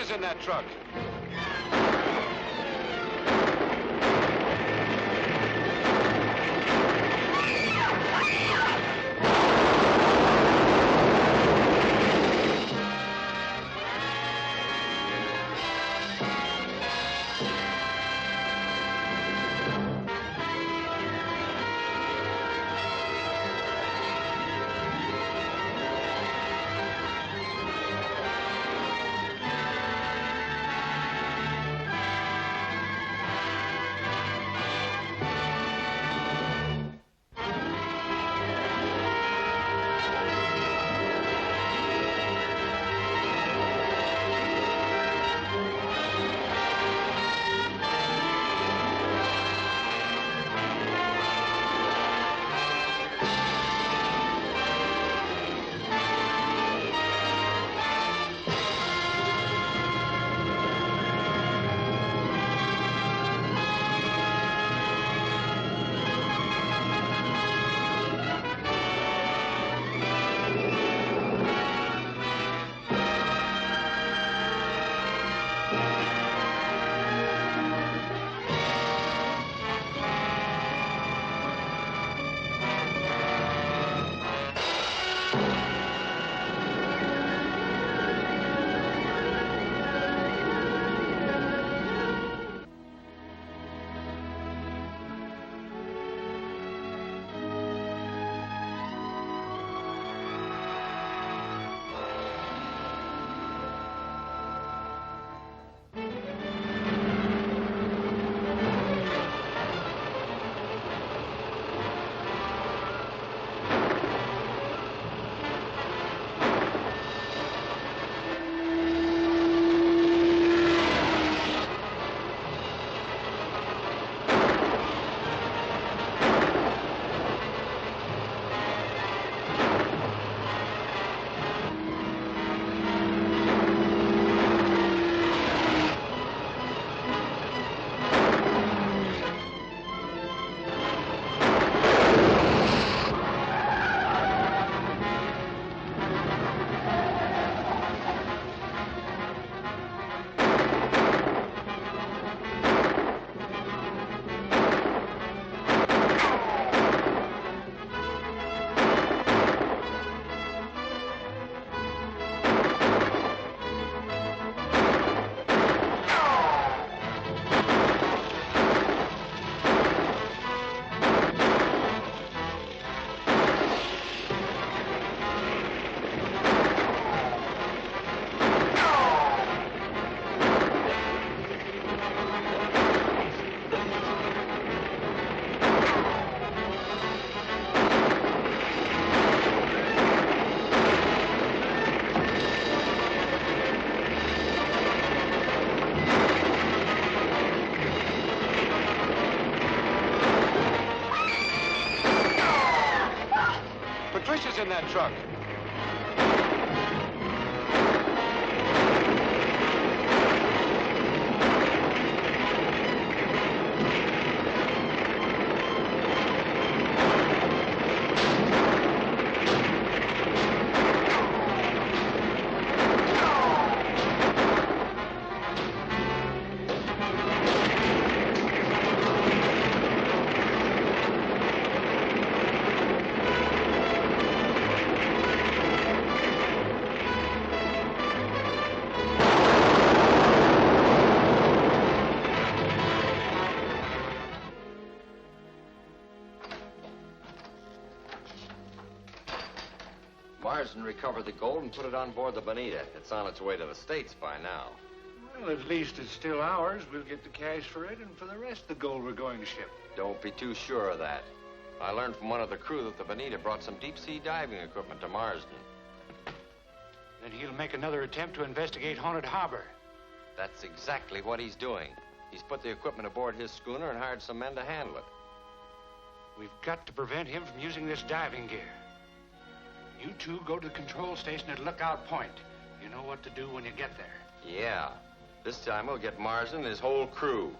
Patricia's in that truck. Patricia's in that truck. Marsden recovered the gold and put it on board the Bonita. It's on its way to the States by now. Well, at least it's still ours. We'll get the cash for it and for the rest of the gold we're going to ship. Don't be too sure of that. I learned from one of the crew that the Bonita brought some deep-sea diving equipment to Marsden. Then he'll make another attempt to investigate Haunted Harbor. That's exactly what he's doing. He's put the equipment aboard his schooner and hired some men to handle it. We've got to prevent him from using this diving gear. You two go to the control station at Lookout Point. You know what to do when you get there. Yeah. This time we'll get Marsden and his whole crew.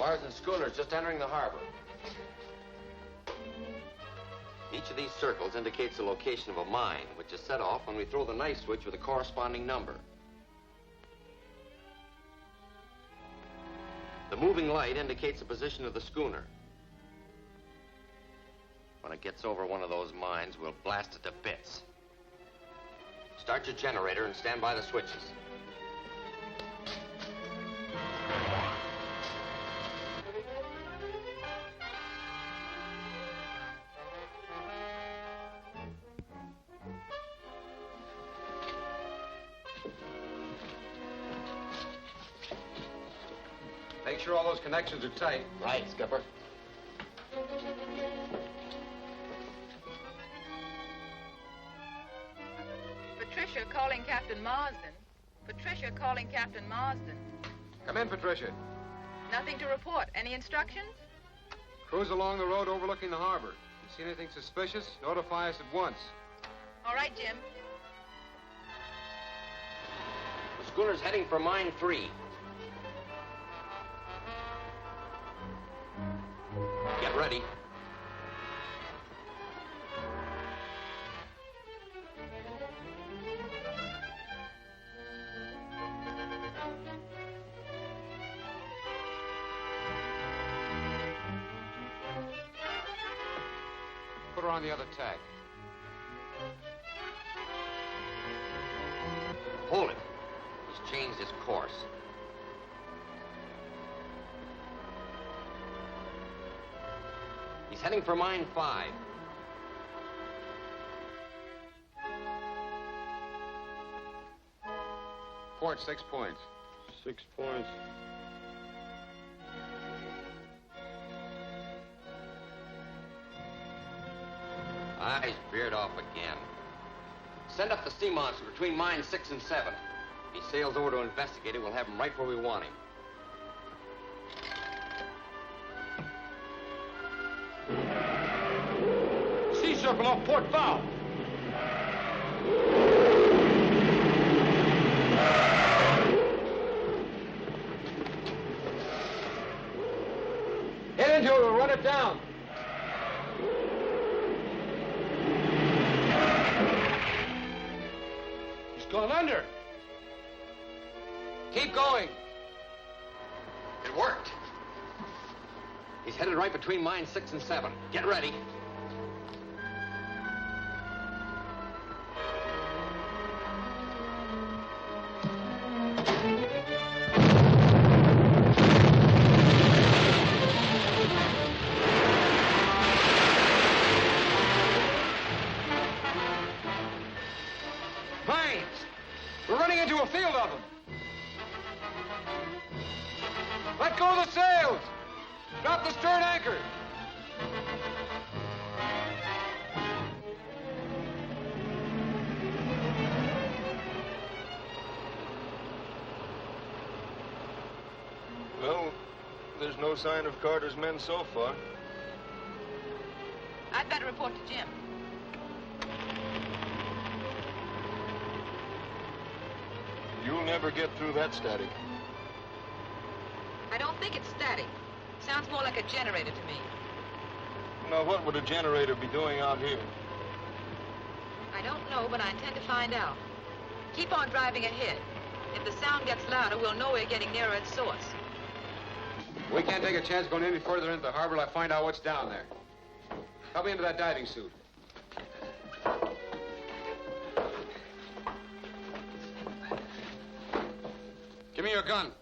Marsden's schooner is just entering the harbor. Each of these circles indicates the location of a mine, which is set off when we throw the knife switch with a corresponding number. The moving light indicates the position of the schooner. When it gets over one of those mines, we'll blast it to bits. Start your generator and stand by the switches. Make sure all those connections are tight. Right, Skipper. Patricia calling Captain Marsden. Patricia calling Captain Marsden. Come in, Patricia. Nothing to report. Any instructions? Cruise along the road overlooking the harbor. If you see anything suspicious, notify us at once. All right, Jim. The schooner's heading for Mine 3. Get ready. Put her on the other tack. Hold it. He's changed his course. He's heading for Mine 5. Port 6 points. 6 points. He's veered off again. Send up the sea monster between Mine 6 and 7. If he sails over to investigate it, we'll have him right where we want him. Sea circle off port bow. Head into it, we'll run it down. He's gone under. Keep going. It worked. He's headed right between Mine 6 and 7. Get ready. Mines! We're running into a field of them. Let go of the sails! Drop the stern anchor! Well, there's no sign of Carter's men so far. I'd better report to Jim. You'll never get through that static. I don't think it's static. Sounds more like a generator to me. Now, what would a generator be doing out here? I don't know, but I intend to find out. Keep on driving ahead. If the sound gets louder, we'll know we're getting nearer its source. We can't take a chance going any further into the harbor till I find out what's down there. Help me into that diving suit. Give me your gun.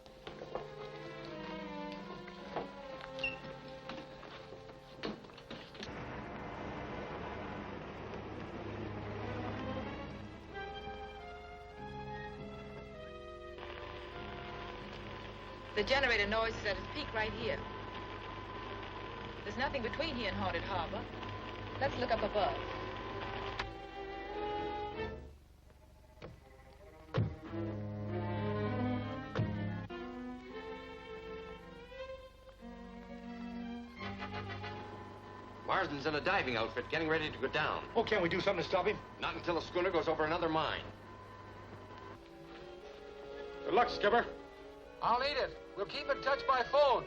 The generator noise is at its peak right here. There's nothing between here and Haunted Harbor. Let's look up above. Marsden's in a diving outfit, getting ready to go down. Oh, can't we do something to stop him? Not until the schooner goes over another mine. Good luck, Skipper. I'll need it. We'll keep in touch by phone.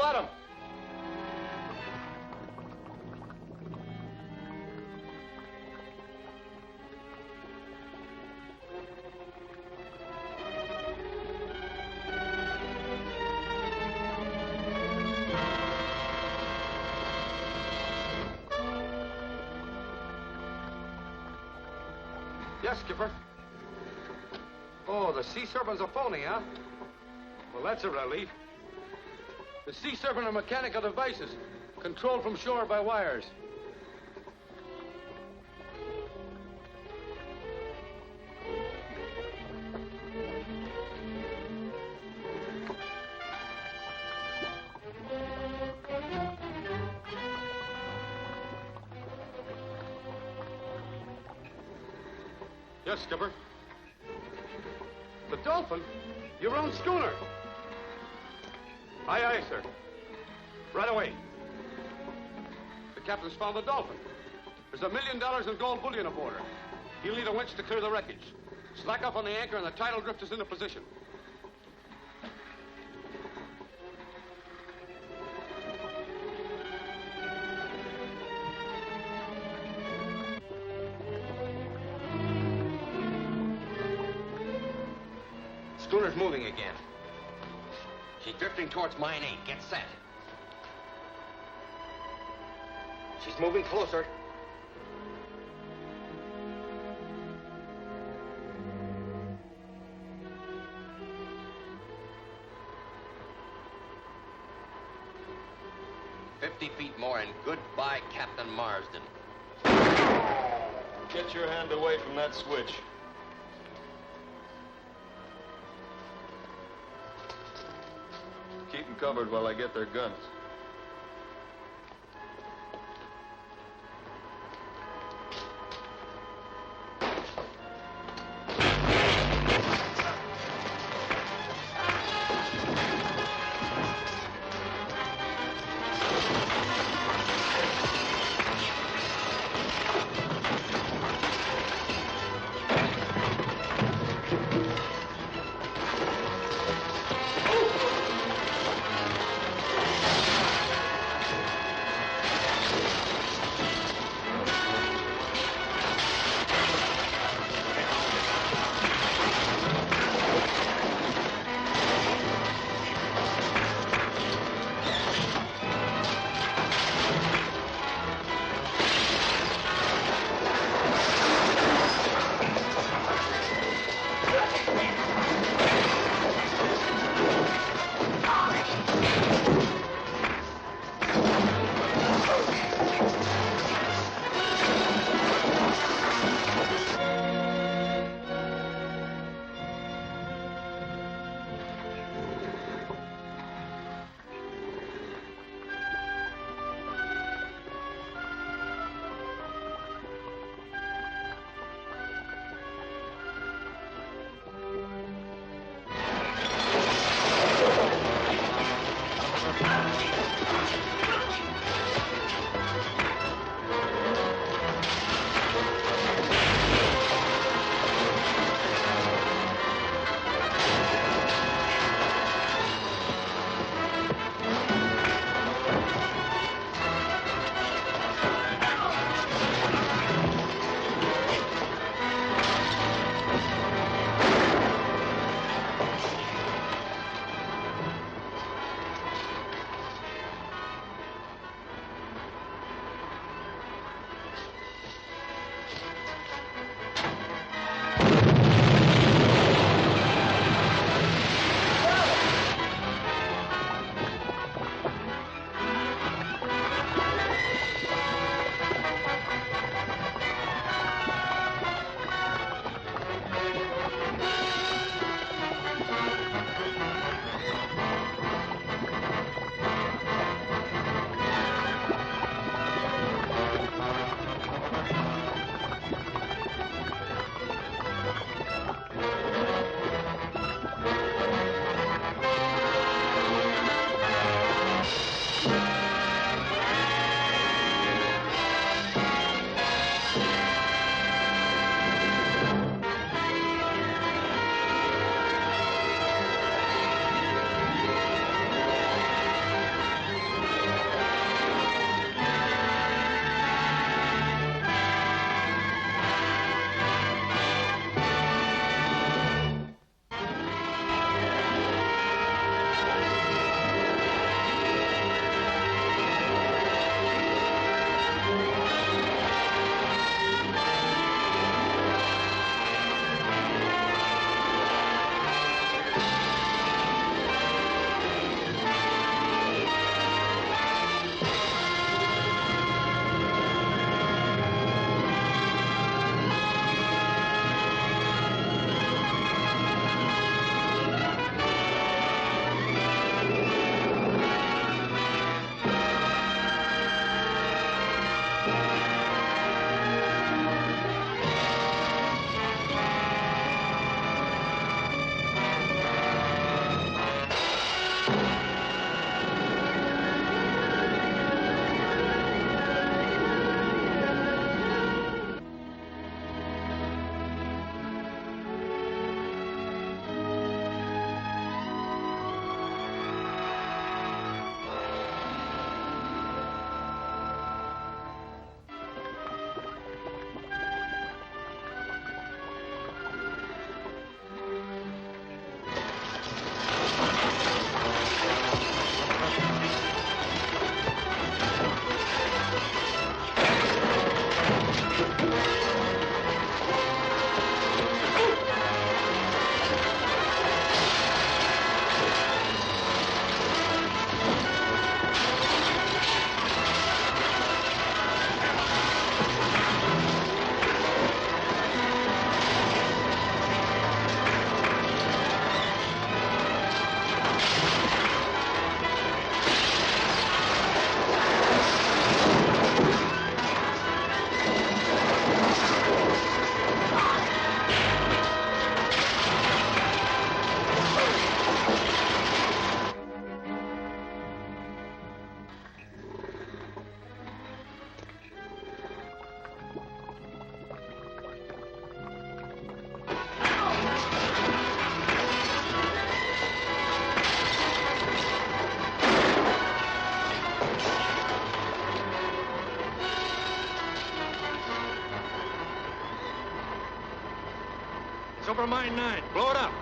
got him. Yes, Skipper. Oh, the Sea Serpent's a phony, huh? Well, that's a relief. The Sea Serpent are mechanical devices, controlled from shore by wires. Yes, Skipper. The Dolphin? Your own schooner? Aye, aye, sir. Right away. The captain's found the Dolphin. There's $1 million in gold bullion aboard her. He'll need a winch to clear the wreckage. Slack up on the anchor and the tidal drift is into position. Schooner's moving again. She's drifting towards Mine 8. Get set. She's moving closer. "50 feet more and goodbye, Captain Marsden." Get your hand away from that switch. Keep them covered while I get their guns. It's over mine 9. Blow it up.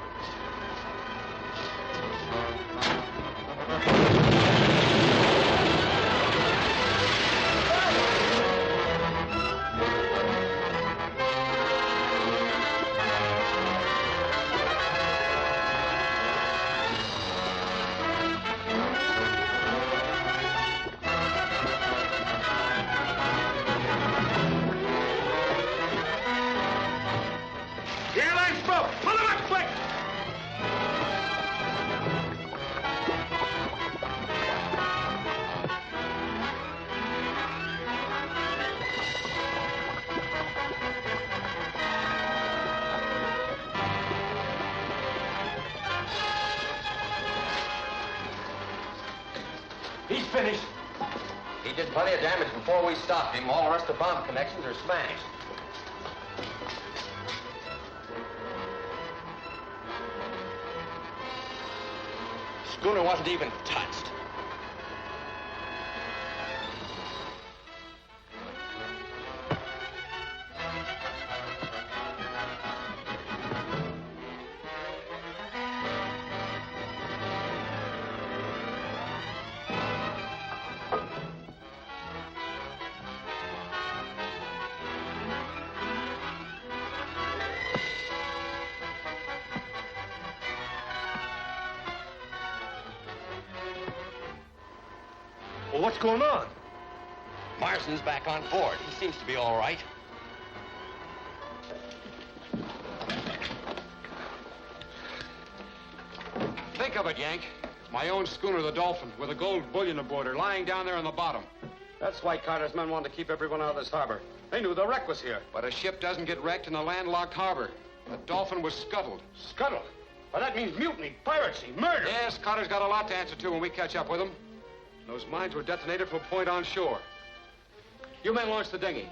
He's finished. He did plenty of damage before we stopped him. All the rest of the bomb connections are smashed. Schooner wasn't even touched. Well, what's going on? Marsden's back on board. He seems to be all right. Think of it, Yank. My own schooner, the Dolphin, with a gold bullion aboard her, lying down there on the bottom. That's why Carter's men wanted to keep everyone out of this harbor. They knew the wreck was here. But a ship doesn't get wrecked in a landlocked harbor. The Dolphin was scuttled. Scuttled? Well, that means mutiny, piracy, murder. Yes, Carter's got a lot to answer to when we catch up with him. Those mines were detonated from a point on shore. You men launched the dinghy.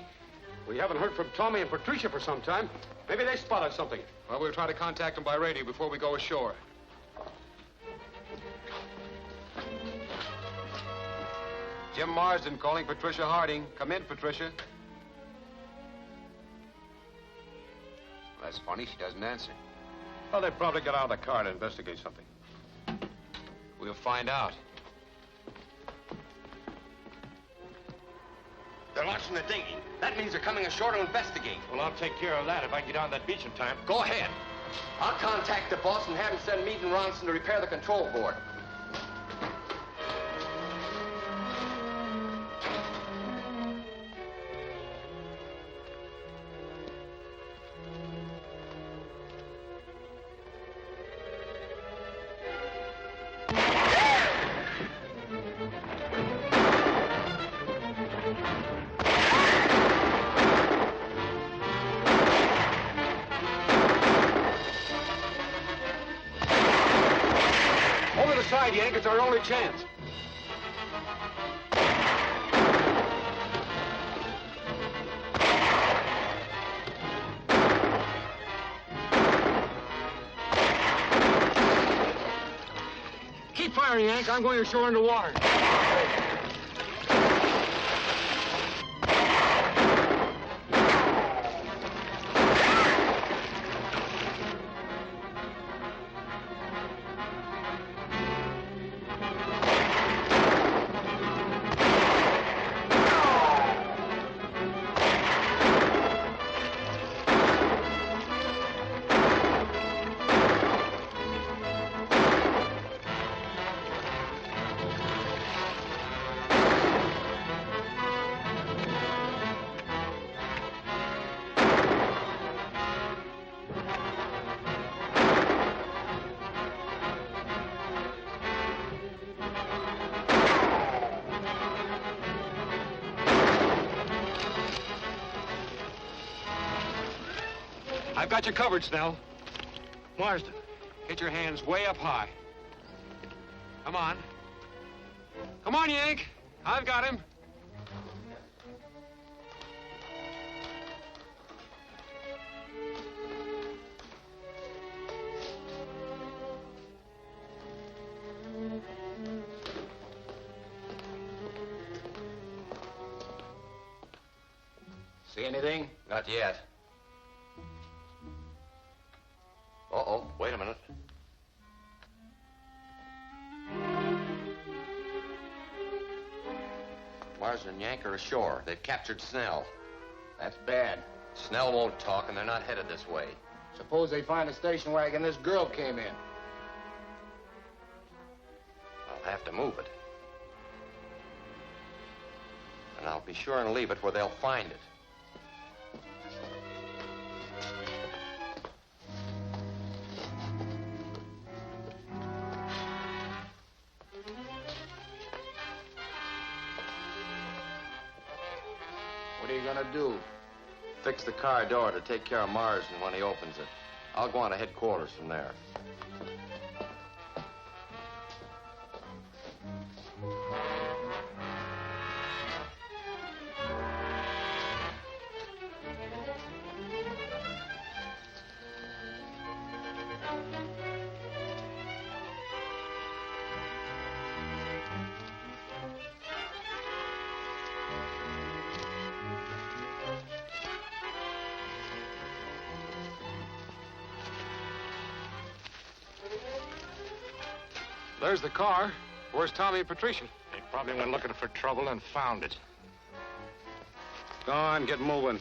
We haven't heard from Tommy and Patricia for some time. Maybe they spotted something. Well, we'll try to contact them by radio before we go ashore. Jim Marsden calling Patricia Harding. Come in, Patricia. That's funny. She doesn't answer. Well, they probably got out of the car to investigate something. We'll find out. They're launching the dinghy. That means they're coming ashore to investigate. Well, I'll take care of that if I can get on that beach in time. Go ahead. I'll contact the boss and have him send Meade and Ronson to repair the control board. Yank, it's our only chance. Keep firing, Yank. I'm going ashore in the water. I've got you covered, Snell. Marsden, get your hands way up high. Come on. Come on, Yank. I've got him. See anything? Not yet. Uh-oh, wait a minute. Marsden and Yank are ashore. They've captured Snell. That's bad. Snell won't talk, and they're not headed this way. Suppose they find a station wagon this girl came in. I'll have to move it. And I'll be sure and leave it where they'll find it. What are you gonna do? Fix the car door to take care of Marsden when he opens it. I'll go on to headquarters from there. There's the car. Where's Tommy and Patricia? They probably went looking for trouble and found it. Go on, get moving.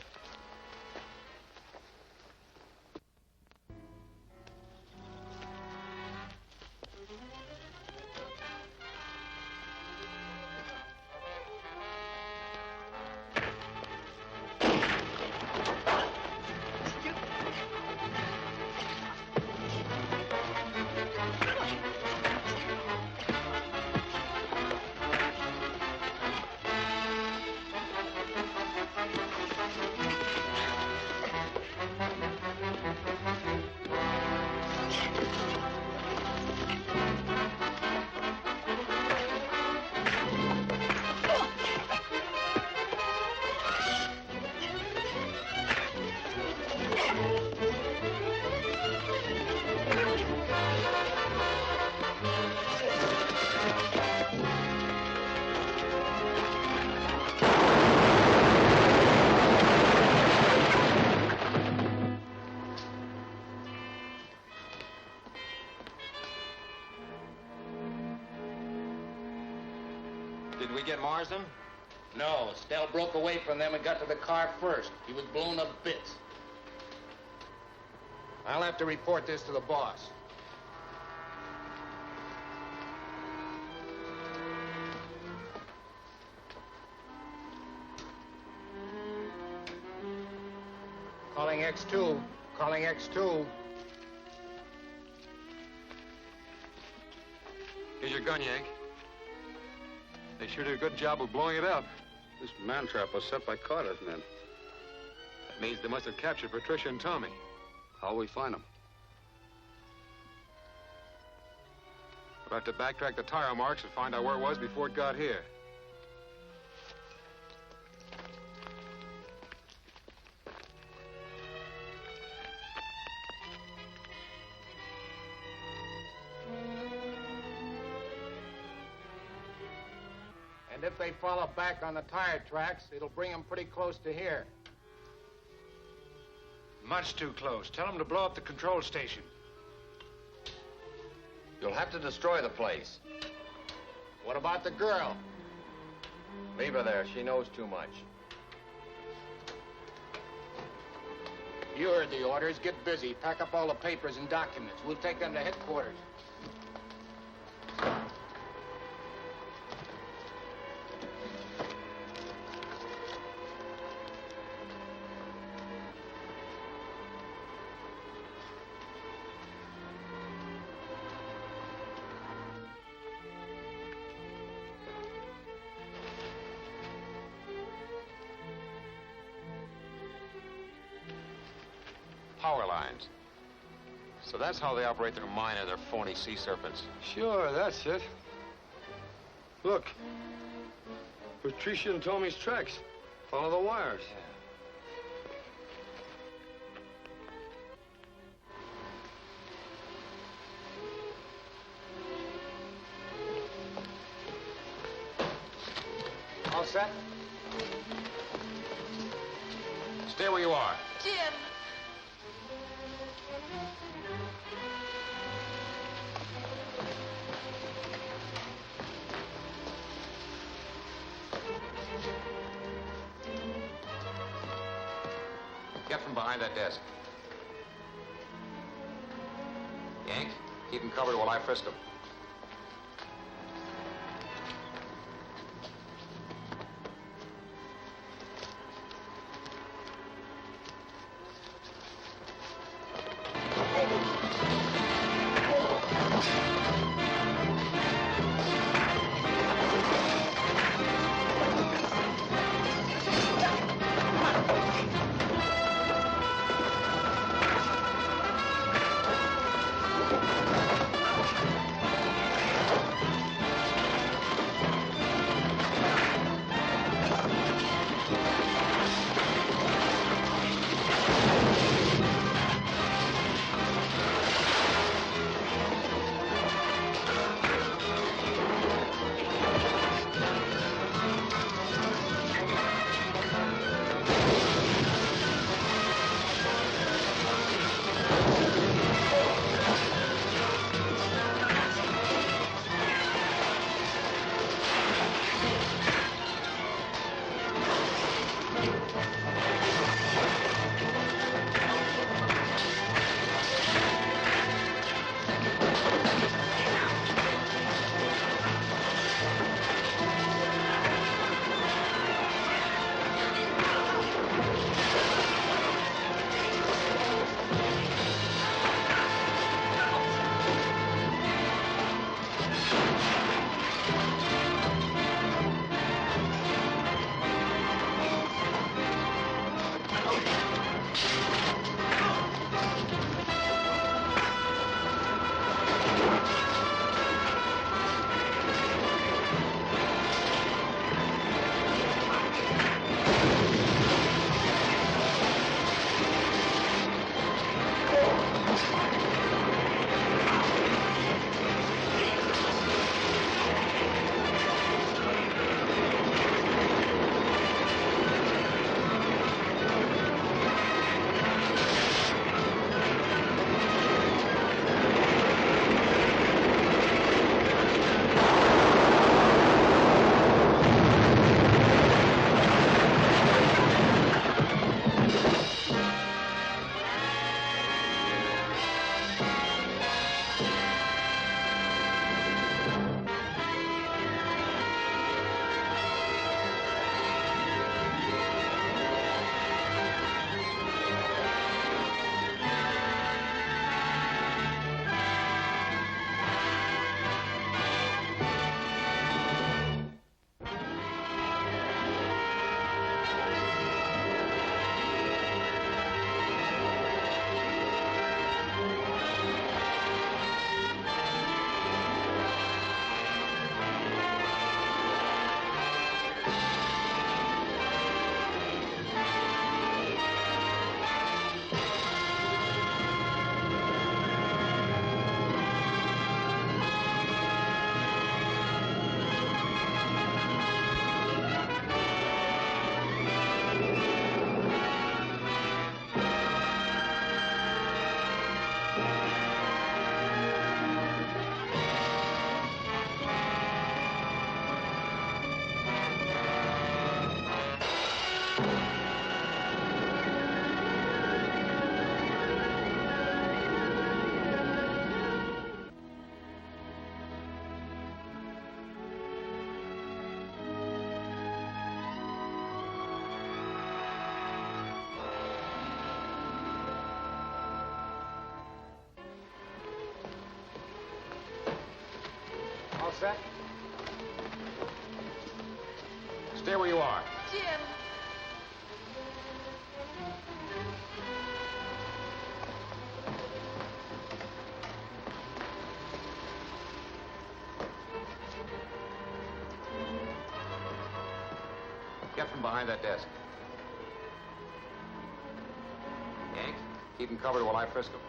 Did we get Marsden? No, Snell broke away from them and got to the car first. He was blown to bits. I'll have to report this to the boss. Calling X2. Calling X2. Here's your gun, Yank. They sure did a good job of blowing it up. This man trap was set by Carter's men. That means they must have captured Patricia and Tommy. How'll we find them? We'll have to backtrack the tire marks and find out where it was before it got here. And if they follow back on the tire tracks, it'll bring them pretty close to here. Much too close. Tell them to blow up the control station. You'll have to destroy the place. What about the girl? Leave her there. She knows too much. You heard the orders. Get busy. Pack up all the papers and documents. We'll take them to headquarters. Power lines. So that's how they operate their mine and their phony sea serpents. Sure, that's it. Look. Patricia and Tommy's tracks. Follow the wires. All set? Stay where you are. Jim! Get from behind that desk. Yank, keep him covered while I frisk him. All set? Stay where you are. Jim. Get from behind that desk. Yank, keep him covered while I frisk him.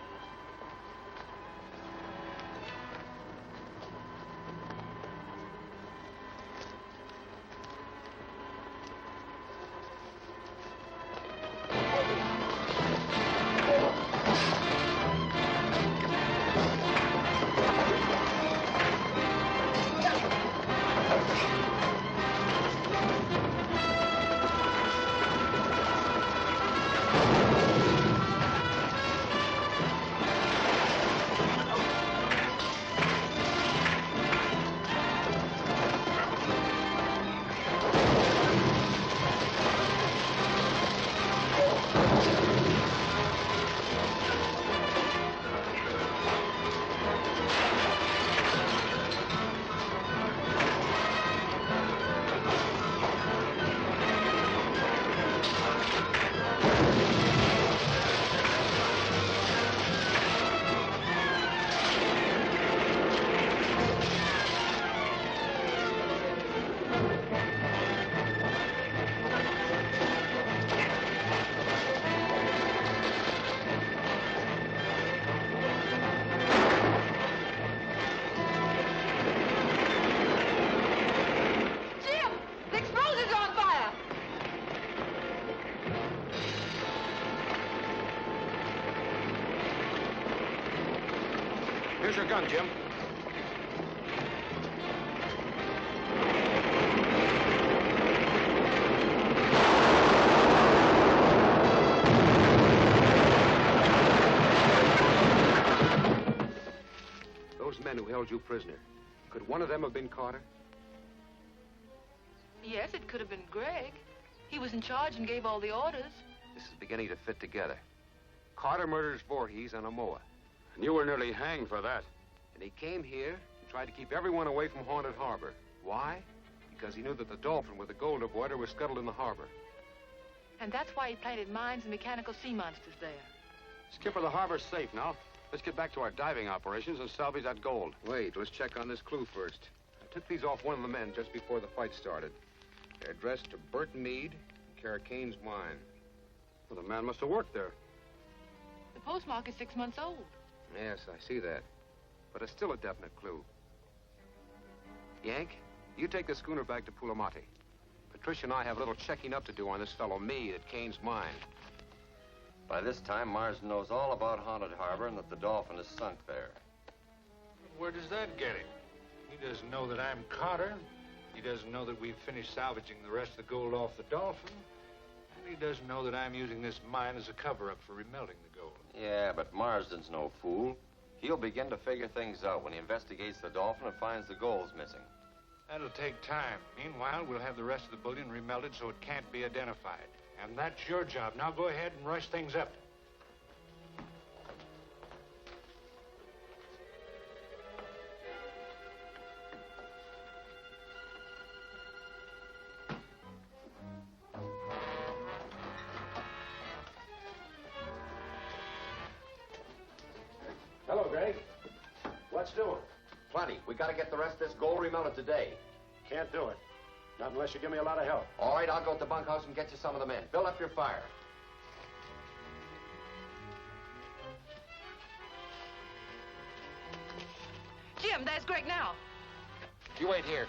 Here's your gun, Jim. Those men who held you prisoner, could one of them have been Carter? Yes, it could have been Greg. He was in charge and gave all the orders. This is beginning to fit together. Carter murders Voorhees on Omoa. And you were nearly hanged for that. And he came here and tried to keep everyone away from Haunted Harbor. Why? Because he knew that the Dolphin with the gold avoider was scuttled in the harbor. And that's why he planted mines and mechanical sea monsters there. Skipper, the harbor's safe now. Let's get back to our diving operations and salvage that gold. Wait, let's check on this clue first. I took these off one of the men just before the fight started. They're addressed to Bert Meade, Carricane's Mine. Well, the man must have worked there. The postmark is 6 months old. Yes, I see that. But it's still a definite clue. Yank, you take the schooner back to Pulamati. Patricia and I have a little checking up to do on this fellow Meade at Kane's Mine. By this time, Marsden knows all about Haunted Harbor and that the Dolphin is sunk there. Where does that get him? He doesn't know that I'm Carter. He doesn't know that we've finished salvaging the rest of the gold off the Dolphin. And he doesn't know that I'm using this mine as a cover-up for remelting the gold. Yeah, but Marsden's no fool. He'll begin to figure things out when he investigates the Dolphin and finds the gold's missing. That'll take time. Meanwhile, we'll have the rest of the bullion remelted so it can't be identified. And that's your job. Now go ahead and rush things up. Hello, Greg. What's doing? Plenty. We gotta get the rest of this gold remelted today. Can't do it. Not unless you give me a lot of help. All right, I'll go to the bunkhouse and get you some of the men. Build up your fire. Jim, there's Greg now. You wait here.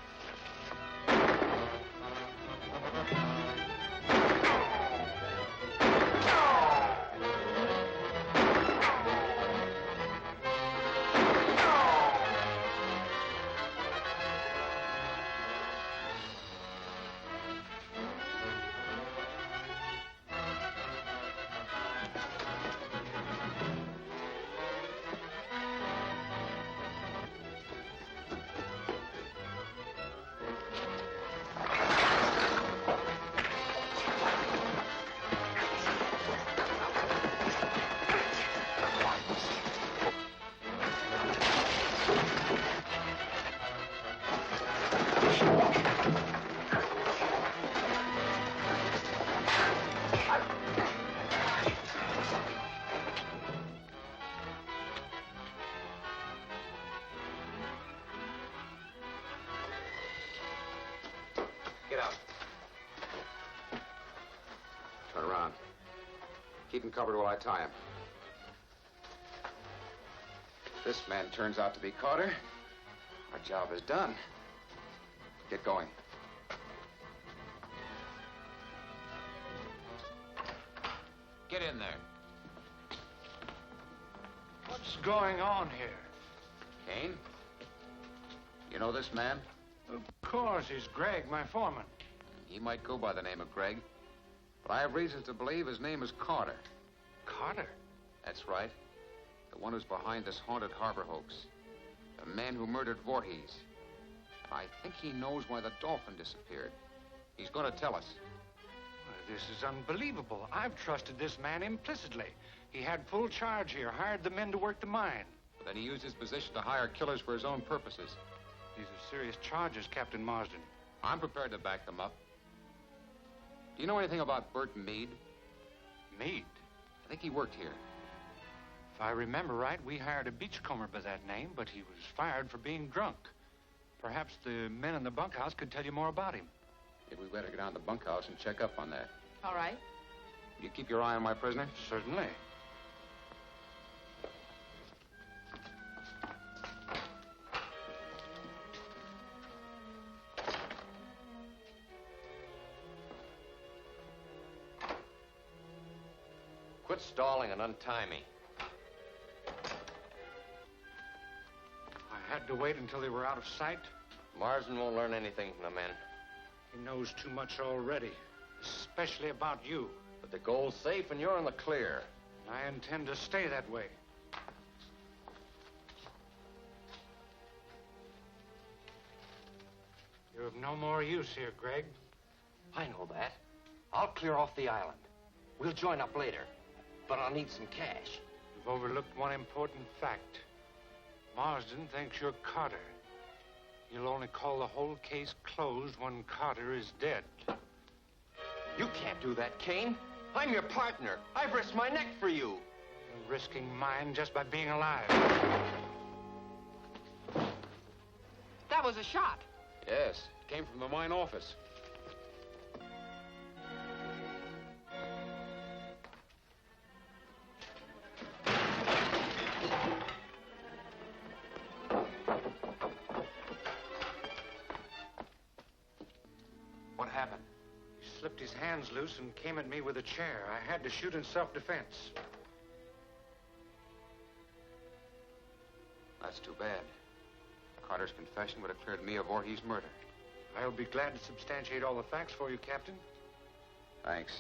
Get out. Turn around. Keep him covered while I tie him. This man turns out to be Carter. Our job is done. Get going. Get in there. What's going on here? Kane? You know this man? Of course, he's Greg, my foreman. He might go by the name of Greg, but I have reasons to believe his name is Carter. Carter? That's right. The one who's behind this Haunted Harbor hoax. The man who murdered Voorhees. I think he knows why the Dolphin disappeared. He's going to tell us. Well, this is unbelievable. I've trusted this man implicitly. He had full charge here, hired the men to work the mine. But then he used his position to hire killers for his own purposes. These are serious charges, Captain Marsden. I'm prepared to back them up. Do you know anything about Bert Meade? Meade? I think he worked here. If I remember right, we hired a beachcomber by that name, but he was fired for being drunk. Perhaps the men in the bunkhouse could tell you more about him. Maybe we better get down to the bunkhouse and check up on that. All right. You keep your eye on my prisoner? Certainly. Quit stalling and untie me. had to wait until they were out of sight? Marsden won't learn anything from the men. He knows too much already, especially about you. But the gold's safe and you're in the clear. I intend to stay that way. You're of no more use here, Greg. I know that. I'll clear off the island. We'll join up later, but I'll need some cash. You've overlooked one important fact. Marsden thinks you're Carter. He'll only call the whole case closed when Carter is dead. You can't do that, Kane. I'm your partner. I've risked my neck for you. You're risking mine just by being alive. That was a shot. Yes, it came from the mine office. What happened? He slipped his hands loose and came at me with a chair. I had to shoot in self-defense. That's too bad. Carter's confession would have cleared me of Voorhees' murder. I'll be glad to substantiate all the facts for you, Captain. Thanks.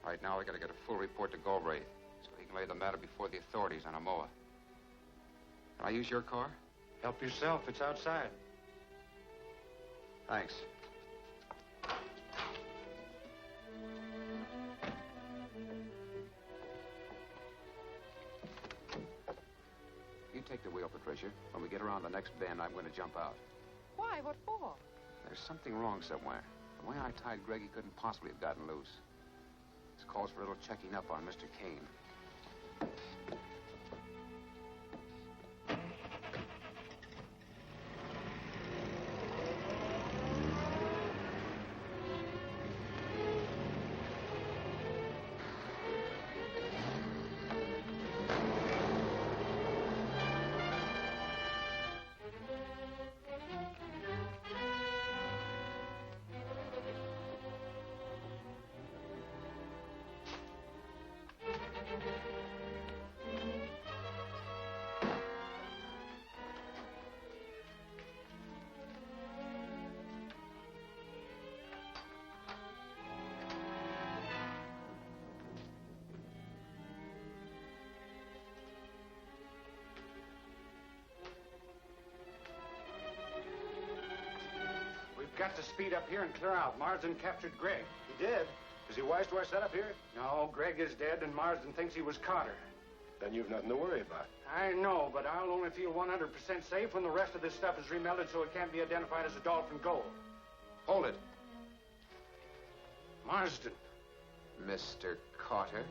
Right now, we gotta get a full report to Galbraith so he can lay the matter before the authorities on Amoa. Can I use your car? Help yourself. It's outside. Thanks. You take the wheel, Patricia. When we get around the next bend, I'm going to jump out. Why? What for? There's something wrong somewhere. The way I tied Greg, he couldn't possibly have gotten loose. This calls for a little checking up on Mr. Kane. Got to speed up here and clear out. Marsden captured Greg. He did? Is he wise to our setup here? No, Greg is dead, and Marsden thinks he was Carter. Then you've nothing to worry about. I know, but I'll only feel 100% safe when the rest of this stuff is remelted so it can't be identified as a dolphin gold. Hold it. Marsden. Mr. Carter.